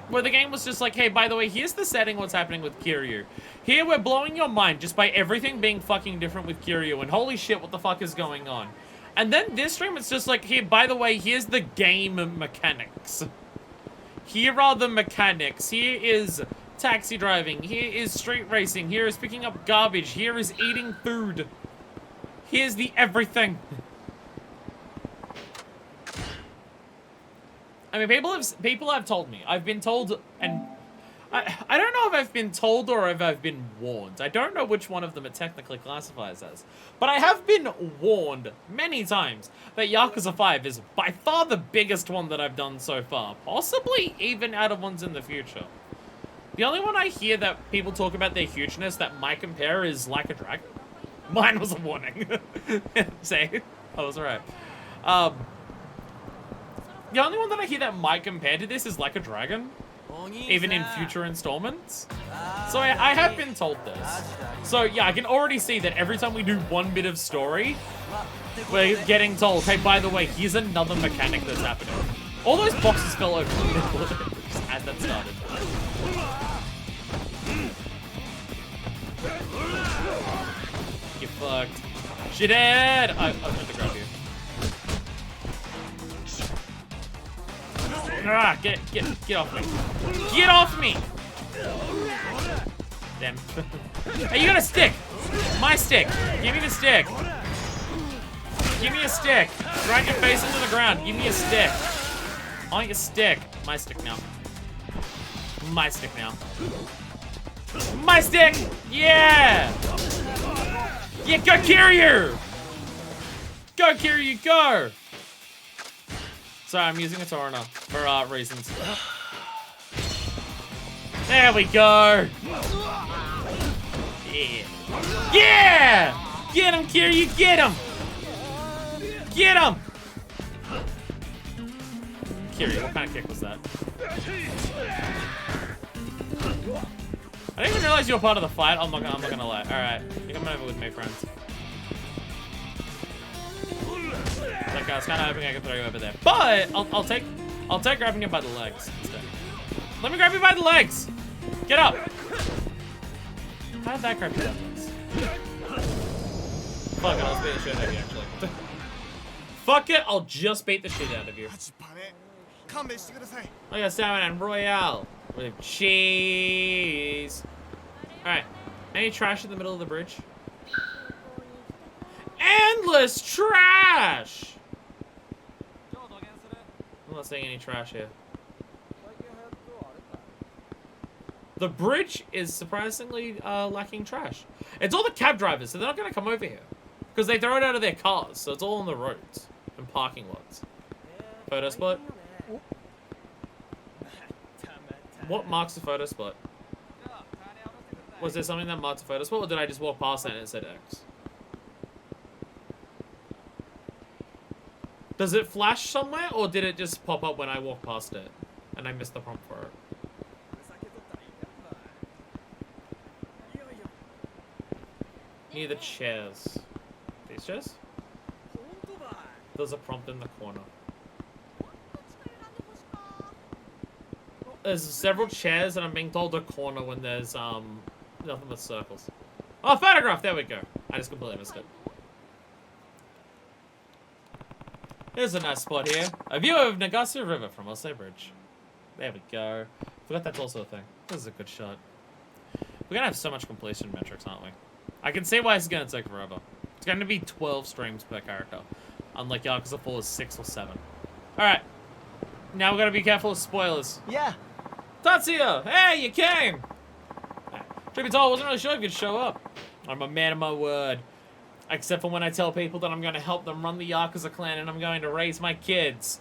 where the game was just like, hey, by the way, here's the setting what's happening with Kiryu. Here we're blowing your mind just by everything being fucking different with Kiryu, and holy shit, what the fuck is going on? And then this stream, it's just like, hey, by the way, here's the game mechanics. Here are the mechanics. Here is taxi driving. Here is street racing. Here is picking up garbage. Here is eating food. Here's the everything. I mean, people have told me. I've been told, and I don't know if I've been told or if I've been warned. I don't know which one of them it technically classifies as. But I have been warned many times that Yakuza 5 is by far the biggest one that I've done so far. Possibly even out of ones in the future. The only one I hear that people talk about their hugeness that might compare is Like a Dragon. Mine was a warning. Say, I was alright. The only one that I hear that might compare to this is Like a Dragon. Even in future installments. So I have been told this. So yeah, I can already see that every time we do one bit of story, we're getting told, hey, by the way, here's another mechanic that's happening. All those boxes fell over the middle of it. Just as that started. Get fucked. Shithead! I'm going to grab you. Ah, get off me. Get off me! Damn. Hey, you got a stick! My stick! Give me the stick! Give me a stick! Drag your face into the ground. Give me a stick. I want your stick. My stick now. My stick now. My stick! Yeah! Yeah, go Kiryu! Go Kiryu, go! Sorry, I'm using a Torna for reasons. There we go! Yeah! Yeah! Get him, Kiryu, get him! Get him! Kiryu, what kind of kick was that? I didn't even realize you were part of the fight. I'm not gonna lie. Alright, you're coming over with me, friends. Like, I was kind of hoping I could throw you over there. But, I'll take grabbing you by the legs instead. Let me grab you by the legs! Get up! How did that grab you by the legs? Fuck it, I'll beat the shit out of you, actually. Fuck it, I'll just beat the shit out of you. I got salmon and royale with cheese. Alright, any trash in the middle of the bridge? Endless trash! I'm not seeing any trash here. The bridge is surprisingly lacking trash. It's all the cab drivers, so they're not going to come over here. Because they throw it out of their cars, so it's all on the roads and parking lots. Photo spot? What marks a photo spot? Was there something that marks a photo spot, or did I just walk past it and it said X? Does it flash somewhere, or did it just pop up when I walked past it? And I missed the prompt for it. Near the chairs. These chairs? There's a prompt in the corner. There's several chairs, and I'm being told a corner when there's, nothing but circles. Oh, photograph! There we go. I just completely missed it. Here's a nice spot here. A view of Nagase River from Osei Bridge. There we go. Forgot that's also a thing. This is a good shot. We're gonna have so much completion metrics, aren't we? I can see why it's gonna take forever. It's gonna be 12 streams per character. Unlike Yakuza 4 is 6 or 7. Alright. Now we gotta be careful of spoilers. Yeah. Tatsuya! Hey, you came! Truth be told, I wasn't really sure if you'd show up. I'm a man of my word. Except for when I tell people that I'm going to help them run the Yakuza clan and I'm going to raise my kids.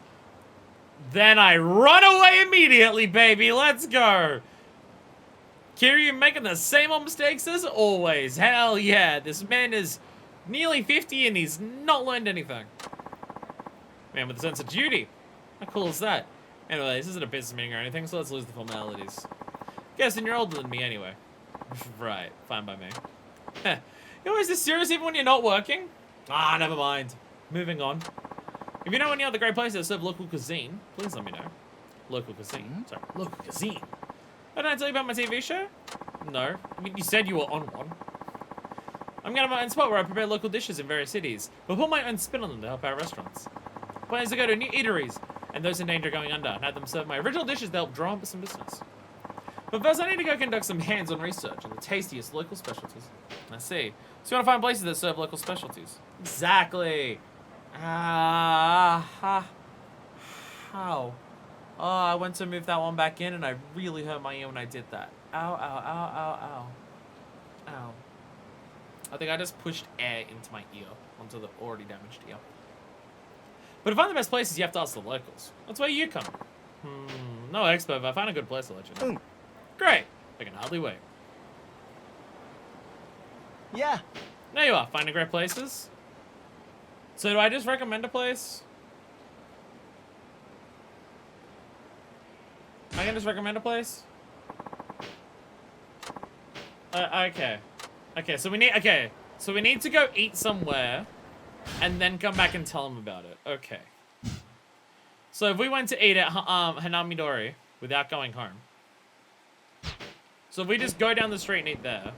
Then I run away immediately, baby! Let's go! Kiryu making the same old mistakes as always. Hell yeah, this man is nearly 50 and he's not learned anything. Man with a sense of duty. How cool is that? Anyway, this isn't a business meeting or anything, so let's lose the formalities. Guessing you're older than me anyway. Right, fine by me. You always this serious even when you're not working? Ah, never mind. Moving on. If you know any other great places that serve local cuisine, please let me know. Local cuisine? Sorry, local cuisine. Did I tell you about my TV show? No. I mean, you said you were on one. I'm gonna have my own spot where I prepare local dishes in various cities, but put my own spin on them to help out restaurants. Plans to go to new eateries and those in danger of going under and have them serve my original dishes to help draw up some business. But first, I need to go conduct some hands-on research on the tastiest local specialties. I see. So you want to find places that serve local specialties? Exactly. How? Oh, I went to move that one back in, and I really hurt my ear when I did that. Ow, ow, ow, ow, ow. Ow. I think I just pushed air into my ear, onto the already damaged ear. But to find the best places, you have to ask the locals. That's where you come. No expert, but I found a good place to let you know. Great. I can hardly wait. Yeah. There you are, finding great places. So do I just recommend a place? I can just recommend a place? Okay. Okay, so we need to go eat somewhere and then come back and tell them about it. Okay. So if we went to eat at Hanamidori without going home. So if we just go down the street and eat there.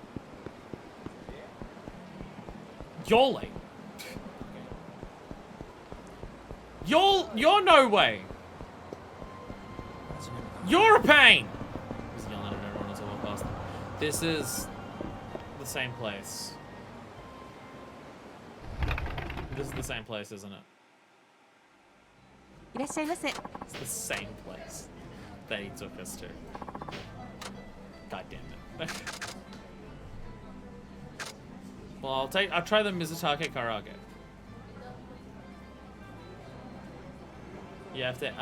You're late. You're no way. You're a pain. He's yelling at everyone as I walk past them. This is the same place. This is the same place, isn't it? It's the same place that he took us to. God damn it. Well, I'll try the Mizutake Karage. You have to,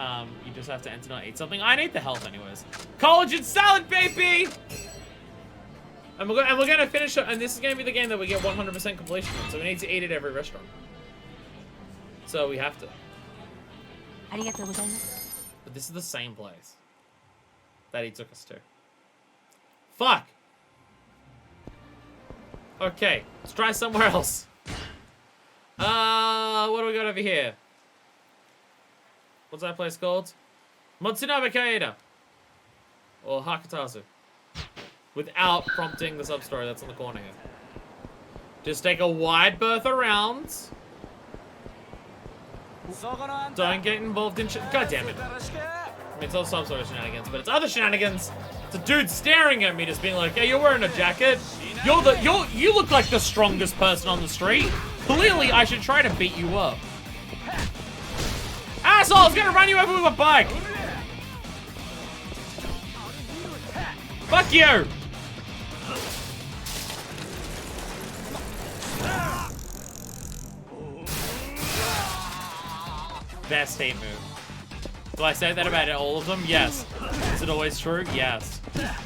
you just have to enter not eat something. I need the health anyways. Collagen salad, baby! And we're gonna finish it, and this is gonna be the game that we get 100% completion on, so we need to eat at every restaurant. So we have to. But this is the same place that he took us to. Fuck! Okay, let's try somewhere else. What do we got over here? What's that place called? Matsunabe Kaeda. Or Hakatazu. Without prompting the sub-story that's in the corner here. Just take a wide berth around. Don't get involved in shit. God damn it. I mean, it's all sub-story shenanigans, but it's other shenanigans. It's a dude staring at me just being like, hey, you're wearing a jacket. You look like the strongest person on the street. Clearly, I should try to beat you up. Asshole, I was gonna run you over with a bike. Fuck you. best hate move. Do I say that about all of them? Yes. Is it always true? Yes. I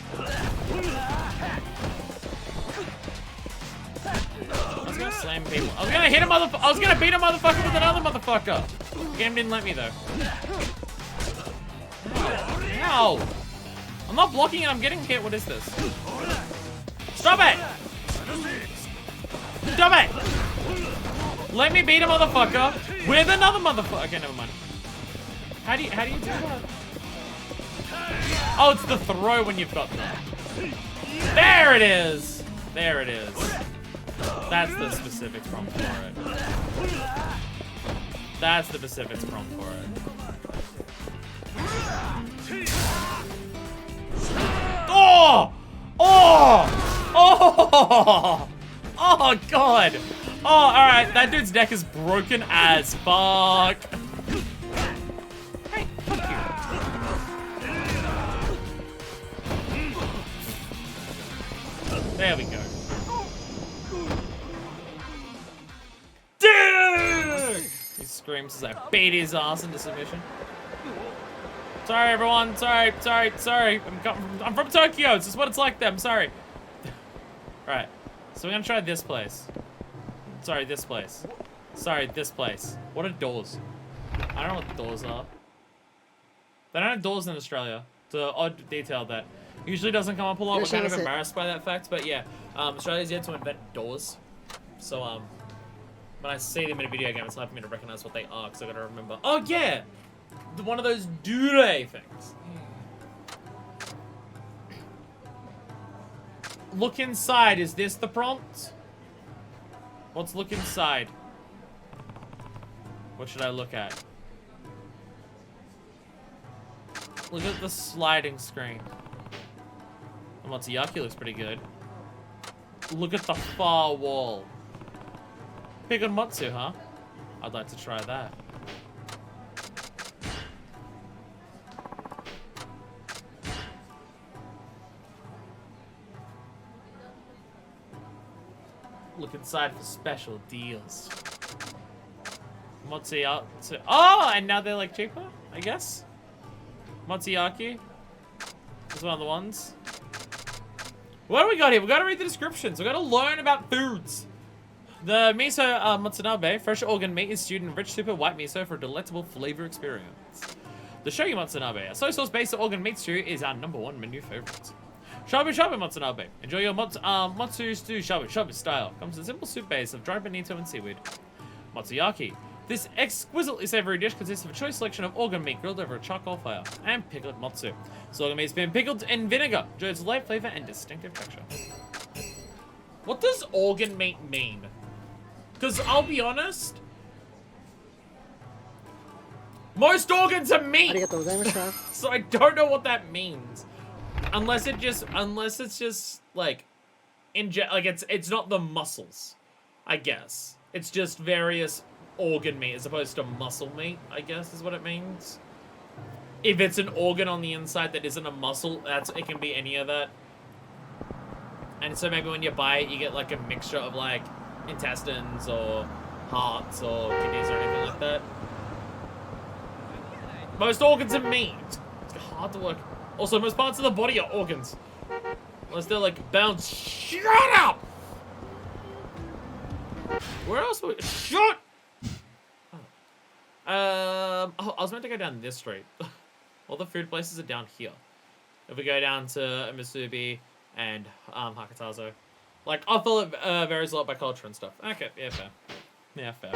was gonna slam people. I was gonna hit a motherfucker. I was gonna beat a motherfucker with another motherfucker. The game didn't let me though. No. I'm not blocking it. I'm getting hit. What is this? Stop it! Stop it! Let me beat a motherfucker with another motherfucker. Okay, never mind. How do you do that? Oh, it's the throw when you've got that. There it is. There it is. That's the specifics prompt for it. That's the specifics prompt for it. Oh! Oh! Oh! Oh, God! Oh, alright. That dude's neck is broken as fuck. Hey, fuck you. There we go. Dude! He screams as I beat his ass into submission. Sorry, everyone. Sorry. I'm from Tokyo. It's just what it's like there. I'm sorry. Right. So we're gonna try this place. Sorry, this place. Sorry, this place. What are doors? I don't know what the doors are. They don't have doors in Australia. It's an odd detail that usually doesn't come up a lot. We're kind of embarrassed by that fact, but yeah. Australia's yet to invent doors. So, when I see them in a video game, it's hard for me to recognize what they are, because I gotta remember. Oh, yeah! One of those dure things. Look inside. Is this the prompt? Let's look inside. What should I look at? Look at the sliding screen. And Motoyaki looks pretty good. Look at the far wall. Big on Matsu, huh? I'd like to try that. Look inside for special deals. Motoyaki. Oh, and now they're like cheaper, I guess. Motoyaki is one of the ones. What do we got here? We gotta read the descriptions. We gotta learn about foods. The miso Motsanabe, fresh organ meat is stewed in rich super white miso for a delectable flavor experience. The shoyu Motsanabe, a soy sauce based organ meat stew, is our #1 menu favorite. Shabu Shabu Motsanabe. Enjoy your Matsu stew shabu shabu style. Comes in a simple soup base of dried bonito and seaweed. Motoyaki. This exquisitely savory dish consists of a choice selection of organ meat grilled over a charcoal fire and pickled matsu. This organ meat has been pickled in vinegar. Enjoy its light flavor and distinctive texture. What does organ meat mean? Because I'll be honest, most organs are meat. So I don't know what that means. Unless it's just like it's not the muscles, I guess. It's just various organ meat as opposed to muscle meat, I guess is what it means. If it's an organ on the inside that isn't a muscle, it can be any of that. And so maybe when you buy it, you get like a mixture of like intestines or hearts or kidneys or anything like that. Most organs are meat. It's hard to work. Also, most parts of the body are organs. Unless they're like bound. Shut up! Where else would we... Shut! Oh, I was meant to go down this street. All the food places are down here. If we go down to Misubi and Hakatazo. Like, I feel it varies a lot by culture and stuff. Okay, yeah, fair. Yeah, fair.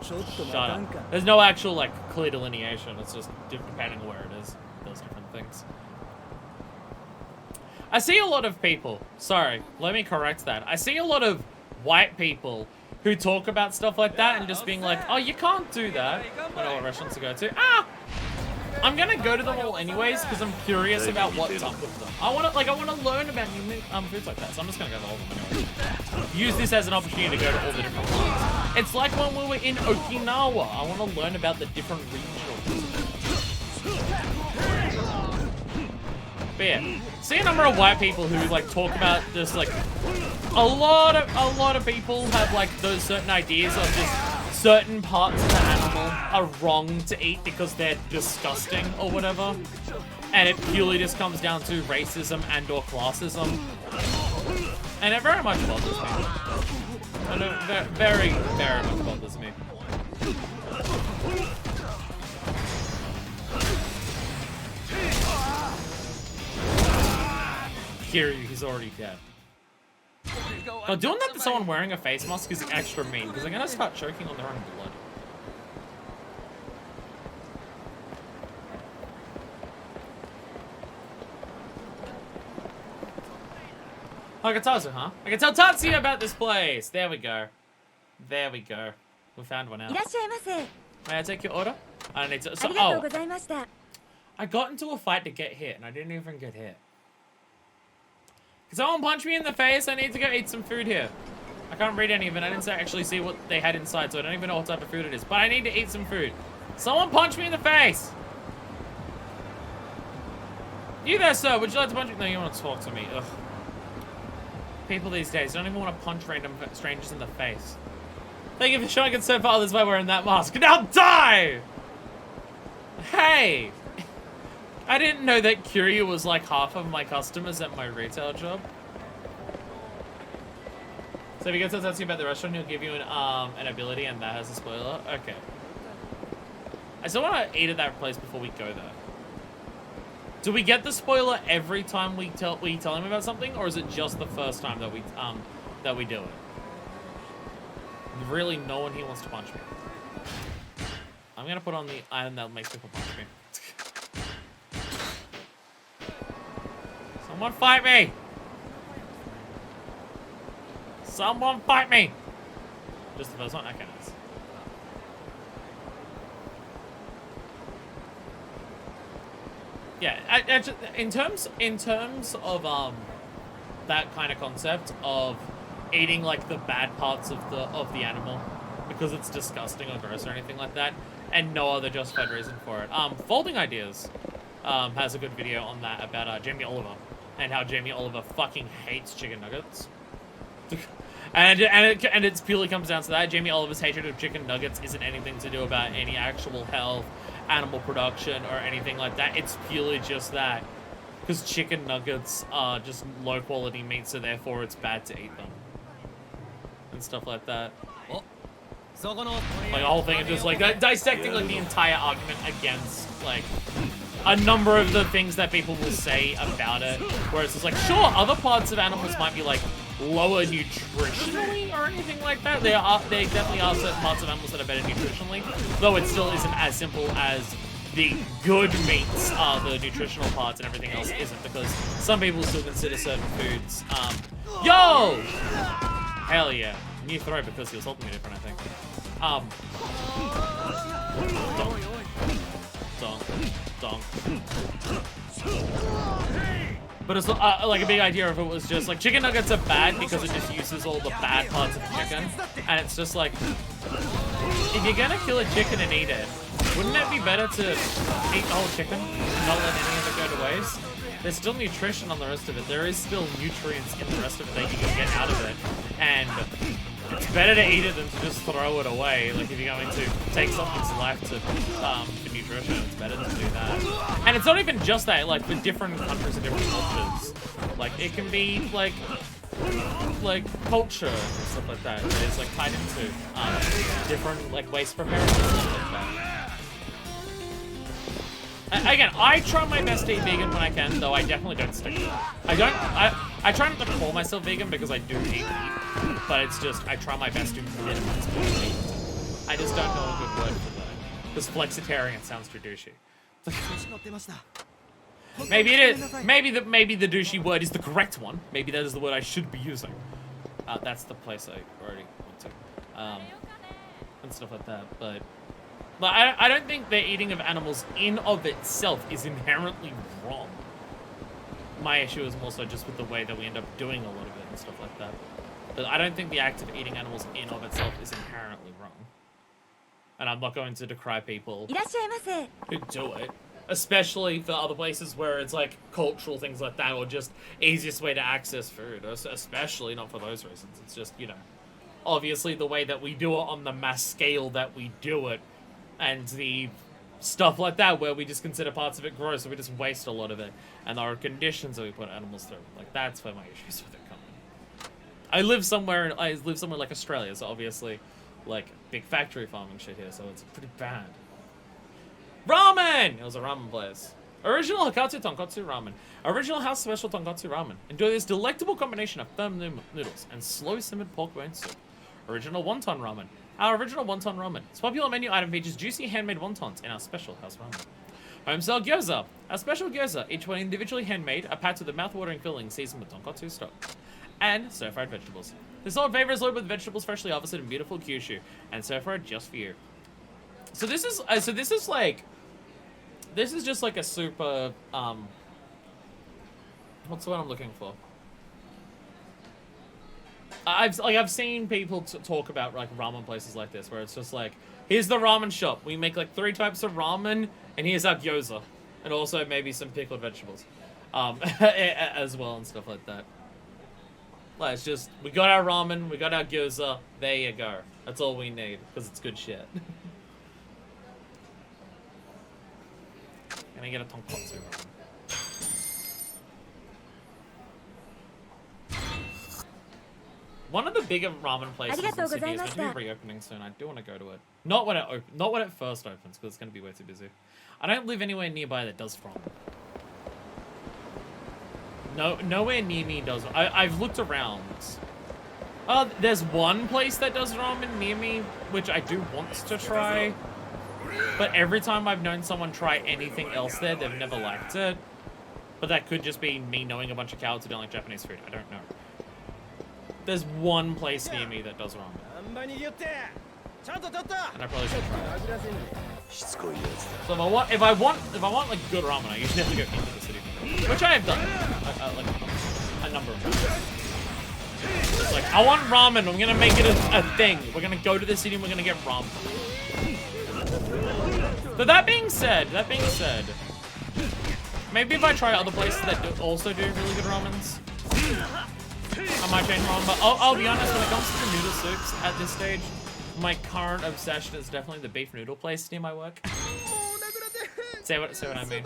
Shut up. There's no actual, like, clear delineation. It's just depending on where it is. Those different things. I see a lot of people. Sorry, let me correct that. I see a lot of white people who talk about stuff like that and just being like, oh, you can't do that. I know what restaurants to go to. Ah! I'm gonna go to them all anyways because I'm curious about what's up with them. I wanna learn about new foods like that, so I'm just gonna go to all of them anyways. Use this as an opportunity to go to all the different ones. It's like when we were in Okinawa. I wanna learn about the different regional foods. But yeah, see a number of white people who like talk about just like a lot of people have like those certain ideas of just certain parts of the animal animal are wrong to eat because they're disgusting or whatever. And it purely just comes down to racism and or classism. And it very much bothers me. And it very, very much bothers me. Kiryu, he's already dead. Now, doing that to someone wearing a face mask is extra mean, because they're gonna start choking on their own blood. I can tell you, huh? I can tell Tatsuya about this place. There we go. There we go. We found one out. May I take your order? I need to. So, oh, I got into a fight to get hit, and I didn't even get hit. Can someone punch me in the face? I need to go eat some food here. I can't read any of it. I didn't actually see what they had inside, so I don't even know what type of food it is. But I need to eat some food. Someone punch me in the face! You there, sir. Would you like to punch me? No, you want to talk to me. Ugh. People these days don't even want to punch random strangers in the face. Thank you for showing it so far this way wearing that mask. Now die! Hey! I didn't know that Kiryu was like half of my customers at my retail job. So if you get to talk to you about the restaurant, he'll give you an ability, and that has a spoiler. Okay. I still want to eat at that place before we go there. Do we get the spoiler every time we tell him about something, or is it just the first time that we do it? Really, no one here wants to punch me. I'm gonna put on the item that makes people punch me. Someone fight me! Someone fight me! Just the first one? Okay, nice. Yeah, in terms of that kind of concept of eating like the bad parts of the animal because it's disgusting or gross or anything like that, and no other justified reason for it. Folding Ideas has a good video on that about Jamie Oliver and how Jamie Oliver fucking hates chicken nuggets. And it purely comes down to that. Jamie Oliver's hatred of chicken nuggets isn't anything to do about any actual health, animal production, or anything like that. It's purely just that. Because chicken nuggets are just low quality meat, so therefore it's bad to eat them. And stuff like that. Like the whole thing is just like dissecting like the entire argument against like a number of the things that people will say about it. Whereas it's like, sure, other parts of animals might be like lower nutritionally or anything like that. There definitely are certain parts of animals that are better nutritionally, though it still isn't as simple as the good meats are the nutritional parts and everything else isn't, because some people still consider certain foods. Yo! Hell yeah. New throw because he was holding me different, I think. Donk. But it's like a big idea if it was just like chicken nuggets are bad because it just uses all the bad parts of the chicken, and it's just like, if you're gonna kill a chicken and eat it, wouldn't it be better to eat the whole chicken and not let any of it go to waste? There's still nutrition on the rest of it. There is still nutrients in the rest of it that you can get out of it, and it's better to eat it than to just throw it away. Like if you're going to take something's life for nutrition, it's better to do that. And it's not even just that. Like for different countries and different cultures, like it can be like culture and stuff like that. It's like tied into different like ways to prepare and stuff like that. Again, I try my best to eat vegan when I can, though I definitely don't stick to it. I try not to call myself vegan because I do eat meat, but it's just, I try my best to minimize meat. I just don't know a good word for that, because flexitarian sounds too douchey. Maybe it is, maybe the douchey word is the correct one. Maybe that is the word I should be using. That's the place I already went to. And stuff like that, but I don't think the eating of animals in of itself is inherently wrong. My issue is more so just with the way that we end up doing a lot of it and stuff like that. But I don't think the act of eating animals in of itself is inherently wrong. And I'm not going to decry people who do it. Especially for other places where it's like cultural things like that, or just easiest way to access food. Especially not for those reasons. It's just, you know, obviously the way that we do it on the mass scale that we do it, and the stuff like that where we just consider parts of it gross, so we just waste a lot of it, and there are conditions that we put animals through. Like, that's where my issues with it come in. I live somewhere like Australia, so obviously, like, big factory farming shit here, so it's pretty bad. Ramen! It was a ramen place. Original Hakatsu Tonkotsu Ramen. Original house special Tonkotsu Ramen. Enjoy this delectable combination of firm noodles and slow simmered pork bone soup. Original wonton ramen. Our original wonton ramen. This popular menu item features juicy handmade wontons in our special house ramen. Homestyle gyoza. Our special gyoza, each one individually handmade, are packed with a mouth-watering filling seasoned with tonkotsu stock. And stir-fried vegetables. This old flavor is loaded with vegetables freshly harvested in beautiful Kyushu and stir-fried just for you. So this is this is just like a super what's the word I'm looking for? I've seen people talk about like ramen places like this where it's just like, here's the ramen shop. We make like 3 types of ramen, and here's our gyoza, and also maybe some pickled vegetables, as well and stuff like that. Like, it's just, we got our ramen, we got our gyoza. There you go. That's all we need because it's good shit. Can I get a tonkotsu ramen? One of the bigger ramen places in Sydney is going to be reopening soon. I do want to go to it. Not when it first opens, because it's going to be way too busy. I don't live anywhere nearby that does ramen. Nowhere near me does. I've looked around. There's one place that does ramen near me, which I do want to try. But every time I've known someone try anything else there, they've never liked it. But that could just be me knowing a bunch of cowards who don't like Japanese food. I don't know. There's one place near me that does ramen. And I probably should try it. So if I want like good ramen, I usually have to go into the city, which I have done like a number of times. It's like, I want ramen. I'm gonna make it a thing. We're gonna go to the city and we're gonna get ramen. But that being said, maybe if I try other places that also do really good ramens, I might change ramen. But I'll be honest, when it comes to the noodle soups at this stage, my current obsession is definitely the beef noodle place near my work. Say what I mean.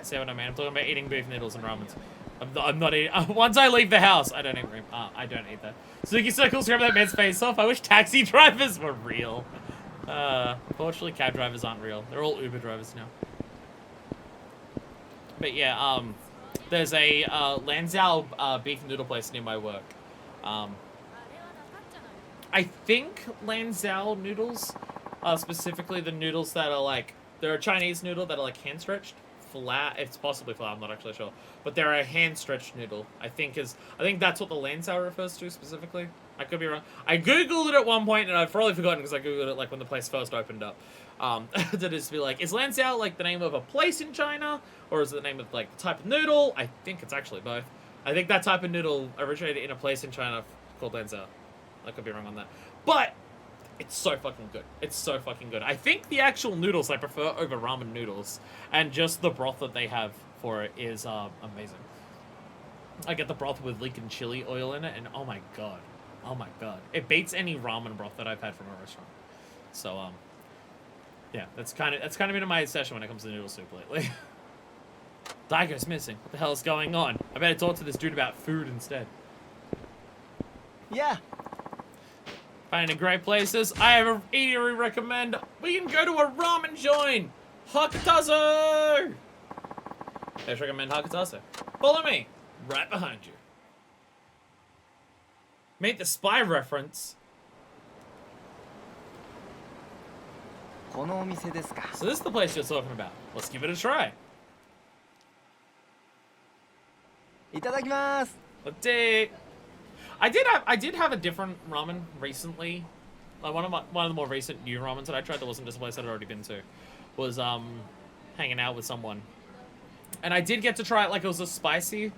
Say what I mean. I'm talking about eating beef noodles and ramens. I'm not eating. Once I leave the house, I don't eat. I don't eat that. Suki Circles, grab that man's face off. I wish taxi drivers were real. Unfortunately, cab drivers aren't real. They're all Uber drivers now. But yeah, there's a Lanzhou beef noodle place near my work. I think Lanzhou noodles, specifically the noodles that are like, they're a Chinese noodle that are like hand stretched, flat. It's possibly flat. I'm not actually sure, but they're a hand stretched noodle. I think that's what the Lanzhou refers to specifically. I could be wrong. I googled it at one point and I've probably forgotten because I googled it like when the place first opened up. To just be like, is Lanzhou like the name of a place in China, or is it the name of like the type of noodle? I think it's actually both. I think that type of noodle originated in a place in China called Lanzhou. I could be wrong on that, but it's so fucking good. It's so fucking good. I think the actual noodles I prefer over ramen noodles, and just the broth that they have for it is amazing. I get the broth with Lincoln chili oil in it, and oh my god, it beats any ramen broth that I've had from a restaurant. So yeah, that's kind of been my obsession when it comes to noodle soup lately. Daigo's missing. What the hell is going on? I better talk to this dude about food instead. Yeah. Finding great places. I have an eatery recommend. We can go to a ramen joint. Hakatazo! Let's recommend Hakatazo. Follow me. Right behind you. Make the spy reference. So this is the place you're talking about. Let's give it a try. いただきます。 Let's see. I did have a different ramen recently. Like one of the more recent new ramens that I tried that wasn't just a place I'd already been to was hanging out with someone, and I did get to try it. Like, it was a spicy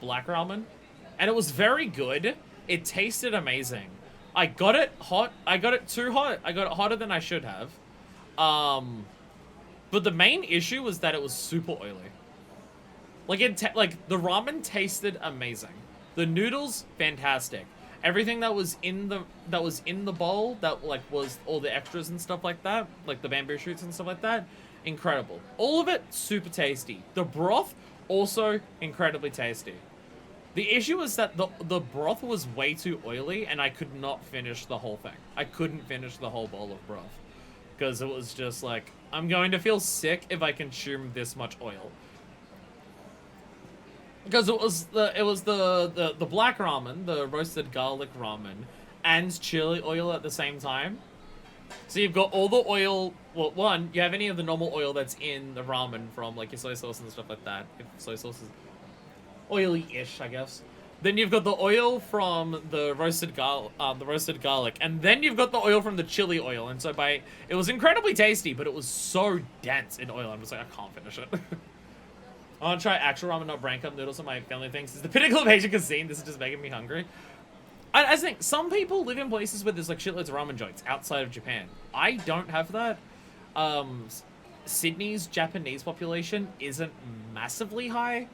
black ramen, and it was very good. It tasted amazing. I got it hot. I got it too hot. I got it hotter than I should have. But the main issue was that it was super oily. Like the ramen tasted amazing. The noodles, fantastic. everything that was in the bowl, that like was all the extras and stuff like that, like the bamboo shoots and stuff like that, incredible. All of it super tasty. The broth also incredibly tasty. The issue was that the broth was way too oily, and I could not finish the whole thing. I couldn't finish the whole bowl of broth because it was just like, I'm going to feel sick if I consume this much oil. Because it was the black ramen, the roasted garlic ramen, and chili oil at the same time. So you've got all the oil. Well, one, you have any of the normal oil that's in the ramen from like your soy sauce and stuff like that. If soy sauce is oily-ish, I guess. Then you've got the oil from the roasted garlic, and then you've got the oil from the chili oil. And so it was incredibly tasty, but it was so dense in oil. I'm just like, I can't finish it. I want to try actual ramen, not brand cup noodles. And my family thinks it's the pinnacle of Asian cuisine. This is just making me hungry. I think some people live in places where there's like shitloads of ramen joints outside of Japan. I don't have that. Sydney's Japanese population isn't massively high.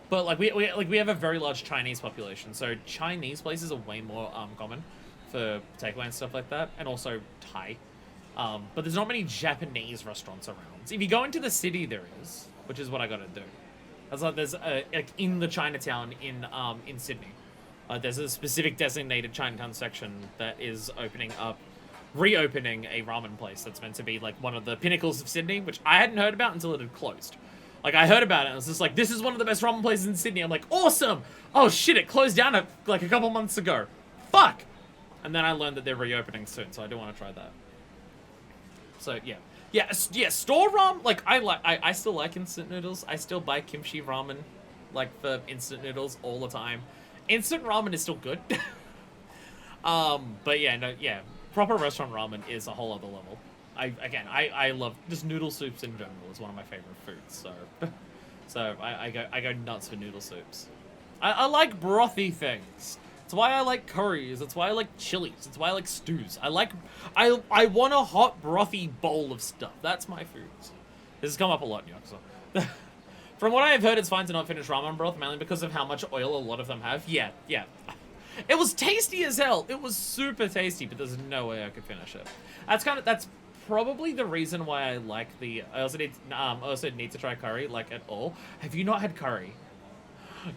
But like we have a very large Chinese population, so Chinese places are way more common for takeaway and stuff like that, and also Thai. But there's not many Japanese restaurants around. So if you go into the city, there is, which is what I gotta do. There's like in the Chinatown in Sydney, there's a specific designated Chinatown section that is reopening a ramen place that's meant to be like one of the pinnacles of Sydney, which I hadn't heard about until it had closed. Like, I heard about it, and it was just like, this is one of the best ramen places in Sydney. I'm like, awesome! Oh shit, it closed down like a couple months ago. Fuck! And then I learned that they're reopening soon, so I do want to try that. So, yeah. Yeah, store ramen, like, I still like instant noodles. I still buy kimchi ramen, like, for instant noodles all the time. Instant ramen is still good. But yeah, no, yeah. Proper restaurant ramen is a whole other level. I love just noodle soups in general is one of my favorite foods. So I go nuts for noodle soups. I like brothy things. It's why I like curries. It's why I like chilies. It's why I like stews. I want a hot brothy bowl of stuff. That's my foods. This has come up a lot in Yakuza. From what I have heard, it's fine to not finish ramen broth, mainly because of how much oil a lot of them have. Yeah. It was tasty as hell. It was super tasty, but there's no way I could finish it. That's probably the reason why I like I also need to try curry, like, at all. Have you not had curry?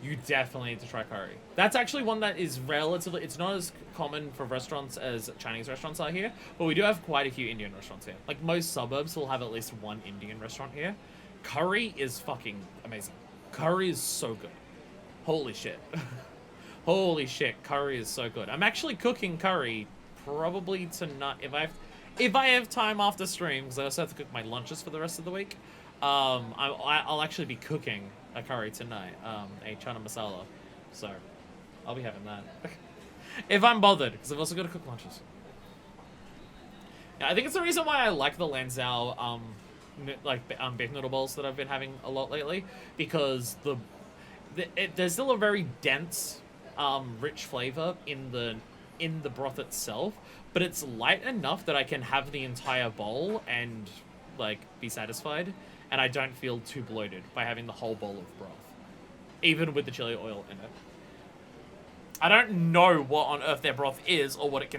You definitely need to try curry. That's actually one that is relatively, it's not as common for restaurants as Chinese restaurants are here, but we do have quite a few Indian restaurants here. Like, most suburbs will have at least one Indian restaurant here. Curry is fucking amazing. Curry is so good. Holy shit. Holy shit, curry is so good. I'm actually cooking curry probably tonight, if I have time after stream, because I also have to cook my lunches for the rest of the week. I'll actually be cooking a curry tonight, a chana masala. So, I'll be having that. If I'm bothered, because I've also got to cook lunches. Yeah, I think it's the reason why I like the Lanzhou, beef noodle bowls that I've been having a lot lately, because there's still a very dense, rich flavor in the broth itself, but it's light enough that I can have the entire bowl and, like, be satisfied, and I don't feel too bloated by having the whole bowl of broth, even with the chili oil in it. I don't know what on earth their broth is, or what it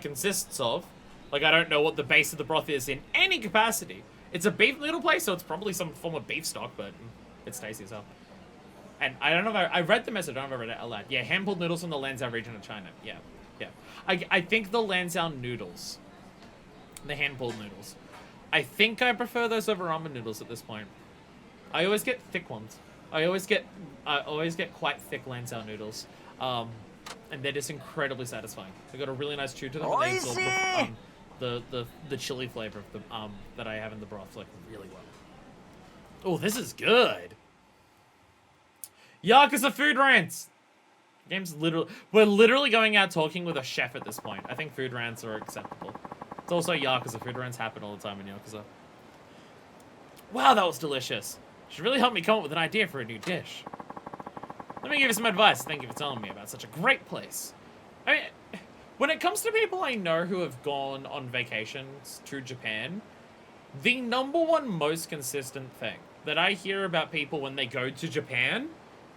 consists of. Like, I don't know what the base of the broth is in any capacity. It's a beef noodle place, so it's probably some form of beef stock, but it's tasty as hell. And I don't know if I read the message, I don't know if I read it out loud. Yeah, hand-pulled noodles from the Lanzhou region of China. Yeah. I think the Lanzhou noodles, the hand-pulled noodles, I think I prefer those over ramen noodles at this point. I always get thick ones. I always get quite thick Lanzhou noodles. And they're just incredibly satisfying. They've got a really nice chew to them. And they absorb the chili flavor of the that I have in the broth, like, really well. Oh, this is good. Yakuza food rants. We're literally going out talking with a chef at this point. I think food rants are acceptable. It's also Yakuza. Food rants happen all the time in Yakuza. Wow, that was delicious. Should really help me come up with an idea for a new dish. Let me give you some advice. Thank you for telling me about such a great place. I mean, when it comes to people I know who have gone on vacations to Japan, the #1 most consistent thing that I hear about people when they go to Japan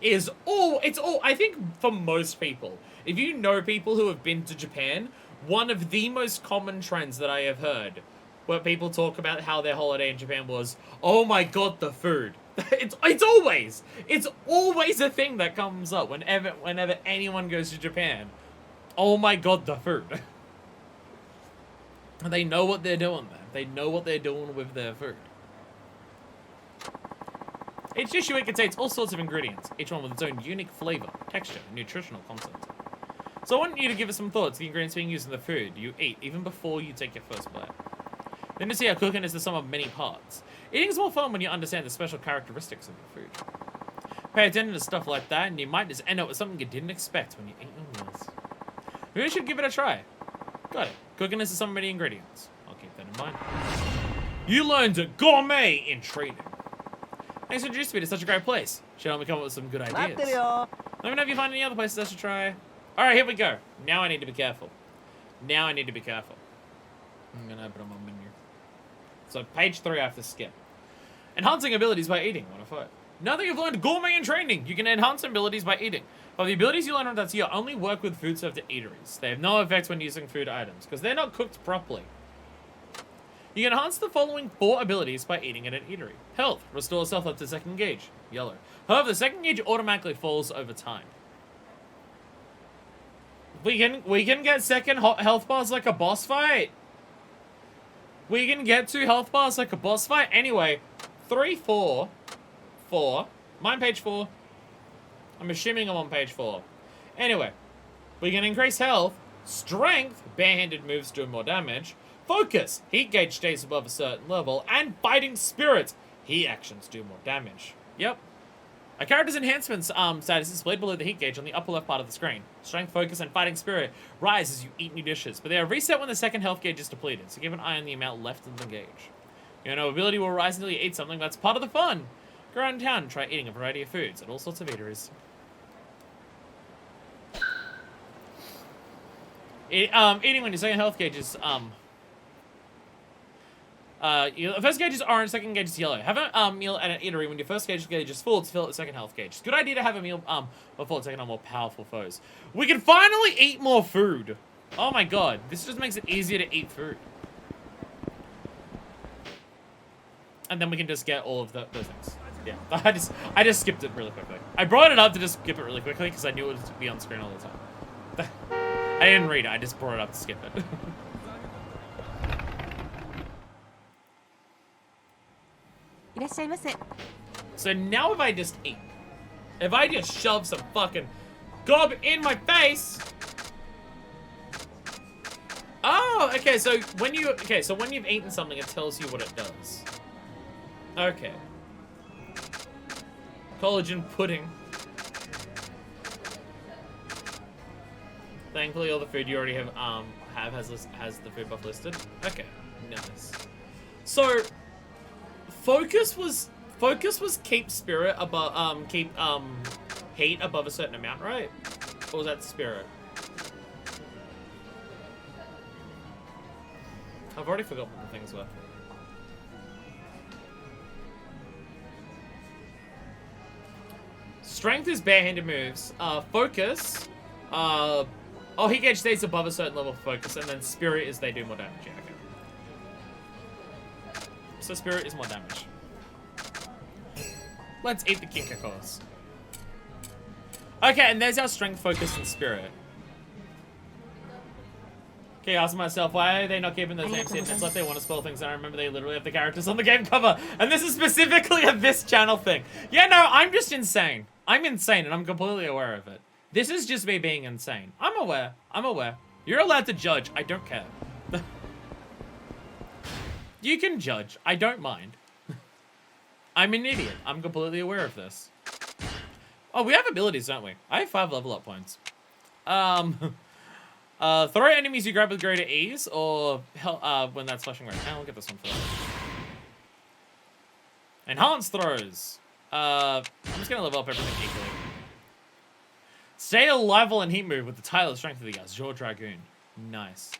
is all, it's all, I think for most people, if you know people who have been to Japan, one of the most common trends that I have heard where people talk about how their holiday in Japan was, oh my god, the food. It's always a thing that comes up whenever anyone goes to Japan. Oh my god, the food. They know what they're doing there. They know what they're doing with their food. Each dish you eat contains all sorts of ingredients, each one with its own unique flavor, texture, and nutritional content. So I want you to give us some thoughts on the ingredients being used in the food you eat, even before you take your first bite. Then to see how cooking is the sum of many parts. Eating is more fun when you understand the special characteristics of your food. Pay attention to stuff like that, and you might just end up with something you didn't expect when you eat your meals. Maybe you should give it a try. Got it. Cooking is the sum of many ingredients. I'll keep that in mind. You learned gourmet in training. Thanks for introducing me to such a great place. Should help me come up with some good ideas. Let me know if you find any other places I should try. Alright, here we go. Now I need to be careful. I'm gonna open up my menu. So page 3 I have to skip. Enhancing abilities by eating. 105. Now that you've learned gourmet in training, you can enhance abilities by eating. But the abilities you learn on that tier only work with food served at eateries. They have no effect when using food items, because they're not cooked properly. You can enhance the following 4 abilities by eating at an eatery. Health. Restores health up to second gauge. Yellow. However, the second gauge automatically falls over time. We can get second health bars like a boss fight. We can get 2 health bars like a boss fight. Anyway, 3, 4. I'm on page 4. I'm assuming I'm on page 4. Anyway, we can increase health, strength, barehanded moves do more damage, focus, heat gauge stays above a certain level, and fighting spirit, heat actions do more damage. Yep. A character's enhancements status is displayed below the heat gauge on the upper left part of the screen. Strength, focus, and fighting spirit rise as you eat new dishes, but they are reset when the second health gauge is depleted, so keep an eye on the amount left in the gauge. Your ability will rise until you eat something. That's part of the fun. Go around town and try eating a variety of foods at all sorts of eateries. Eating when your second health gauge is first gauge is orange, second gauge is yellow. Have a meal at an eatery when your first gauge is full to fill out the second health gauge. It's a good idea to have a meal before taking on more powerful foes. We can finally eat more food. Oh my god, this just makes it easier to eat food. And then we can just get all of those things. Yeah, I just skipped it really quickly. I brought it up to just skip it really quickly because I knew it would be on screen all the time. I didn't read it, I just brought it up to skip it. So now if I just eat, if I just shove some fucking gob in my face. Oh, okay, so when you've eaten something, it tells you what it does. Okay. Collagen pudding. Thankfully, all the food you already have has the food buff listed. Okay, nice. So, focus was keep spirit above keep heat above a certain amount, right? Or was that spirit? I've already forgotten what the things were. Strength is barehanded moves. Focus. Oh, heat gauge stays above a certain level of focus, and then spirit is they do more damage. Yeah, okay. So spirit is more damage. Let's eat the Kinkakos. Okay, and there's our strength, focus, and spirit. Okay, asking myself, why are they not keeping those names hidden? It's like they want to spell things, and I remember they literally have the characters on the game cover. And this is specifically a this channel thing. Yeah, no, I'm just insane. I'm insane, and I'm completely aware of it. This is just me being insane. I'm aware. I'm aware. You're allowed to judge. I don't care. You can judge. I don't mind. I'm an idiot. I'm completely aware of this. Oh, we have abilities, don't we? I have 5 level up points. Throw enemies you grab with greater ease, or when that's flashing right now. I'll get this one first. Enhanced throws. I'm just gonna level up everything equally. Stay alive while in heat move with the tireless strength of the Azure Dragoon. Nice.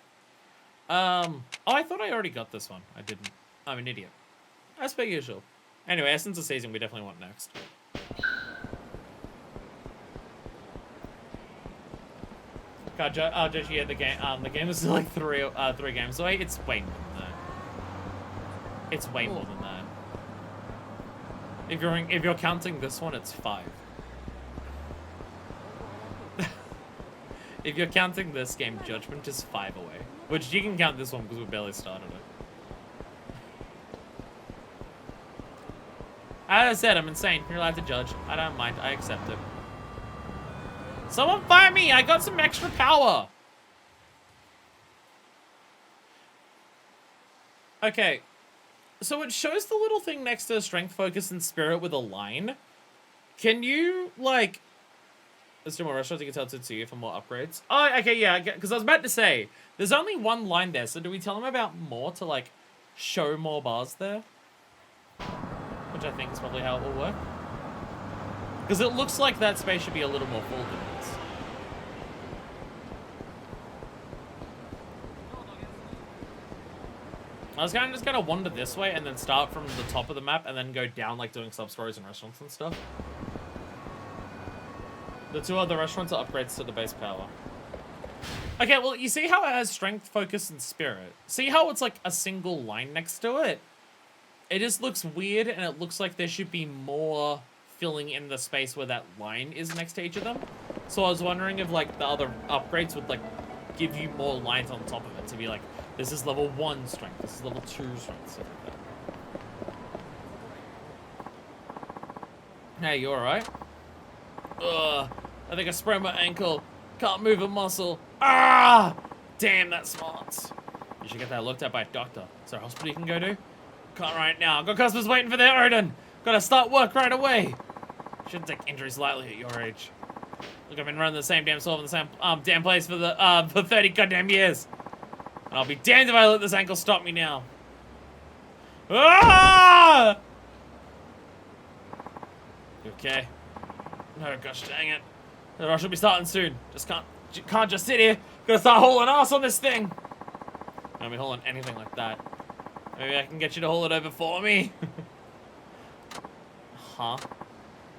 Oh, I thought I already got this one. I didn't. I'm an idiot. As per usual. Anyway, Essence of Season we definitely want next. God, judge you the game. The game is like three games away. It's way more than that. It's way more than that. If you're counting this one, it's 5. If you're counting this game, Judgment is 5 away. Which you can count this one because we barely started it. As I said, I'm insane. You're allowed to judge. I don't mind. I accept it. Someone fire me! I got some extra power! Okay. So it shows the little thing next to strength, focus, and spirit with a line. Can you, like... Let's do more restaurants. You can tell Tetsuya for more upgrades. Oh, okay, yeah. Because I was about to say, there's only one line there. So do we tell him about more to, like, show more bars there? Which I think is probably how it will work. Because it looks like that space should be a little more full than this. I was kind of just going to wander this way and then start from the top of the map and then go down, like, doing sub-stories and restaurants and stuff. The 2 other restaurants are upgrades to the base power. Okay, well, you see how it has strength, focus, and spirit? See how it's, like, a single line next to it? It just looks weird, and it looks like there should be more filling in the space where that line is next to each of them. So I was wondering if, like, the other upgrades would, like, give you more lines on top of it to be like, this is level 1 strength, this is level 2 strength, stuff like that. Hey, you alright? Ugh, I think I sprained my ankle. Can't move a muscle. Ah! Damn, that smarts. You should get that looked at by a doctor. Is there a hospital you can go to? Can't right now. Got customers waiting for their Odin. Gotta start work right away. Shouldn't take injuries lightly at your age. Look, I've been running the same damn store in the same damn place for the for 30 goddamn years. And I'll be damned if I let this ankle stop me now. Ah! You okay? No, gosh dang it. The rush will be starting soon. Just can't just sit here. Gotta start hauling ass on this thing. I don't be hauling anything like that. Maybe I can get you to haul it over for me. Huh?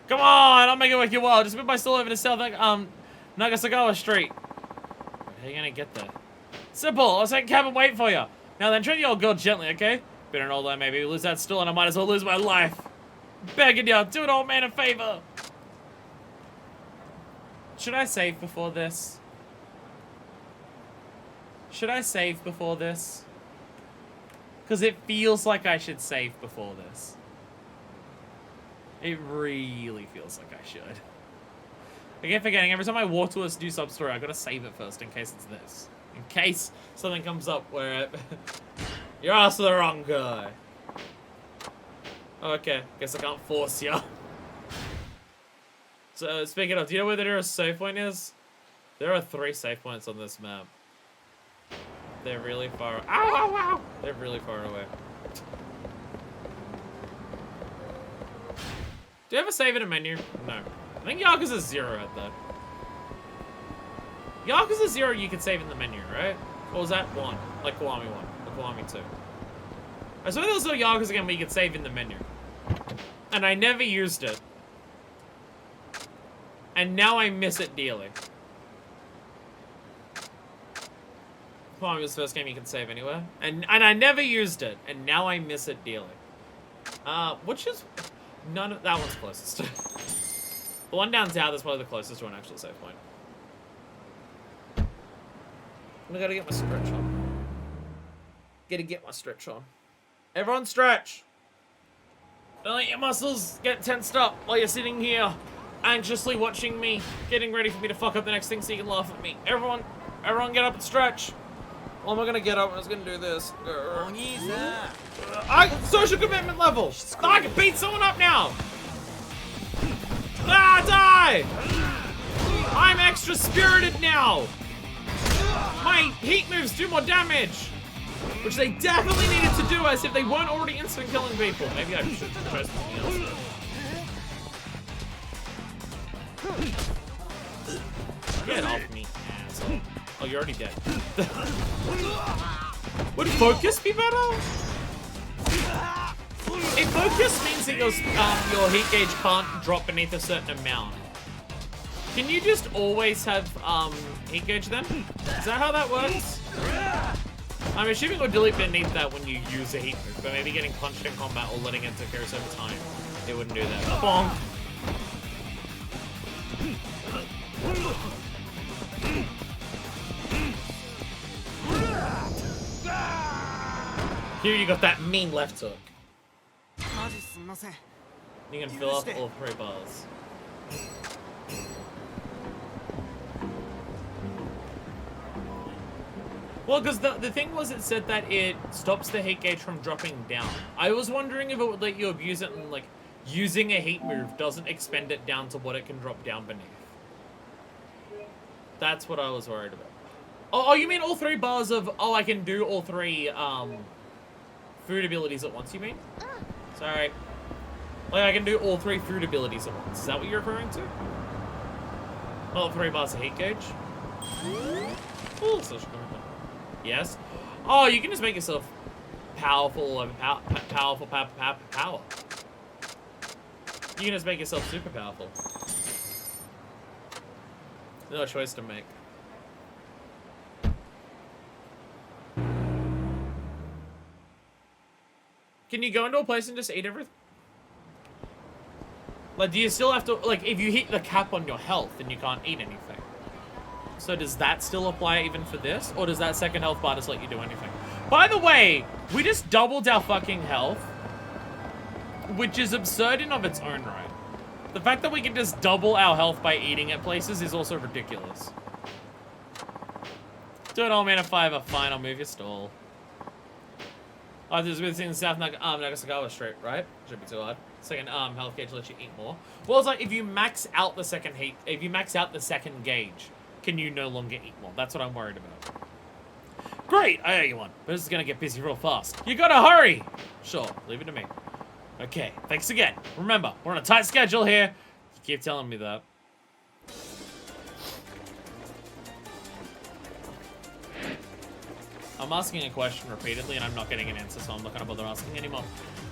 Come on, I'll make it worth your while. Just move my stall over to South Nagasagawa Street. How are you gonna get there? Simple. I'll take a cab and wait for you. Now then, treat the old girl gently, okay? Been an old man, maybe lose that stall and I might as well lose my life. Begging you, do an old man a favor. Should I save before this? Should I save before this? Because it feels like I should save before this. It really feels like I should. I keep forgetting, every time I walk to a new sub-story, I gotta save it first in case it's this. In case something comes up where you're asked the wrong guy. Okay, guess I can't force you. So, speaking of, do you know where the nearest save point is? There are 3 save points on this map. They're really far. Ow, ow, ow! They're really far away. Do you ever save in a menu? No. I think Yakuza 0 had that. Yakuza 0 you can save in the menu, right? Or was that 1? Like Kiwami 1. Or Kiwami 2. I saw there was a Yakuza game where you could save in the menu. And I never used it. And now I miss it dearly. Kiwami was the first game you can save anywhere. And I never used it. And now I miss it dearly. Which is... None of... That one's closest. The one down south is probably the closest to an actual save point. I gotta get my stretch on. Gotta get my stretch on. Everyone stretch! Don't let your muscles get tensed up while you're sitting here anxiously watching me, getting ready for me to fuck up the next thing so you can laugh at me. Everyone get up and stretch. Well, am I gonna get up? I was gonna do this. Social commitment level! I can beat someone up now! Ah, die! I'm extra spirited now! My heat moves do more damage! Which they definitely needed to do as if they weren't already instant killing people. Maybe I should try something else. Get off me, asshole. Oh, you're already dead. Would focus be better? If focus means that your heat gauge can't drop beneath a certain amount. Can you just always have heat gauge then? Is that how that works? I'm assuming we'll delete beneath that when you use a heat move, but maybe getting punched in combat or letting it take over time, it wouldn't do that. Bonk. Here you got that mean left hook. You can fill up all 3 bars. Well, because the thing was, it said that it stops the heat gauge from dropping down. I was wondering if it would let you abuse it and, like, using a heat move doesn't expend it down to what it can drop down beneath. That's what I was worried about. Oh, you mean all 3 bars of, oh, I can do all 3, food abilities at once, you mean? Sorry. Like, I can do all 3 food abilities at once. Is that what you're referring to? All 3 bars of heat gauge? Ooh, yes. Oh, you can just make yourself powerful, power. You can just make yourself super powerful. No choice to make. Can you go into a place and just eat everything? Like, do you still have to, like, if you hit the cap on your health, then you can't eat anything. So does that still apply even for this? Or does that second health bar just let you do anything? By the way, we just doubled our fucking health, which is absurd in of its own right. The fact that we can just double our health by eating at places is also ridiculous. Do it all, man, at 5, fine, I'll move your stall. Oh, there's a weird thing in South Nagasagawa Street, right? Shouldn't be too hard. Second health gauge lets you eat more. Well, it's like if you max out the second gauge, can you no longer eat more? That's what I'm worried about. Great, I owe you one, but this is gonna get busy real fast. You gotta hurry! Sure, leave it to me. Okay, thanks again. Remember, we're on a tight schedule here. You keep telling me that. I'm asking a question repeatedly and I'm not getting an answer, so I'm not gonna bother asking anymore.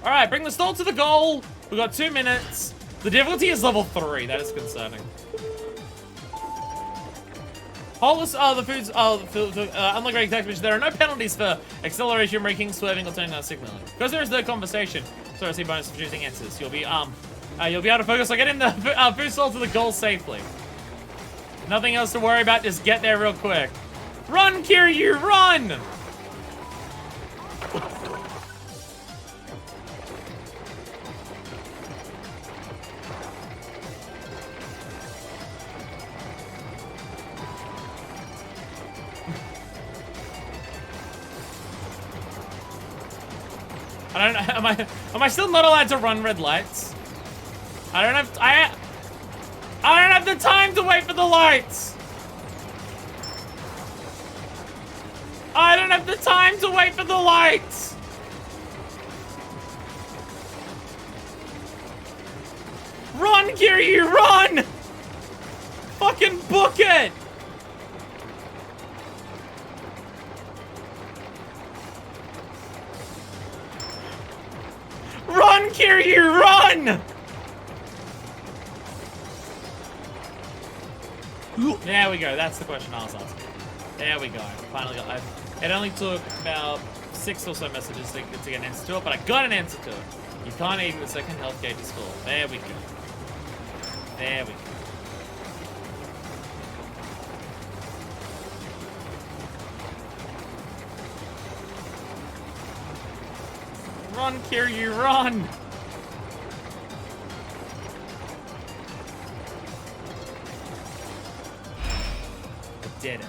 Alright, bring the stall to the goal! We've got 2 minutes. The difficulty is level 3, that is concerning. Unlike regular text message, there are no penalties for acceleration, braking, swerving, or turning on signaling. Because there is no conversation, so I see bonus for choosing answers. You'll be able to focus on getting the food stall to the goal safely. Nothing else to worry about, just get there real quick. Run, Kiryu, run! I don't know, am I still not allowed to run red lights? I don't have the time to wait for the lights! I don't have the time to wait for the lights! Run, Kiryu, run! Fucking book it! Run, Kiryu, run! There we go, that's the question I was asking. There we go, finally got that. It only took about 6 or so messages to get an answer to it, but I got an answer to it. You can't eat the second health gauge is full. There we go. There we go. Run, Kiryu, run! I did it.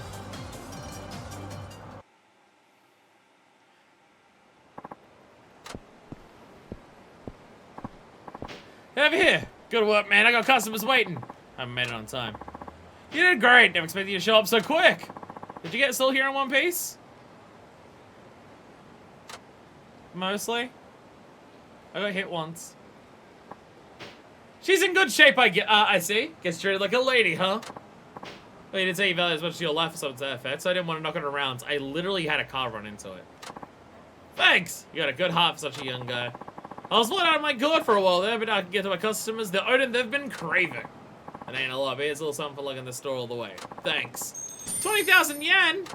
Over here! Good work, man. I got customers waiting. I haven't made it on time. You did great. Never expected you to show up so quick. Did you get still here in one piece? Mostly. I got hit once. She's in good shape, I see. Gets treated like a lady, huh? Well, you didn't say you value as much as your life or something to that effect, so I didn't want to knock it around. I literally had a car run into it. Thanks! You got a good heart for such a young guy. I was let out of my gourd for a while there, but I can get to my customers the odin they've been craving. It ain't a lot, but here's a little something for lugging the store all the way. Thanks. 20,000 yen!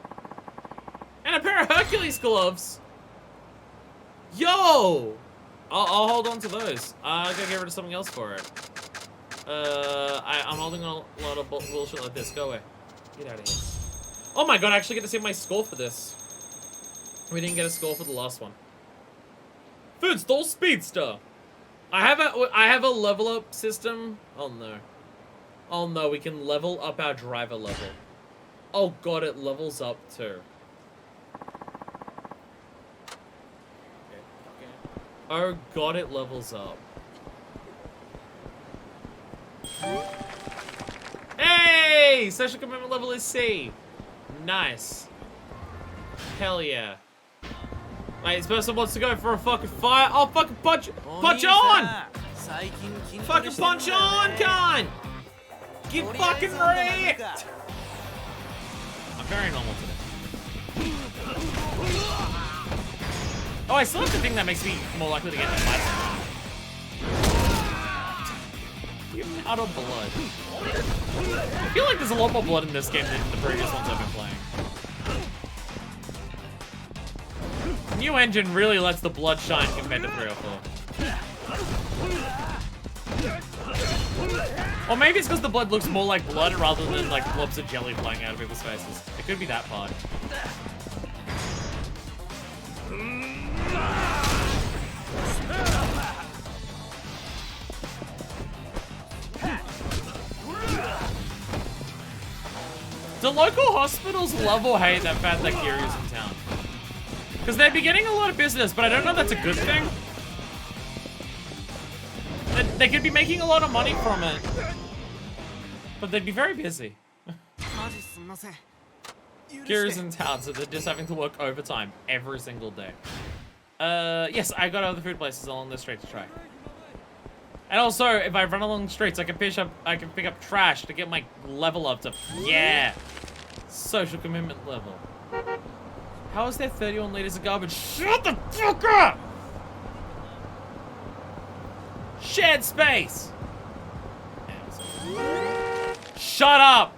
And a pair of Hercules gloves! Yo! I'll hold on to those. I gotta get rid of something else for it. I'm holding on a lot of bullshit like this. Go away. Get out of here. Oh my god, I actually get to see my score for this. We didn't get a score for the last one. Food stall speedster. I have a level up system. Oh no. Oh no, we can level up our driver level. Oh god, it levels up too. Oh god, it levels up. Hey! Social commitment level is C. Nice. Hell yeah. Wait, this person wants to go for a fucking fight. I'll fucking punch on! Fucking punch on, cunt! Get fucking wrecked! I'm very normal today. Oh, I still have the thing that makes me more likely to get in fights. You're out of blood. I feel like there's a lot more blood in this game than the previous ones I've been playing. New engine really lets the blood shine compared to 3 or 4. Or maybe it's because the blood looks more like blood rather than like blobs of jelly flying out of people's faces. It could be that part. Do local hospitals love or hate that fact that Kiryu's in town? Because they'd be getting a lot of business, but I don't know if that's a good thing. They could be making a lot of money from it. But they'd be very busy. Kiryu's in town, so they're just having to work overtime every single day. Yes, I got other food places along the street to try. And also, if I run along the streets, I can pick up trash to get my level up to, yeah, social commitment level. How is there 31 liters of garbage? Shut the fuck up! Shared space. Shut up!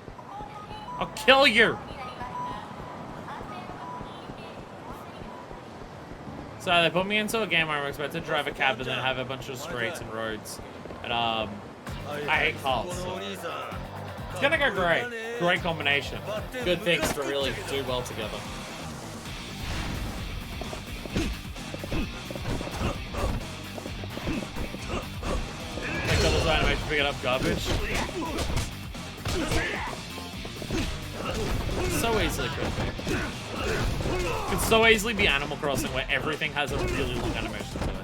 I'll kill you. So they put me into a game where I'm expected to drive a cab and then have a bunch of streets and roads. And I hate cars. So it's gonna go great. Great combination. Good things to really do well together. Make all this animation picking up garbage. So easily could be. Could so easily be Animal Crossing where everything has a really long animation to it.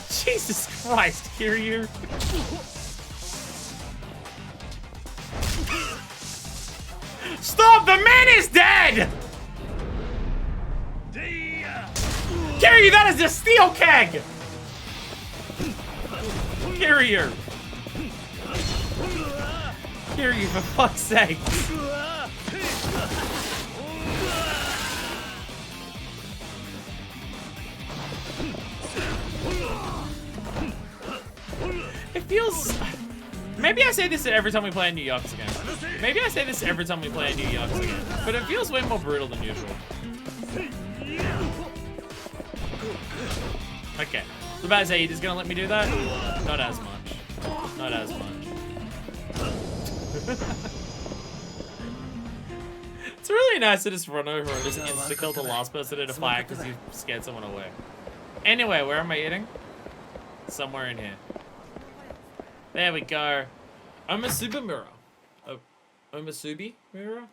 Jesus Christ, Kiryu. Stop! The man is dead! Kiryu, that is a steel keg! Kiryu! Kiryu, for fuck's sake! It feels... Maybe I say this every time we play a new Yakuza game. Maybe I say this every time we play a new Yakuza game. But it feels way more brutal than usual. Okay. I was about to say, you just gonna let me do that? Not as much. Not as much. It's really nice to just run over and just insta-kill the last person in a fight because you scared someone away. Anyway, where am I eating? Somewhere in here. There we go. Omasubi mirror. Oh, Omasubi mirror?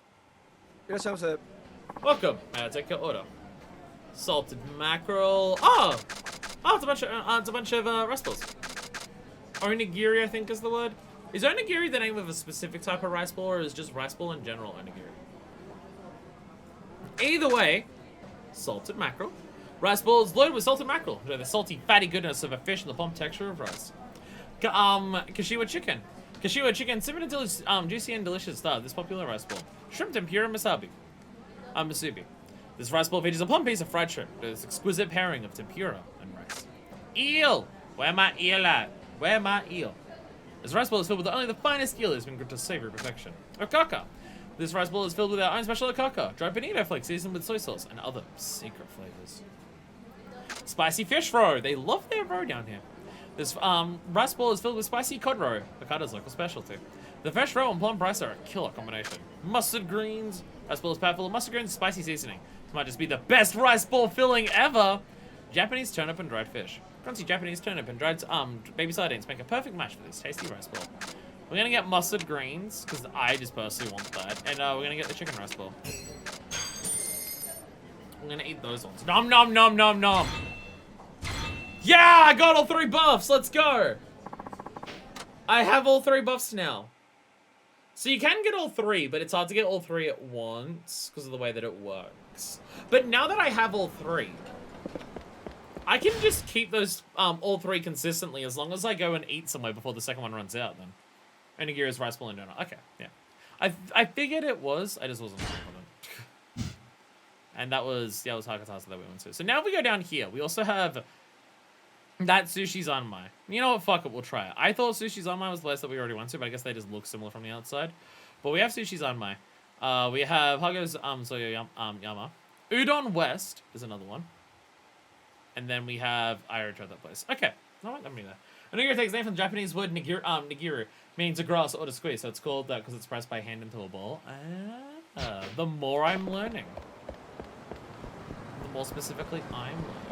Welcome. May I take your order? Salted mackerel. Oh! Oh, it's a bunch of rice balls. Onigiri, I think is the word. Is onigiri the name of a specific type of rice ball, or is just rice ball in general onigiri? Either way, salted mackerel. Rice balls loaded with salted mackerel. The salty, fatty goodness of a fish and the plump texture of rice. Kashiwa chicken. Kashiwa chicken, simmered until it's juicy and delicious. This popular rice bowl. Shrimp tempura masubi. Masubi. This rice bowl features a plum piece of fried shrimp. This exquisite pairing of tempura and rice. Eel! Where my eel at? Where my eel? This rice bowl is filled with only the finest eel that has been cooked to savory perfection. Okaka! This rice bowl is filled with our own special okaka, dried bonito flakes seasoned with soy sauce and other secret flavors. Spicy fish roe. They love their roe down here. This rice bowl is filled with spicy cod roe, Okada's local specialty. The fresh roe and plum rice are a killer combination. Mustard greens. Rice bowl is packed full of mustard greens and spicy seasoning. This might just be the best rice bowl filling ever. Japanese turnip and dried fish. Crunchy Japanese turnip and dried baby sardines make a perfect match for this tasty rice bowl. We're gonna get mustard greens because I just personally want that, and we're gonna get the chicken rice bowl. I'm gonna eat those ones. Nom nom nom nom nom. Yeah, I got all 3 buffs. Let's go. I have all 3 buffs now. So you can get all 3, but it's hard to get all 3 at once because of the way that it works. But now that I have all 3, I can just keep those all 3 consistently as long as I go and eat somewhere before the second one runs out then. Onigiri's rice bowl and donut. Okay, yeah. I figured it was. I just wasn't confident. And that was Hakatasa that we went to. So now we go down here. We also have that Sushi Zanmai. You know what? Fuck it. We'll try it. I thought Sushi Zanmai was the place that we already went to, but I guess they just look similar from the outside. But we have Sushi Zanmai. We have Hago's Soyo Yama. Udon West is another one. And then we have... I already tried that place. Okay. No, let me know. Onigiri takes name from the Japanese word nigiru, meaning to grasp or to squeeze. So it's called that because it's pressed by hand into a ball. The more I'm learning. The more specifically I'm learning.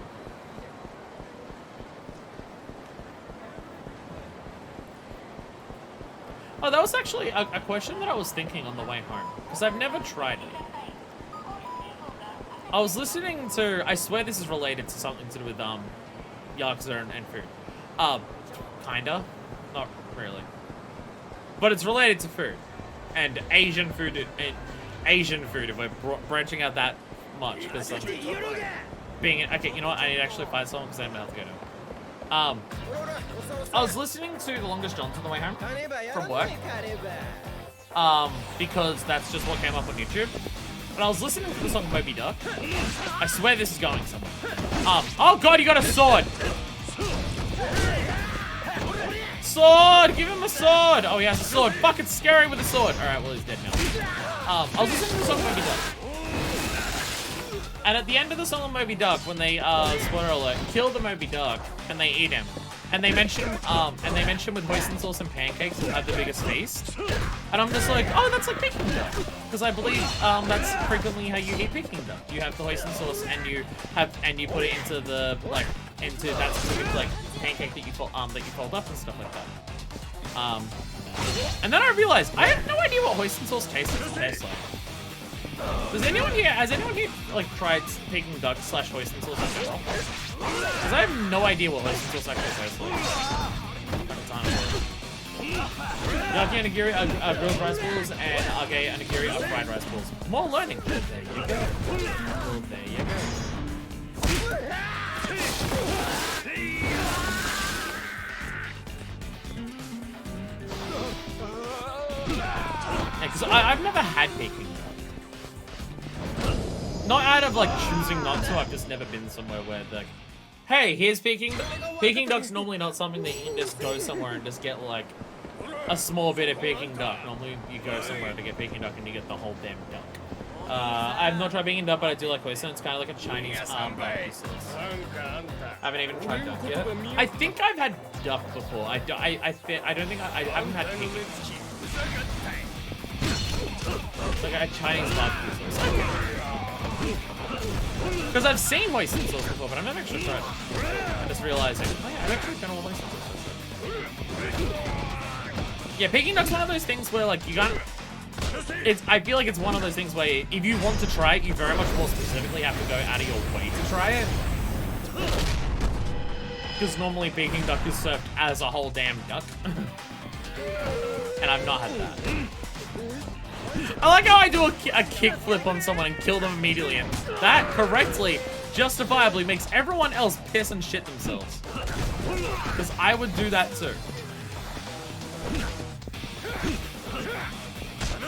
Oh, that was actually a question that I was thinking on the way home. Because I've never tried it. I was listening to... I swear this is related to something to do with Yakuza and food. Kinda. Not really. But it's related to food. And Asian food. Asian food, if we're branching out that much. Because being... Okay, you know what? I need to actually find someone because I have to go now. I was listening to The Longest Johns on the way home from work. Because that's just what came up on YouTube. But I was listening to the song Moby Duck. I swear this is going somewhere. Oh god, he got a sword! Sword! Give him a sword! Oh, he has a sword. Fuck, it's scary with a sword. Alright, well, he's dead now. I was listening to the song Moby Duck. And at the end of the song of Moby Duck, when they, spoiler alert, kill the Moby Duck, and they eat him. And they mention with hoisin sauce and pancakes who have the biggest feast. And I'm just like, oh, that's like Peking duck. Because I believe, that's frequently how you eat Peking duck. You have the hoisin sauce and you put it into the, like, into that specific, like, pancake that you fold up and stuff like that. And then I realized, I have no idea what hoisin sauce tastes like. Has anyone here, like, tried Peking duck / hoisin sauce in general? Because I have no idea what hoisin sauce actually tastes like. Yaki onigiri are grilled rice balls, and age onigiri are fried rice balls. More learning. Well, there you go. Well, there you go. Yeah, because I've never had Peking duck. Not out of, like, choosing not to, I've just never been somewhere where, like, hey, here's Peking duck. Peking duck's normally not something that you can just go somewhere and just get, like, a small bit of Peking duck. Normally, you go somewhere to get Peking duck and you get the whole damn duck. I've not tried Peking duck, but I do like hoisin. It's kind of like a Chinese barbecue sauce. I haven't even tried duck yet. I think I've had duck before. I don't think I haven't had Peking duck. It's like a Chinese barbecue sauce. Because I've seen hoisin sauce before, but I've never actually tried it. I'm just realizing, oh yeah, I've actually done all hoisin sauce. Yeah, Peking duck's one of those things where, like, you can't... I feel like it's one of those things where if you want to try it, you very much more specifically have to go out of your way to try it. Because normally Peking duck is served as a whole damn duck. And I've not had that. I like how I do a kickflip on someone and kill them immediately, and that correctly, justifiably, makes everyone else piss and shit themselves. Because I would do that too.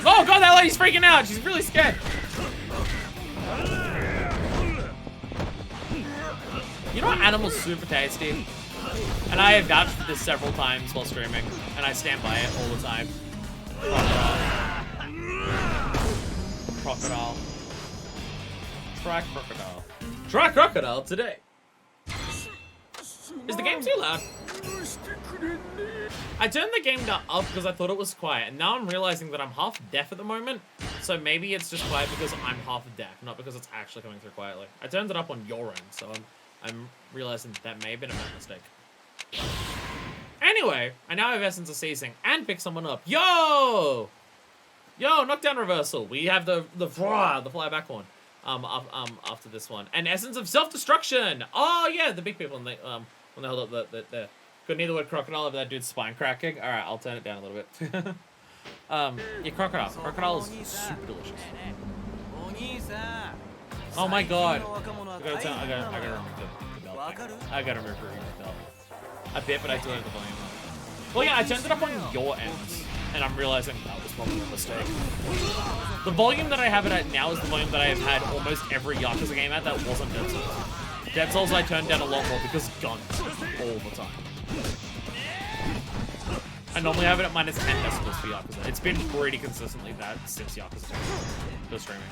Oh god, that lady's freaking out! She's really scared! You know what animal's super tasty? And I have vouched for this several times while streaming, and I stand by it all the time. Crocodile. Try crocodile. Try crocodile today. Is the game too loud? I turned the game down up because I thought it was quiet, and now I'm realizing that I'm half deaf at the moment. So maybe it's just quiet because I'm half deaf, not because it's actually coming through quietly. I turned it up on your end, so I'm realizing that may have been a bad mistake. Anyway, I now have Essence of Seizing and pick someone up. Yo, knockdown reversal. We have the flyback one. After this one, and Essence of Self-Destruction. Oh yeah, the big people when they hold up the couldn't hear the word crocodile over that dude's spine cracking. All right, I'll turn it down a little bit. Yeah, crocodile. Crocodile is super delicious. Oh my god. I gotta remove the belt. I gotta remove the belt. A bit, but I still have the volume up. Well, yeah, I turned it up on your end, and I'm realizing that was probably a mistake. The volume that I have it at now is the volume that I have had almost every Yakuza game at that wasn't Dead Souls. Dead Souls I turned down a lot more because guns all the time. I normally have it at minus 10 decibels for Yakuza. It's been pretty consistently that since Yakuza 2 for streaming.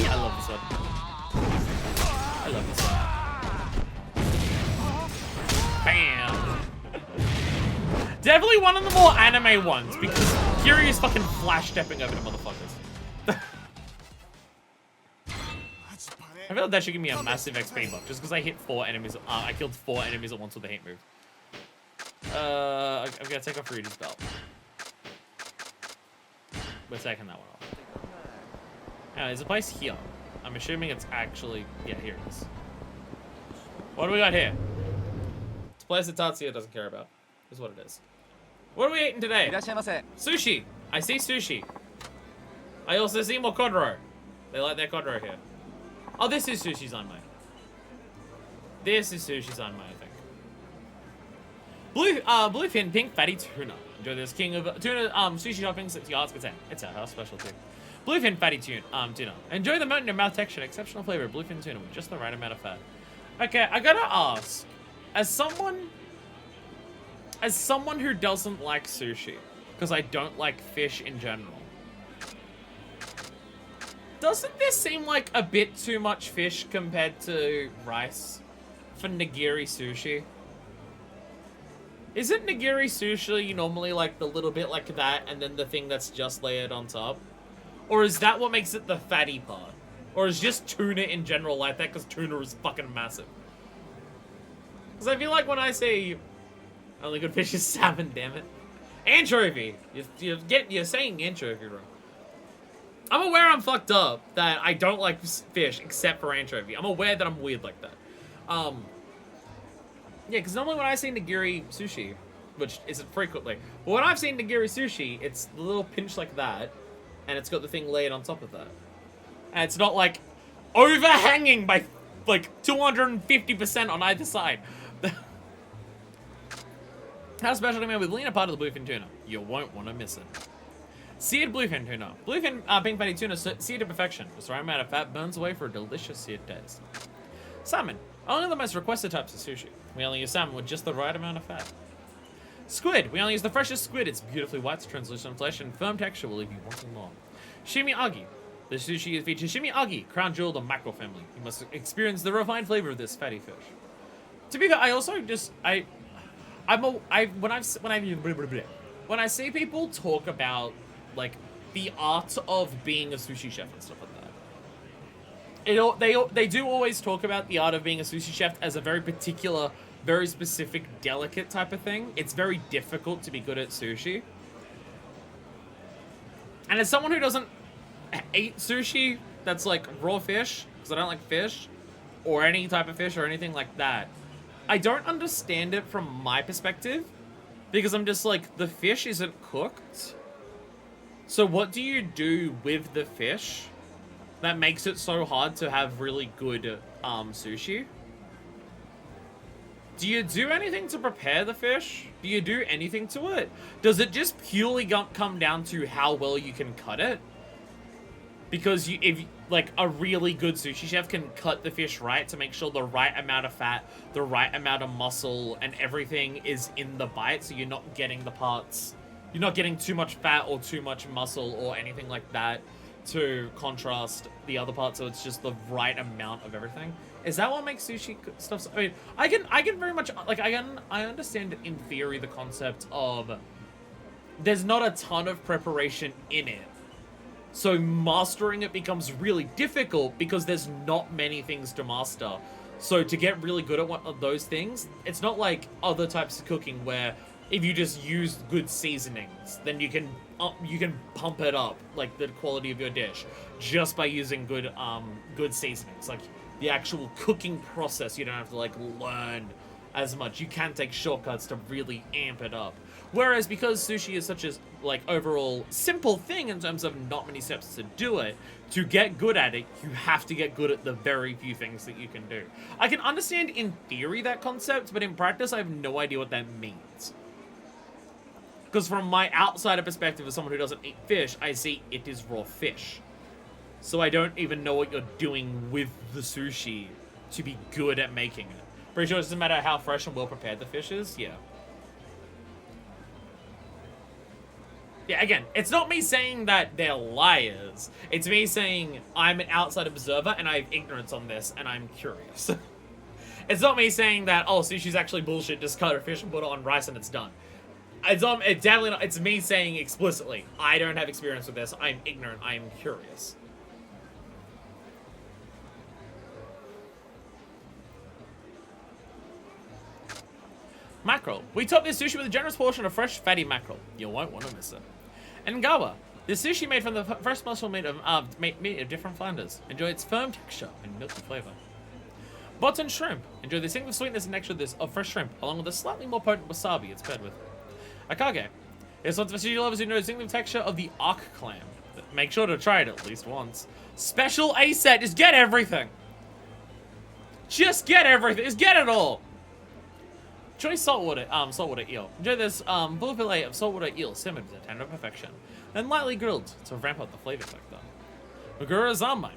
I love this one. I love this one. Bam! Definitely one of the more anime ones because Kiryu is fucking flash stepping over the motherfuckers. I feel like that should give me a massive XP buff just because I hit 4 enemies. I killed 4 enemies at once with the heat move. I'm gonna take off Ryuji's belt. We're taking that one off. Now, there's a place here. I'm assuming it's actually... Yeah, here it is. What do we got here? It's a place that Tatsuya doesn't care about. Is what it is. What are we eating today? Sushi. I see sushi. I also see more kodoro. They like their kodoro here. Oh, this is sushi zanmai. This is sushi zanmai, I think. Bluefin pink fatty tuna. Enjoy this king of tuna sushi shopping. It's our specialty. Bluefin fatty tuna. Enjoy the melt in your mouth texture. Exceptional flavor. Bluefin tuna with just the right amount of fat. Okay, I gotta ask, as someone who doesn't like sushi, because I don't like fish in general, doesn't this seem like a bit too much fish compared to rice for nigiri sushi? Isn't nigiri sushi normally like the little bit like that and then the thing that's just layered on top? Or is that what makes it the fatty part? Or is just tuna in general like that because tuna is fucking massive? Because I feel like when I say only good fish is salmon, damn it. Anchovy. You're saying anchovy wrong. I'm aware I'm fucked up that I don't like fish except for anchovy. I'm aware that I'm weird like that. Yeah, because normally when I say nigiri sushi, which isn't frequently, but when I've seen nigiri sushi, it's the little pinch like that, and it's got the thing laid on top of that. And it's not like overhanging by like 250% on either side. How special to me with leaner part of the bluefin tuna. You won't want to miss it. Seared bluefin tuna. Bluefin pink fatty tuna seared to perfection. Just the right amount of fat burns away for a delicious seared taste. Salmon. Only the most requested types of sushi. We only use salmon with just the right amount of fat. Squid. We only use the freshest squid. It's beautifully white, translucent flesh, and firm texture will leave you wanting more. Shimi-agi. The sushi features shimi-agi, crown jewel of the mackerel family. You must experience the refined flavor of this fatty fish. To be fair, I also just when I see people talk about like the art of being a sushi chef and stuff like that, they do always talk about the art of being a sushi chef as a very particular, very specific, delicate type of thing. It's very difficult to be good at sushi. And as someone who doesn't eat sushi that's like raw fish, because I don't like fish, or any type of fish or anything like that, I don't understand it from my perspective, because I'm just like, the fish isn't cooked. So what do you do with the fish that makes it so hard to have really good sushi? Do you do anything to prepare the fish? Do you do anything to it? Does it just purely come down to how well you can cut it? Because if like a really good sushi chef can cut the fish right to make sure the right amount of fat, the right amount of muscle, and everything is in the bite, so you're not getting the parts, you're not getting too much fat or too much muscle or anything like that to contrast the other parts, so it's just the right amount of everything. Is that what makes sushi stuff? I mean, I can very much like I understand in theory the concept of there's not a ton of preparation in it. So mastering it becomes really difficult because there's not many things to master. So to get really good at one of those things, it's not like other types of cooking where if you just use good seasonings, then you can pump it up, like the quality of your dish, just by using good seasonings. Like the actual cooking process, you don't have to like learn as much. You can take shortcuts to really amp it up. Whereas because sushi is such a like overall simple thing in terms of not many steps to do it, to get good at it, you have to get good at the very few things that you can do. I can understand in theory that concept, but in practice I have no idea what that means. Because from my outsider perspective as someone who doesn't eat fish, I see it is raw fish. So I don't even know what you're doing with the sushi to be good at making it. Pretty sure it doesn't matter how fresh and well prepared the fish is, yeah. Yeah, again, it's not me saying that they're liars. It's me saying I'm an outside observer and I have ignorance on this and I'm curious. It's not me saying that, oh, sushi's actually bullshit, just cut a fish and put it on rice and it's done. It's definitely not, it's me saying explicitly, I don't have experience with this, I'm ignorant, I'm curious. Mackerel. We top this sushi with a generous portion of fresh, fatty mackerel. You won't want to miss it. And gawa. This sushi made from the fresh muscle meat of different Flanders. Enjoy its firm texture and milky flavor. Botan shrimp. Enjoy the distinctive sweetness and texture of fresh shrimp, along with a slightly more potent wasabi it's paired with. Akage. It's one for sushi lovers who know the distinctive texture of the arc clam. Make sure to try it at least once. Special A set. Just get everything. Just get everything. Just get it all. Enjoy saltwater eel. Enjoy this full fillet of saltwater eel simmered to tender perfection, then lightly grilled to ramp up the flavor factor. Magura Zanmai.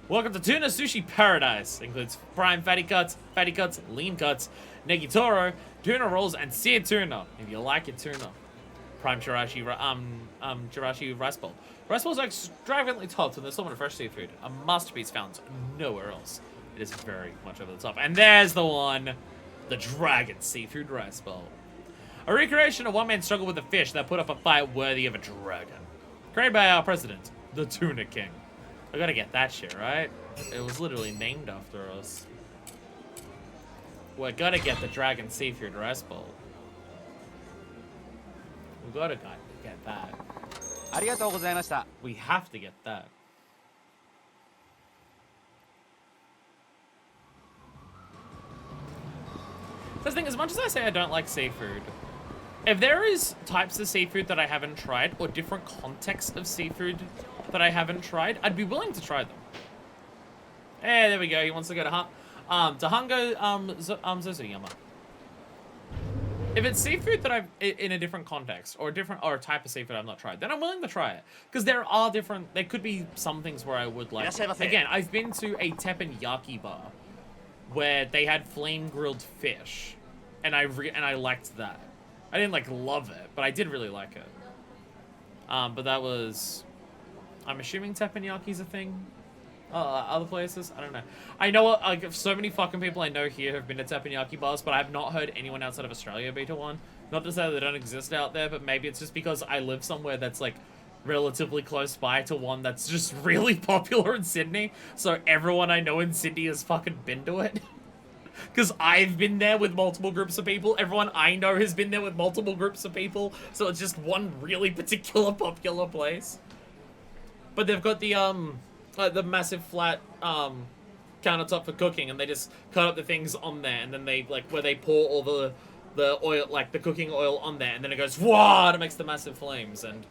Welcome to Tuna Sushi Paradise. Includes prime fatty cuts, lean cuts, negitoro, tuna rolls, and seared tuna. If you like your tuna. Prime chirashi rice bowl. Rice bowls are extravagantly topped with an assortment of fresh seafood. A masterpiece found nowhere else. It is very much over the top. And there's the one. The Dragon Seafood Rice Bowl. A recreation of one man's struggle with a fish that put up a fight worthy of a dragon. Created by our president, the Tuna King. I gotta get that shit, right? It was literally named after us. We gotta get the Dragon Seafood Rice Bowl. We gotta get that. We have to get that. That's the thing, as much as I say I don't like seafood, if there is types of seafood that I haven't tried, or different contexts of seafood that I haven't tried, I'd be willing to try them. Hey, there we go, he wants to go to Hango Zozuyama. If it's seafood that I've, in a different context, or a type of seafood I've not tried, then I'm willing to try it. Because there could be some things where I would like it. Again, I've been to a teppanyaki bar, where they had flame grilled fish, and I liked that. I didn't like love it, but I did really like it. But that was, I'm assuming teppanyaki a thing. Other places, I don't know. I know like so many fucking people I know here have been to teppanyaki bars, but I've not heard anyone outside of Australia be to one. Not to say they don't exist out there, but maybe it's just because I live somewhere that's like relatively close by to one that's just really popular in Sydney, so everyone I know in Sydney has fucking been to it. Because I've been there with multiple groups of people, everyone I know has been there with multiple groups of people, so it's just one really particular popular place. But they've got the massive flat countertop for cooking, and they just cut up the things on there, and then they like where they pour all the oil, like the cooking oil on there, and then it goes whoa, and it makes the massive flames. And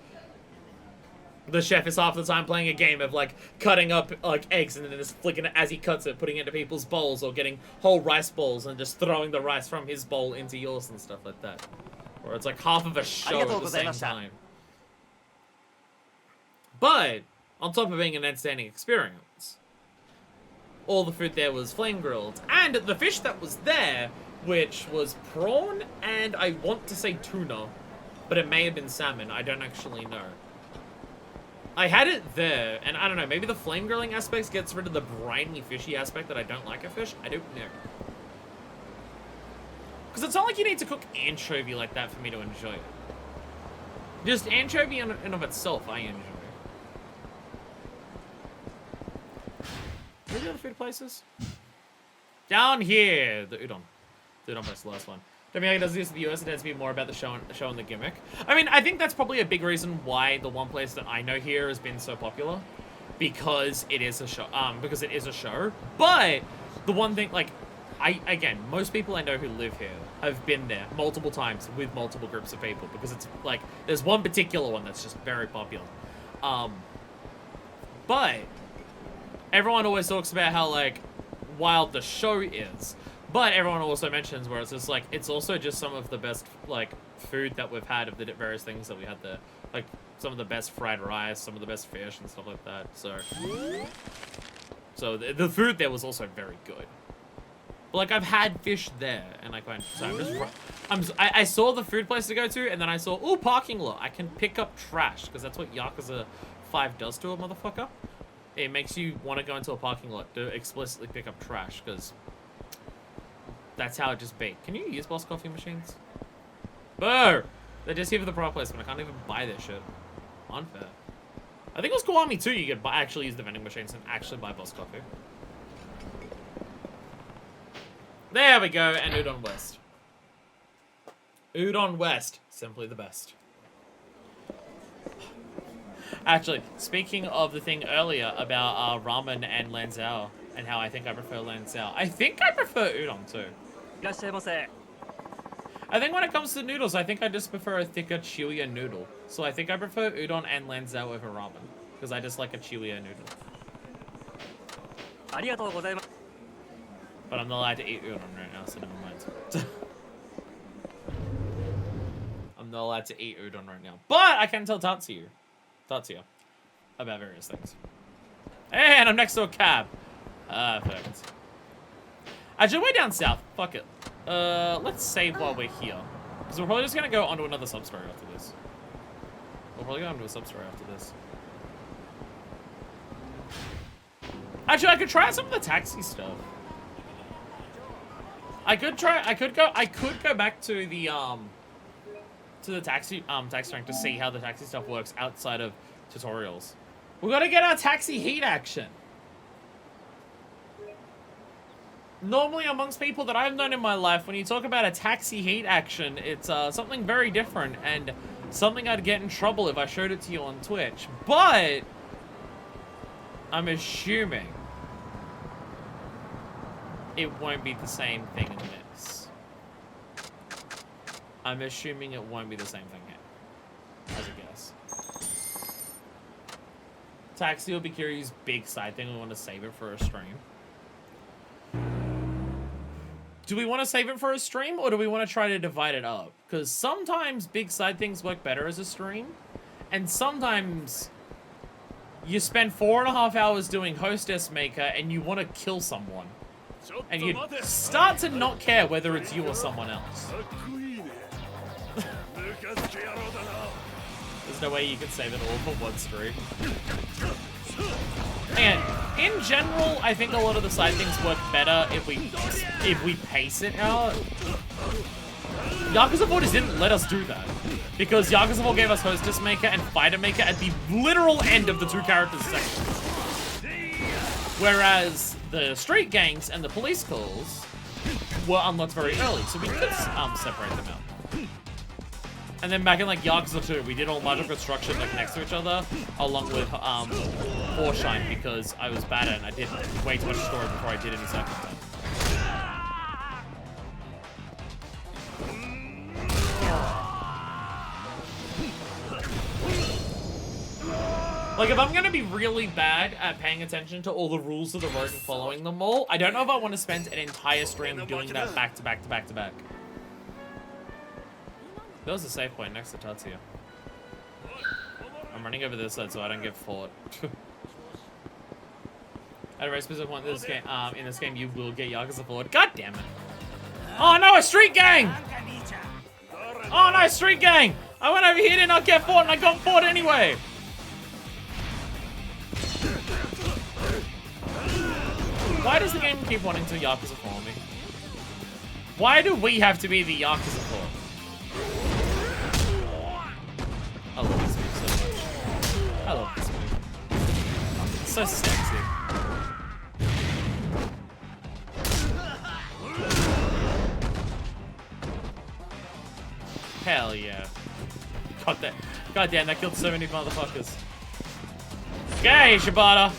the chef is half the time playing a game of like cutting up like eggs and then just flicking it as he cuts it, putting it into people's bowls, or getting whole rice bowls and just throwing the rice from his bowl into yours and stuff like that. Or it's like half of a show at the same time. But on top of being an entertaining experience. All the food there was flame grilled, and the fish that was there, which was prawn and I want to say tuna, but it may have been salmon, I don't actually know. I had it there, and I don't know, maybe the flame grilling aspect gets rid of the briny fishy aspect that I don't like of fish, I don't know. Because it's not like you need to cook anchovy like that for me to enjoy it. Just anchovy in and of itself, I enjoy. Where are the other food places? Down here! The udon. The udon place, the last one. Damiani does this in the US, it tends to be more about the show and the gimmick. I mean, I think that's probably a big reason why the one place that I know here has been so popular. Because it is a show. But the one thing, like, again, most people I know who live here have been there multiple times with multiple groups of people. Because it's, like, there's one particular one that's just very popular. But everyone always talks about how, like, wild the show is. But everyone also mentions where it's just, like, it's also just some of the best, like, food that we've had of the various things that we had there. Like, some of the best fried rice, some of the best fish and stuff like that. So the food there was also very good. But, like, I've had fish there, and like, I saw the food place to go to, and then I saw, ooh, parking lot. I can pick up trash, because that's what Yakuza 5 does to a motherfucker. It makes you want to go into a parking lot to explicitly pick up trash, because that's how it just be. Can you use Boss coffee machines? Boo! They're just here for the product placement. I can't even buy their shit. Unfair. I think it was Kiwami too. You could actually use the vending machines and actually buy Boss coffee. There we go, and Udon West. Udon West. Simply the best. Actually, speaking of the thing earlier about ramen and Lanzhou, and how I think I prefer Lanzhou, I think I prefer udon too. I think when it comes to noodles, I think I just prefer a thicker, chewier noodle. So I think I prefer udon and Lanzhou over ramen, because I just like a chewier noodle. But I'm not allowed to eat udon right now, so never mind. I'm not allowed to eat udon right now. But I can tell Tatsuya about various things. And I'm next to a cab. Perfect. Actually, way down south. Fuck it. Let's save while we're here. Because we're probably just going to go onto another sub-story after this. We'll probably go onto a sub-story after this. Actually, I could try out some of the taxi stuff. I could go back to the taxi rank to see how the taxi stuff works outside of tutorials. We gotta get our taxi heat action. Normally amongst people that I've known in my life, when you talk about a taxi heat action, it's something very different and something I'd get in trouble if I showed it to you on Twitch. But I'm assuming it won't be the same thing in this. I'm assuming it won't be the same thing here, as a guess. Taxi will be Kiryu's big side thing. We want to save it for a stream. Do we want to save it for a stream, or do we want to try to divide it up? Because sometimes big side things work better as a stream, and sometimes you spend 4.5 hours doing Hostess Maker and you want to kill someone. And you start to not care whether it's you or someone else. There's no way you can save it all for one stream. And in general, I think a lot of the side things work better if we pace it out. Yakuza 4 just didn't let us do that. Because Yakuza 4 gave us Hostess Maker and Fighter Maker at the literal end of the 2 characters section. Whereas the street gangs and the police calls were unlocked very early, so we could separate them out. And then back in like Yakuza 2, we did all magical construction like next to each other, along with Horshine, because I was bad at it and I did way too much story before I did any side content. Like, if I'm gonna be really bad at paying attention to all the rules of the road and following them all, I don't know if I want to spend an entire stream doing that back to back to back to back. There was a save point next to Tatsuya. I'm running over this side so I don't get fought. At a very specific point in this game, you will get Yakuza forward. God damn it! Oh no, a street gang! Oh no, street gang! I went over here to not get fought, and I got fought anyway. Why does the game keep wanting to Yakuza for me? Why do we have to be the Yakuza for? I love this move so much. I love this move. It's so sexy. Hell yeah. God damn, that killed so many motherfuckers. Okay, Shibata.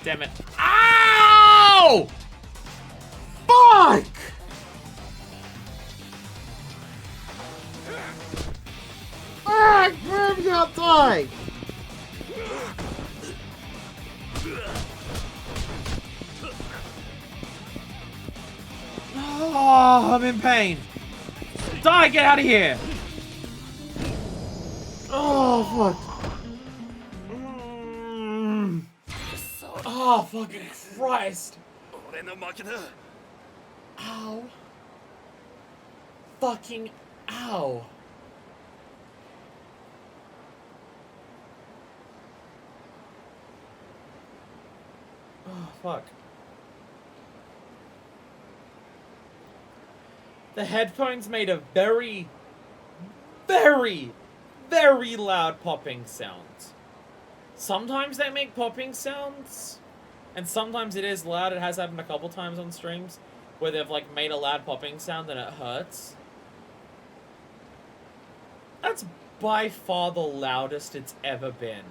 Damn it. Ow! Fuck! Fuck! Worm's outside! Oh, I'm in pain. Die, get out of here! Oh, fuck. Oh, fucking Christ. Ow. Fucking ow. Oh, fuck. The headphones made a very, very, very loud popping sound. Sometimes they make popping sounds, and sometimes it is loud. It has happened a couple times on streams where they've like made a loud popping sound and it hurts. That's by far the loudest it's ever been.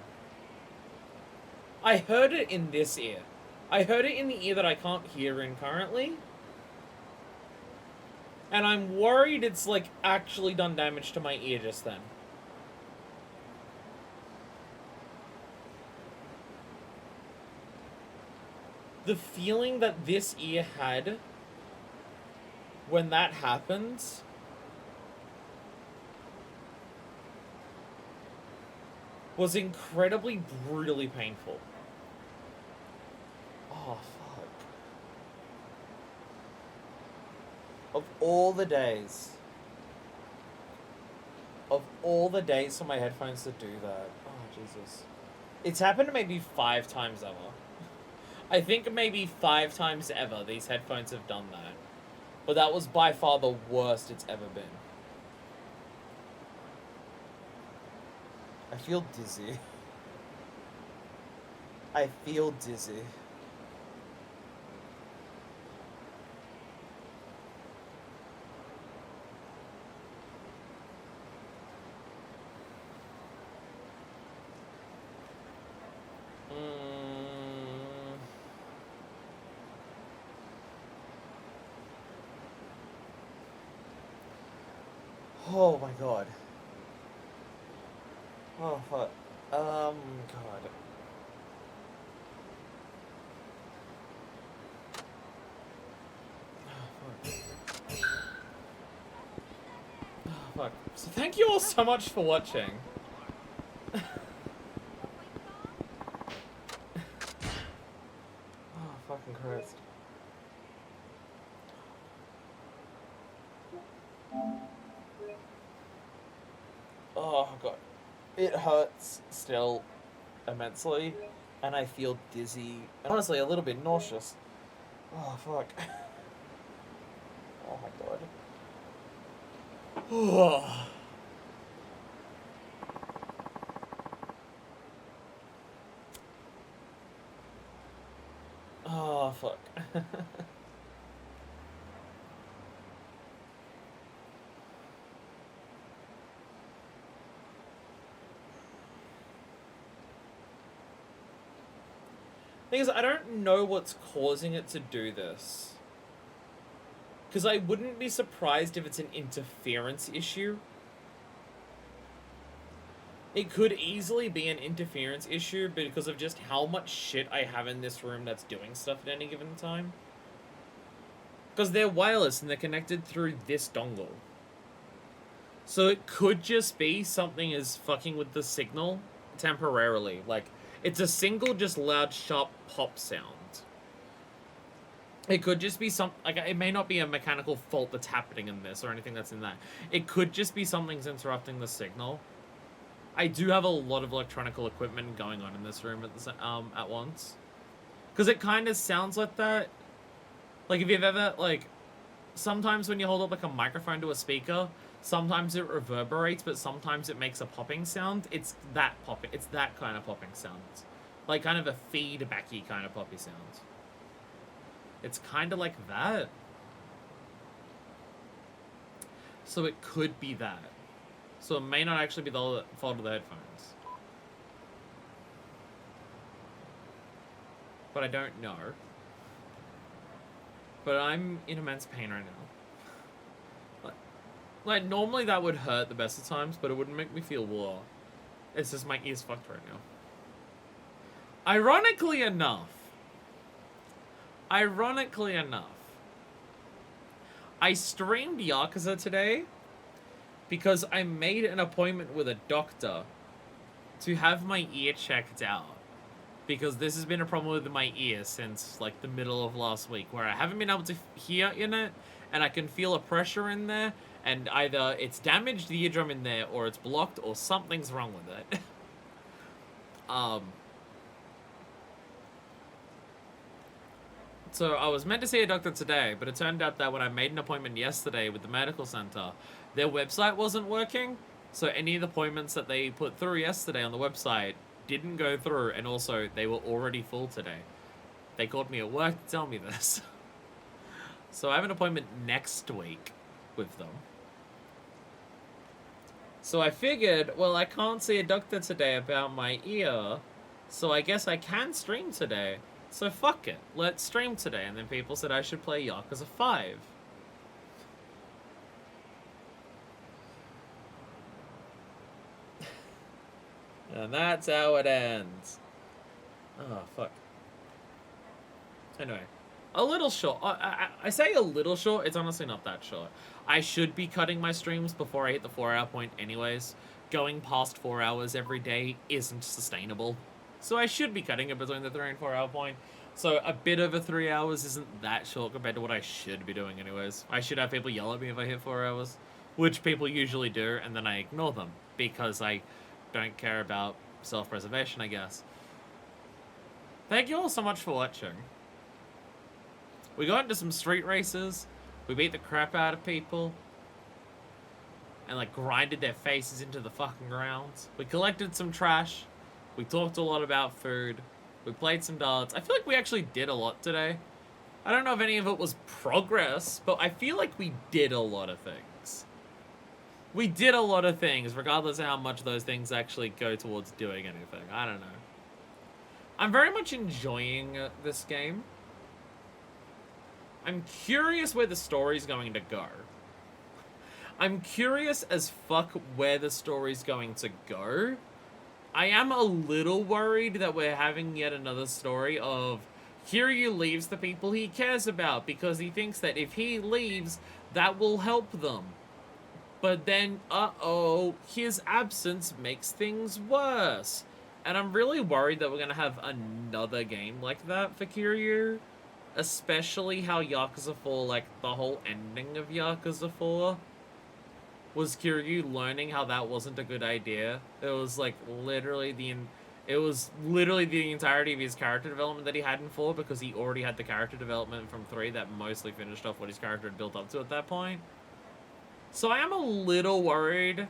I heard it in this ear. I heard it in the ear that I can't hear in currently. And I'm worried it's, like, actually done damage to my ear just then. The feeling that this ear had when that happened was incredibly, brutally painful. Oh, fuck. Of all the days for my headphones to do that. Oh, Jesus. It's happened maybe 5 times ever. I think maybe 5 times ever these headphones have done that. But that was by far the worst it's ever been. I feel dizzy. I feel dizzy. Oh my god. Oh fuck. God. Oh fuck. So thank you all so much for watching. Oh fucking Christ. Oh god. It hurts still immensely, and I feel dizzy, and honestly a little bit nauseous. Oh fuck. Oh my god. Oh fuck. Thing is, I don't know what's causing it to do this. Because I wouldn't be surprised if it's an interference issue. It could easily be an interference issue because of just how much shit I have in this room that's doing stuff at any given time. Because they're wireless and they're connected through this dongle. So it could just be something is fucking with the signal temporarily. Like, it's a single, just loud, sharp pop sound. It could just be like, it may not be a mechanical fault that's happening in this or anything that's in that. It could just be something's interrupting the signal. I do have a lot of electronical equipment going on in this room at once. Because it kind of sounds like that. Like, if you've ever, like, sometimes when you hold up, like, a microphone to a speaker, sometimes it reverberates, but sometimes it makes a popping sound. It's that kind of popping sound. Like, kind of a feedbacky kind of poppy sound. It's kind of like that. So it could be that. So it may not actually be the fault of the headphones. But I don't know. But I'm in immense pain right now. Like, normally that would hurt the best of times, but it wouldn't make me feel war. It's just my ear's fucked right now. Ironically enough, I streamed Yakuza today because I made an appointment with a doctor to have my ear checked out. Because this has been a problem with my ear since, like, the middle of last week, where I haven't been able to hear in it, and I can feel a pressure in there, and either it's damaged the eardrum in there, or it's blocked, or something's wrong with it. So I was meant to see a doctor today, but it turned out that when I made an appointment yesterday with the medical center, their website wasn't working, so any of the appointments that they put through yesterday on the website didn't go through, and also they were already full today. They called me at work to tell me this. So I have an appointment next week with them. So I figured, well, I can't see a doctor today about my ear, so I guess I can stream today. So fuck it, let's stream today. And then people said I should play Yakuza 5. And that's how it ends. Oh, fuck. Anyway, a little short. I say a little short, it's honestly not that short. I should be cutting my streams before I hit the 4-hour point anyways. Going past 4 hours every day isn't sustainable. So I should be cutting it between the 3 and 4 hour point. So a bit over 3 hours isn't that short compared to what I should be doing anyways. I should have people yell at me if I hit 4 hours, which people usually do, and then I ignore them because I don't care about self-preservation, I guess. Thank you all so much for watching. We got into some street races. We beat the crap out of people. And, like, grinded their faces into the fucking ground. We collected some trash. We talked a lot about food. We played some darts. I feel like we actually did a lot today. I don't know if any of it was progress, but I feel like we did a lot of things. We did a lot of things, regardless of how much those things actually go towards doing anything. I don't know. I'm very much enjoying this game. I'm curious where the story's going to go. I'm curious as fuck where the story's going to go. I am a little worried that we're having yet another story of Kiryu leaves the people he cares about because he thinks that if he leaves, that will help them. But then, uh-oh, his absence makes things worse. And I'm really worried that we're going to have another game like that for Kiryu. Especially how Yakuza 4, like, the whole ending of Yakuza 4 was Kiryu learning how that wasn't a good idea. It was, like, literally the entirety of his character development that he had in 4 because he already had the character development from 3 that mostly finished off what his character had built up to at that point. So I am a little worried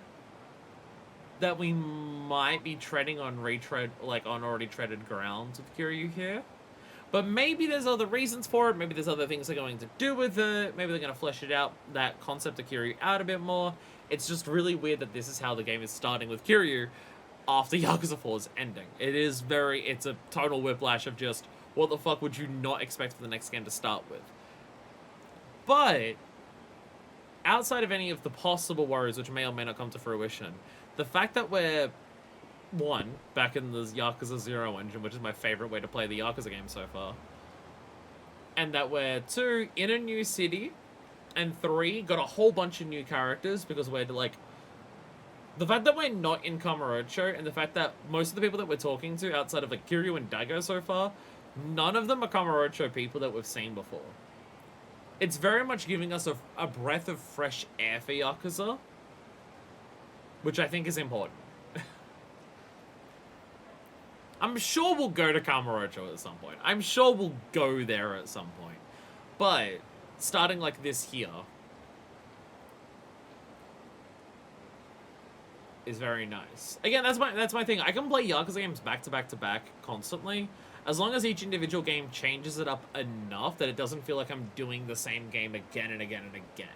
that we might be treading on on already treaded grounds with Kiryu here. But maybe there's other reasons for it. Maybe there's other things they're going to do with it. Maybe they're going to flesh it out, that concept of Kiryu out a bit more. It's just really weird that this is how the game is starting with Kiryu after Yakuza 4's ending. It's a total whiplash of just, what the fuck would you not expect for the next game to start with? But outside of any of the possible worries, which may or may not come to fruition, the fact that we're, 1, back in the Yakuza 0 engine, which is my favorite way to play the Yakuza game so far, and that we're 2, in a new city, and 3, got a whole bunch of new characters, because we're, like, The fact that we're not in Kamurocho, and the fact that most of the people that we're talking to outside of like Kiryu and Daigo so far, none of them are Kamurocho people that we've seen before. It's very much giving us a breath of fresh air for Yakuza, which I think is important. I'm sure we'll go to Kamurocho at some point. I'm sure we'll go there at some point. But starting like this here is very nice. Again, that's my thing. I can play Yakuza games back to back to back constantly, as long as each individual game changes it up enough that it doesn't feel like I'm doing the same game again and again and again.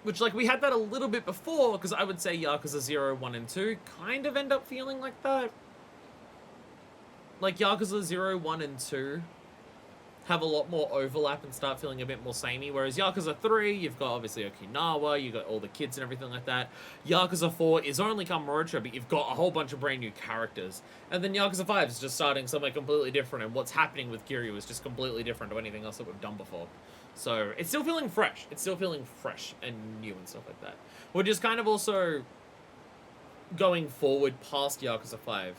Which, like, we had that a little bit before, because I would say Yakuza 0, 1, and 2 kind of end up feeling like that. Like, Yakuza 0, 1, and 2 have a lot more overlap and start feeling a bit more samey, whereas Yakuza 3, you've got, obviously, Okinawa, you've got all the kids and everything like that. Yakuza 4 is only Kamurocho, but you've got a whole bunch of brand new characters. And then Yakuza 5 is just starting somewhere completely different, and what's happening with Kiryu is just completely different to anything else that we've done before. So, it's still feeling fresh. It's still feeling fresh and new and stuff like that. Which is kind of also going forward past Yakuza 5.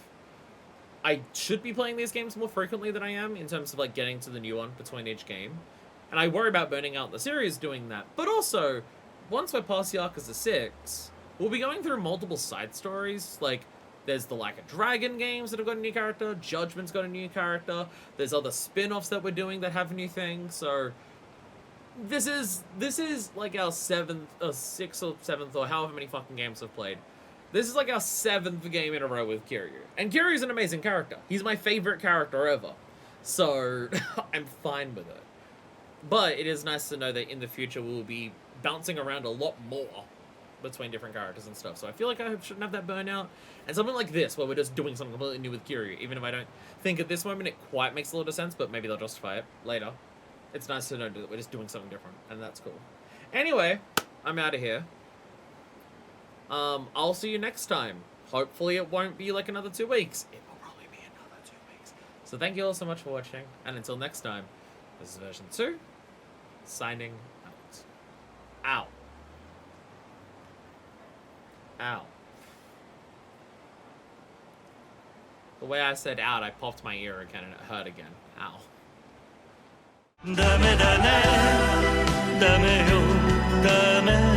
I should be playing these games more frequently than I am in terms of, like, getting to the new one between each game. And I worry about burning out the series doing that. But also, once we're past Yakuza 6, we'll be going through multiple side stories. Like, there's the Like a Dragon games that have got a new character. Judgment's got a new character. There's other spin-offs that we're doing that have new things. So this is like our 7th or 6th or 7th or however many fucking games I've played. This is like our 7th game in a row with Kiryu. And Kiryu's an amazing character. He's my favorite character ever. So I'm fine with it. But it is nice to know that in the future we'll be bouncing around a lot more between different characters and stuff. So I feel like I shouldn't have that burnout. And something like this, where we're just doing something completely new with Kiryu, even if I don't think at this moment it quite makes a lot of sense, but maybe they'll justify it later. It's nice to know that we're just doing something different, and that's cool. Anyway, I'm out of here. I'll see you next time. Hopefully it won't be like another 2 weeks. It will probably be another 2 weeks. So thank you all so much for watching, and until next time, this is version 2, signing out. Ow. Ow. The way I said out, I popped my ear again and it hurt again. Ow. ダメだねダメよダメ